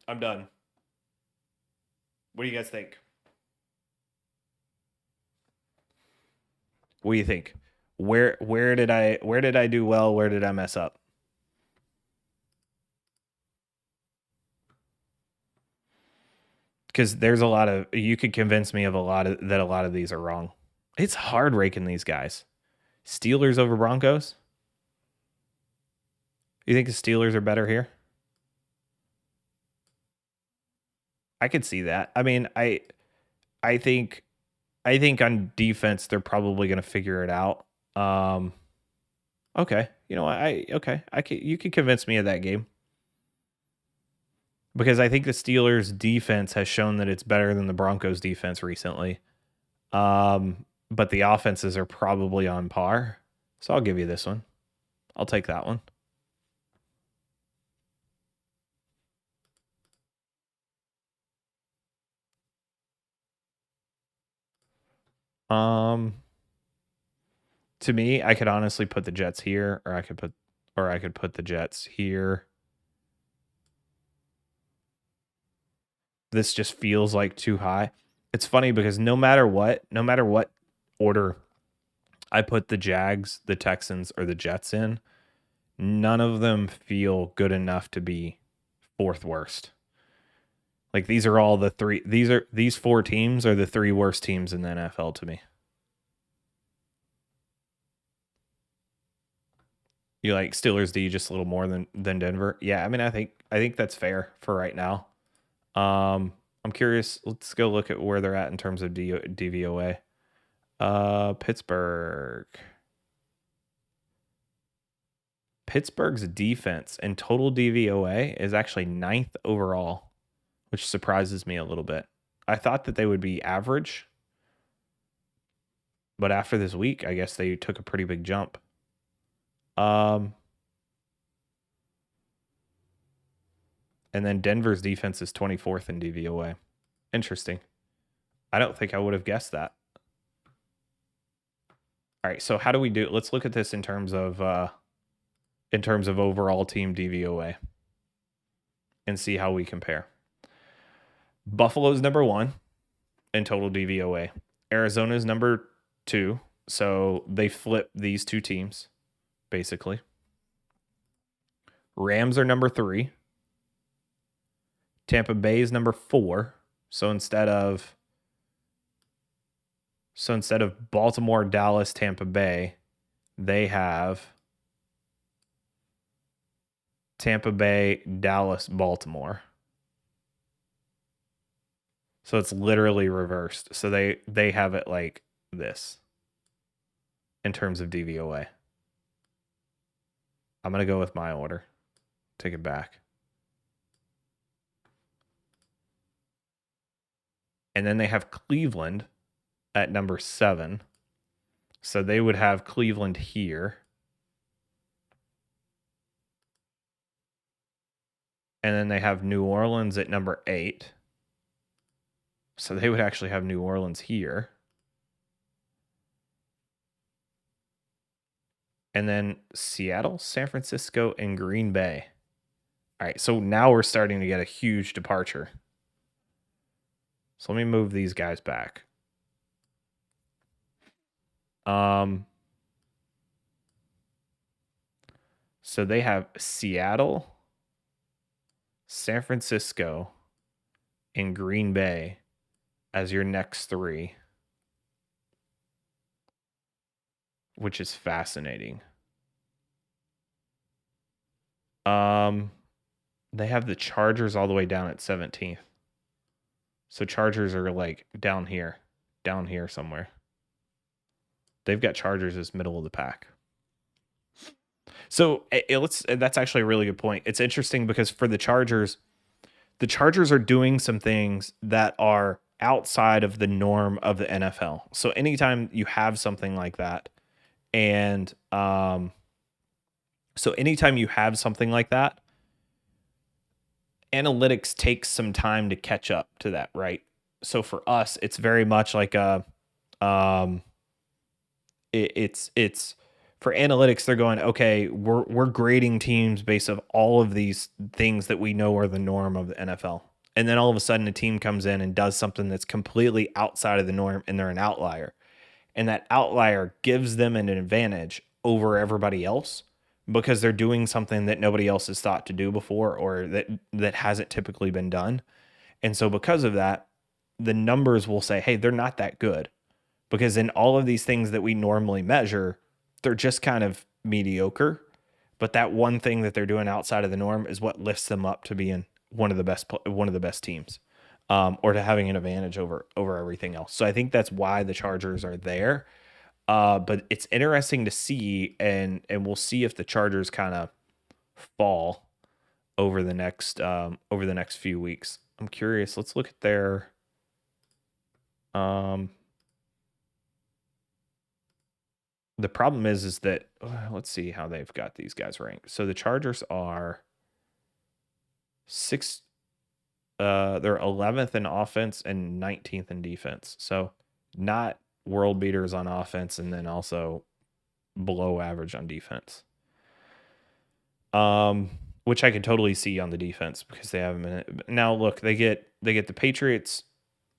I'm done. What do you guys think? What do you think? Where did I do well? Where did I mess up? Because there's you could convince me of a lot of these are wrong. It's hard raking these guys. Steelers over Broncos? You think the Steelers are better here? I could see that. I mean, I think I think on defense they're probably going to figure it out. Okay, you know what? You could convince me of that game because I think the Steelers' defense has shown that it's better than the Broncos' defense recently. But the offenses are probably on par, so I'll give you this one. I'll take that one. To me, I could honestly put the Jets here, or I could put the Jets here. This just feels like too high. It's funny because no matter what order I put the Jags, the Texans, or the Jets in, none of them feel good enough to be fourth worst. Like these are all the three. These four teams are the three worst teams in the NFL to me. You like Steelers D just a little more than Denver? Yeah, I mean I think that's fair for right now. I'm curious. Let's go look at where they're at in terms of DVOA. Pittsburgh's defense and total DVOA is actually 9th overall, which surprises me a little bit. I thought that they would be average, but after this week, I guess they took a pretty big jump. And then Denver's defense is 24th in DVOA. Interesting. I don't think I would have guessed that. All right, so how do we do? Let's look at this in terms of overall team DVOA and see how we compare. Buffalo's number 1 in total DVOA. Arizona's number 2. So they flip these two teams, basically. Rams are number 3. Tampa Bay is number 4. So instead of Baltimore, Dallas, Tampa Bay, they have Tampa Bay, Dallas, Baltimore. So it's literally reversed. So they have it like this in terms of DVOA. I'm going to go with my order. Take it back. And then they have Cleveland at number 7. So they would have Cleveland here. And then they have New Orleans at number 8. So they would actually have New Orleans here. And then Seattle, San Francisco, and Green Bay. All right, so now we're starting to get a huge departure. So let me move these guys back. So they have Seattle, San Francisco, and Green Bay as your next 3, which is fascinating. They have the Chargers all the way down at 17th. So Chargers are like down here somewhere. They've got Chargers as middle of the pack. So that's actually a really good point. It's interesting because for the Chargers are doing some things that are outside of the norm of the NFL. So anytime you have something like that, and analytics takes some time to catch up to that, right? So for us, it's very much like it's for analytics, they're going, okay, we're grading teams based on all of these things that we know are the norm of the NFL. And then all of a sudden a team comes in and does something that's completely outside of the norm and they're an outlier. And that outlier gives them an advantage over everybody else because they're doing something that nobody else has thought to do before or that hasn't typically been done. And so because of that, the numbers will say, hey, they're not that good. Because in all of these things that we normally measure, they're just kind of mediocre. But that one thing that they're doing outside of the norm is what lifts them up to being one of the best teams. or to having an advantage over everything else. So I think that's why the Chargers are there. But it's interesting to see, and we'll see if the Chargers kind of fall over the next few weeks. I'm curious. Let's look at their the problem is that let's see how they've got these guys ranked. So the Chargers are they're 11th in offense and 19th in defense. So not world beaters on offense, and then also below average on defense. Which I could totally see on the defense because they have a minute. Now look, they get the Patriots.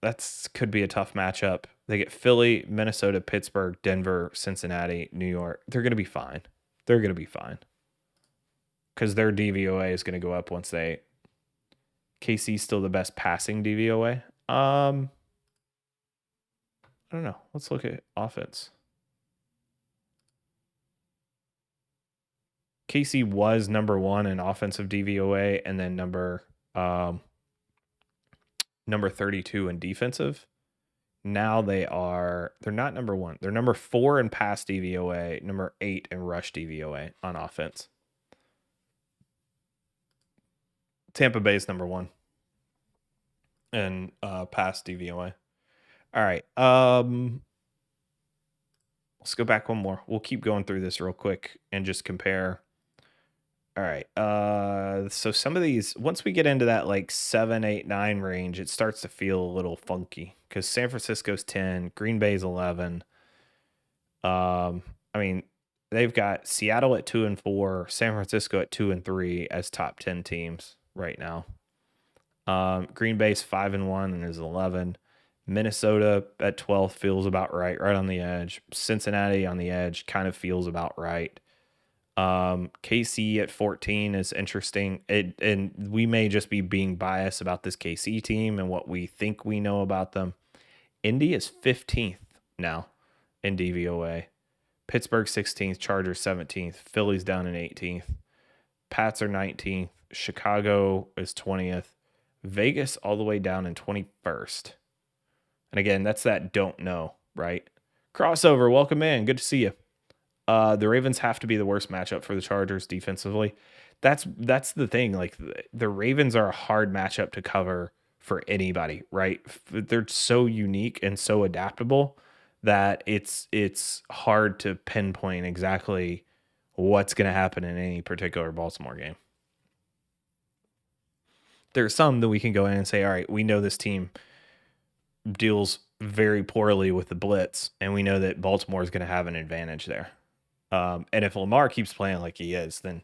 That's could be a tough matchup. They get Philly, Minnesota, Pittsburgh, Denver, Cincinnati, New York. They're going to be fine. They're going to be fine because their DVOA is going to go up once they. KC's still the best passing DVOA. I don't know. Let's look at offense. KC was number 1 in offensive DVOA, and then number 32 in defensive. Now they're not number 1. They're number 4 in pass DVOA, number 8 in rush DVOA on offense. Tampa Bay's number 1 in pass DVOA. All right. Let's go back one more. We'll keep going through this real quick and just compare. All right. So some of these, once we get into that like 7, 8, 9 range, it starts to feel a little funky because San Francisco's 10, Green Bay's 11. I mean, they've got Seattle at 2 and 4, San Francisco at 2 and 3 as top 10 teams right now. Green Bay's 5 and 1 and is 11. Minnesota at 12 feels about right on the edge. Cincinnati on the edge kind of feels about right. KC at 14 is interesting. And we may just be being biased about this KC team and what we think we know about them. Indy is 15th now in DVOA. Pittsburgh 16th, Chargers 17th, Philly's down in 18th. Pats are 19th. Chicago is 20th. Vegas all the way down in 21st. And again, that's that don't know, right? Crossover, welcome in. Good to see you. The Ravens have to be the worst matchup for the Chargers defensively. That's the thing. Like the Ravens are a hard matchup to cover for anybody, right? They're so unique and so adaptable that it's hard to pinpoint exactly what's going to happen in any particular Baltimore game. There's some that we can go in and say, all right, we know this team deals very poorly with the blitz, and we know that Baltimore is going to have an advantage there. And if Lamar keeps playing like he is, then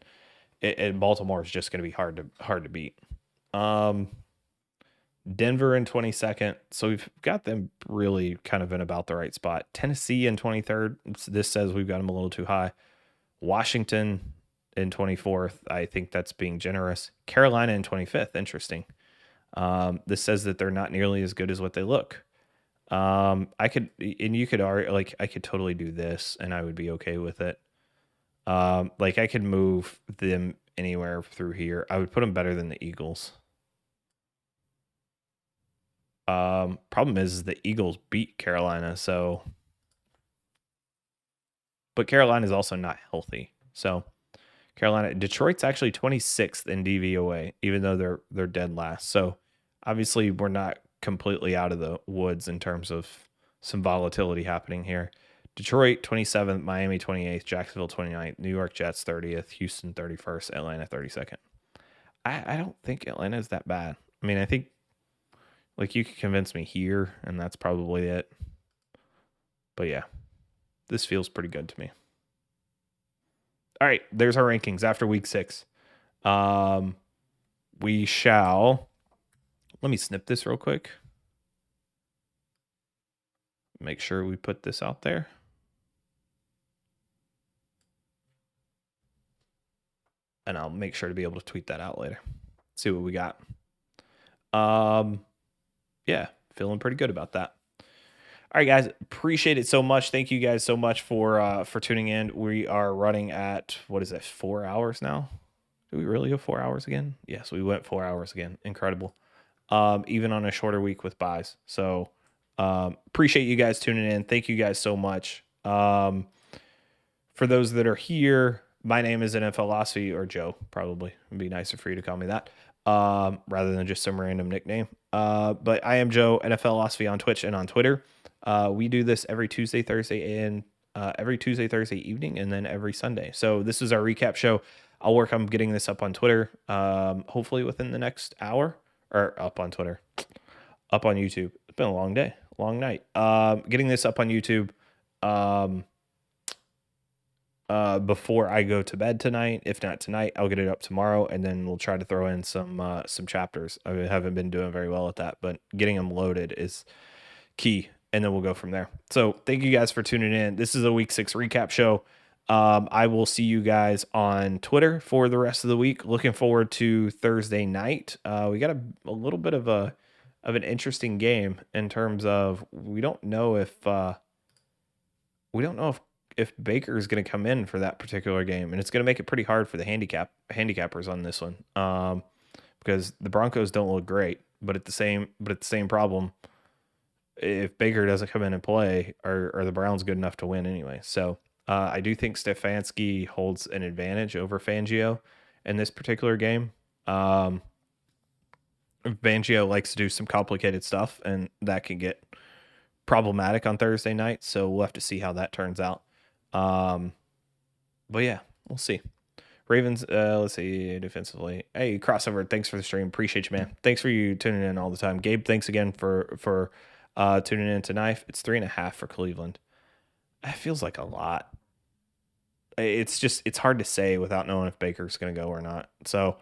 Baltimore is just going to be hard to beat. Denver in 22nd, so we've got them really kind of in about the right spot. Tennessee in 23rd, this says we've got them a little too high. Washington in 24th, I think that's being generous. Carolina in 25th, interesting. This says that they're not nearly as good as what they look. I could totally do this and I would be okay with it. Like I could move them anywhere through here. I would put them better than the Eagles. Problem is the Eagles beat Carolina, but Carolina is also not healthy. So Detroit's actually 26th in DVOA, even though they're dead last. So obviously we're not completely out of the woods in terms of some volatility happening here. Detroit 27th, Miami 28th, Jacksonville 29th, New York Jets 30th, Houston 31st, Atlanta 32nd. I don't think Atlanta is that bad. I mean, I think like you could convince me here, and that's probably it. But yeah, this feels pretty good to me. All right, there's our rankings after week 6. We shall. Let me snip this real quick. Make sure we put this out there. And I'll make sure to be able to tweet that out later. See what we got. Yeah, feeling pretty good about that. All right, guys, appreciate it so much. Thank you guys so much for tuning in. We are running at, 4 hours now? Do we really go 4 hours again? Yes, we went 4 hours again. Incredible. even on a shorter week with buys. So appreciate you guys tuning in. Thank you guys so much. For those that are here, my name is NFL Philosophy, or Joe, probably. It'd be nicer for you to call me that, rather than just some random nickname. But I am Joe, NFL Philosophy on Twitch and on Twitter. We do this every Tuesday, Thursday, and every Tuesday, Thursday evening, and then every Sunday. So this is our recap show. I'll work on getting this up on Twitter, hopefully within the next hour, or up on Twitter, up on YouTube. It's been a long day, long night. Getting this up on YouTube. Before I go to bed tonight. If not tonight, I'll get it up tomorrow, and then we'll try to throw in some chapters. I haven't been doing very well at that, but getting them loaded is key, and then we'll go from there. So thank you guys for tuning in. This is a week 6 recap show. I will see you guys on Twitter for the rest of the week. Looking forward to Thursday night. We got a little bit of an interesting game in terms of we don't know if Baker is going to come in for that particular game, and it's going to make it pretty hard for the handicappers on this one, because the Broncos don't look great, but at the same problem, if Baker doesn't come in and play, are the Browns good enough to win anyway? So I do think Stefanski holds an advantage over Fangio in this particular game. Fangio likes to do some complicated stuff, and that can get problematic on Thursday night. So we'll have to see how that turns out. But yeah, we'll see. Ravens, let's see, defensively. Hey, Crossover, thanks for the stream. Appreciate you, man. Thanks for you tuning in all the time. Gabe, thanks again for tuning in tonight. It's 3.5 for Cleveland. That feels like a lot. It's hard to say without knowing if Baker's going to go or not. So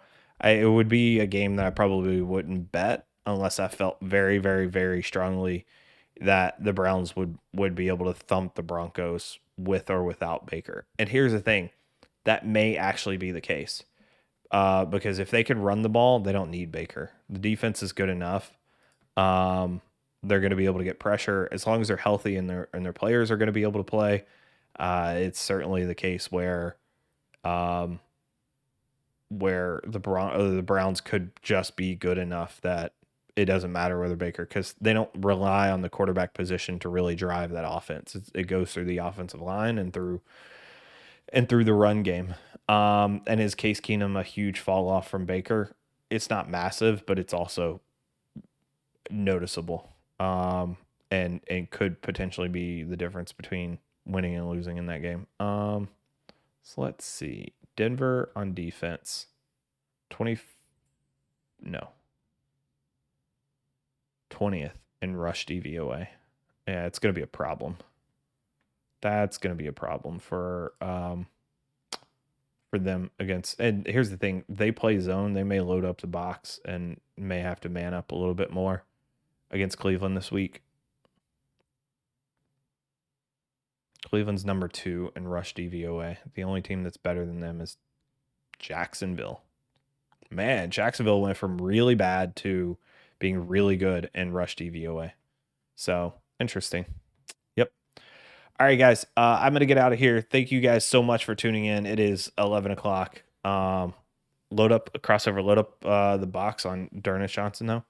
it would be a game that I probably wouldn't bet unless I felt very, very, very strongly that the Browns would be able to thump the Broncos with or without Baker. And here's the thing, that may actually be the case, because if they can run the ball, they don't need Baker. The defense is good enough. They're going to be able to get pressure as long as they're healthy, and their players are going to be able to play. It's certainly the case where the Browns could just be good enough that it doesn't matter whether Baker, because they don't rely on the quarterback position to really drive that offense. It goes through the offensive line and through the run game. And is Case Keenum a huge fall off from Baker? It's not massive, but it's also noticeable. And could potentially be the difference between winning and losing in that game. So let's see. Denver on defense. 20th in rush DVOA. Yeah, it's going to be a problem. That's going to be a problem for them against. And here's the thing, they play zone. They may load up the box and may have to man up a little bit more against Cleveland this week. Cleveland's number 2 in rush DVOA. The only team that's better than them is Jacksonville. Man, Jacksonville went from really bad to being really good in rush DVOA. So interesting. Yep. All right, guys. I'm going to get out of here. Thank you guys so much for tuning in. It is 11 o'clock. Load up a crossover, load up the box on Darnold Johnson, though.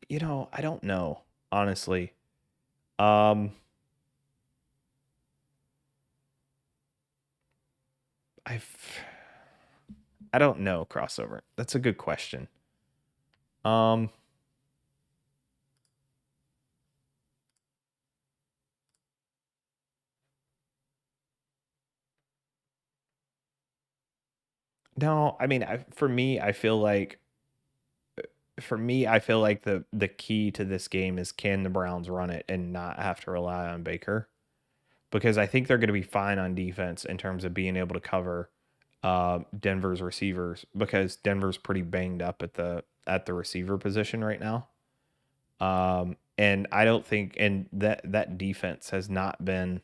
I don't know, honestly. I don't know, crossover. That's a good question. No, I mean, for me, I feel like the key to this game is, can the Browns run it and not have to rely on Baker? Because I think they're going to be fine on defense in terms of being able to cover Denver's receivers, because Denver's pretty banged up at the receiver position right now. And I don't think, and that defense has not been,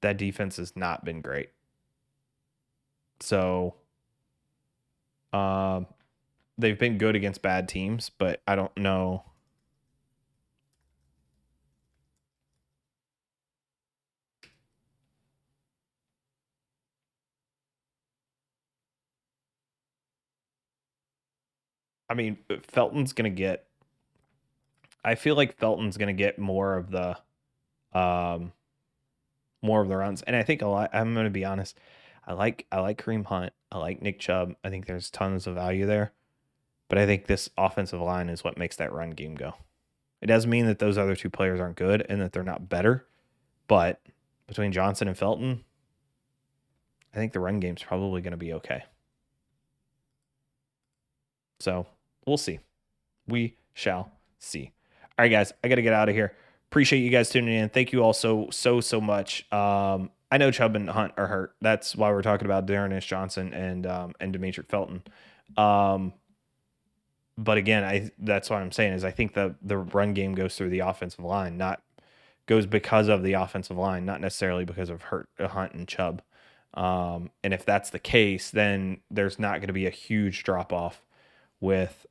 that defense has not been great. So, they've been good against bad teams, but I don't know. I mean, Felton's going to get, I feel like Felton's going to get um, more of the runs. And I think a lot, I'm going to be honest. I like Kareem Hunt. I like Nick Chubb. I think there's tons of value there. But I think this offensive line is what makes that run game go. It doesn't mean that those other two players aren't good and that they're not better. But between Johnson and Felton, I think the run game's probably going to be okay. So we'll see. We shall see. All right, guys, I got to get out of here. Appreciate you guys tuning in. Thank you all so much. I know Chubb and Hunt are hurt. That's why we're talking about Darnell Johnson and Demetric Felton. But again, that's what I'm saying is I think the run game goes through the offensive line, goes because of the offensive line, not necessarily because of Hunt and Chubb. And if that's the case, then there's not going to be a huge drop off with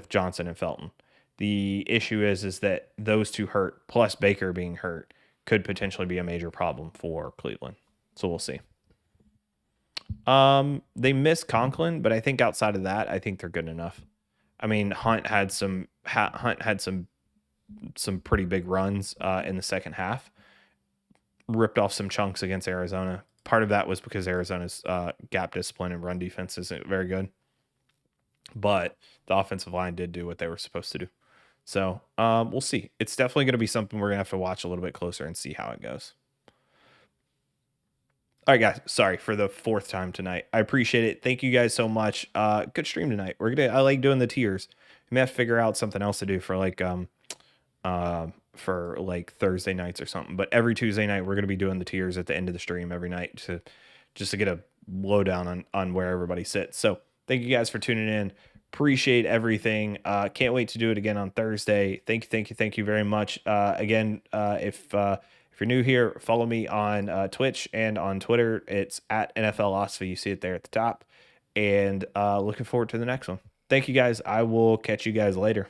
Johnson and Felton. The issue is that those two hurt plus Baker being hurt could potentially be a major problem for Cleveland. So we'll see. They missed Conklin, but I think outside of that, I think they're good enough. I mean, Hunt had some pretty big runs in the second half. Ripped off some chunks against Arizona. Part of that was because Arizona's gap discipline and run defense isn't very good. But the offensive line did do what they were supposed to do. So we'll see. It's definitely going to be something we're going to have to watch a little bit closer and see how it goes. All right, guys. Sorry for the fourth time tonight. I appreciate it. Thank you guys so much. Good stream tonight. I like doing the tiers. We may have to figure out something else to do for Thursday nights or something. But every Tuesday night we're gonna be doing the tiers at the end of the stream every night just to get a lowdown on where everybody sits. So thank you guys for tuning in. Appreciate everything. Can't wait to do it again on Thursday. Thank you very much. Again, if you're new here, follow me on Twitch and on Twitter. It's at NFLosophy. You see it there at the top. And looking forward to the next one. Thank you guys. I will catch you guys later.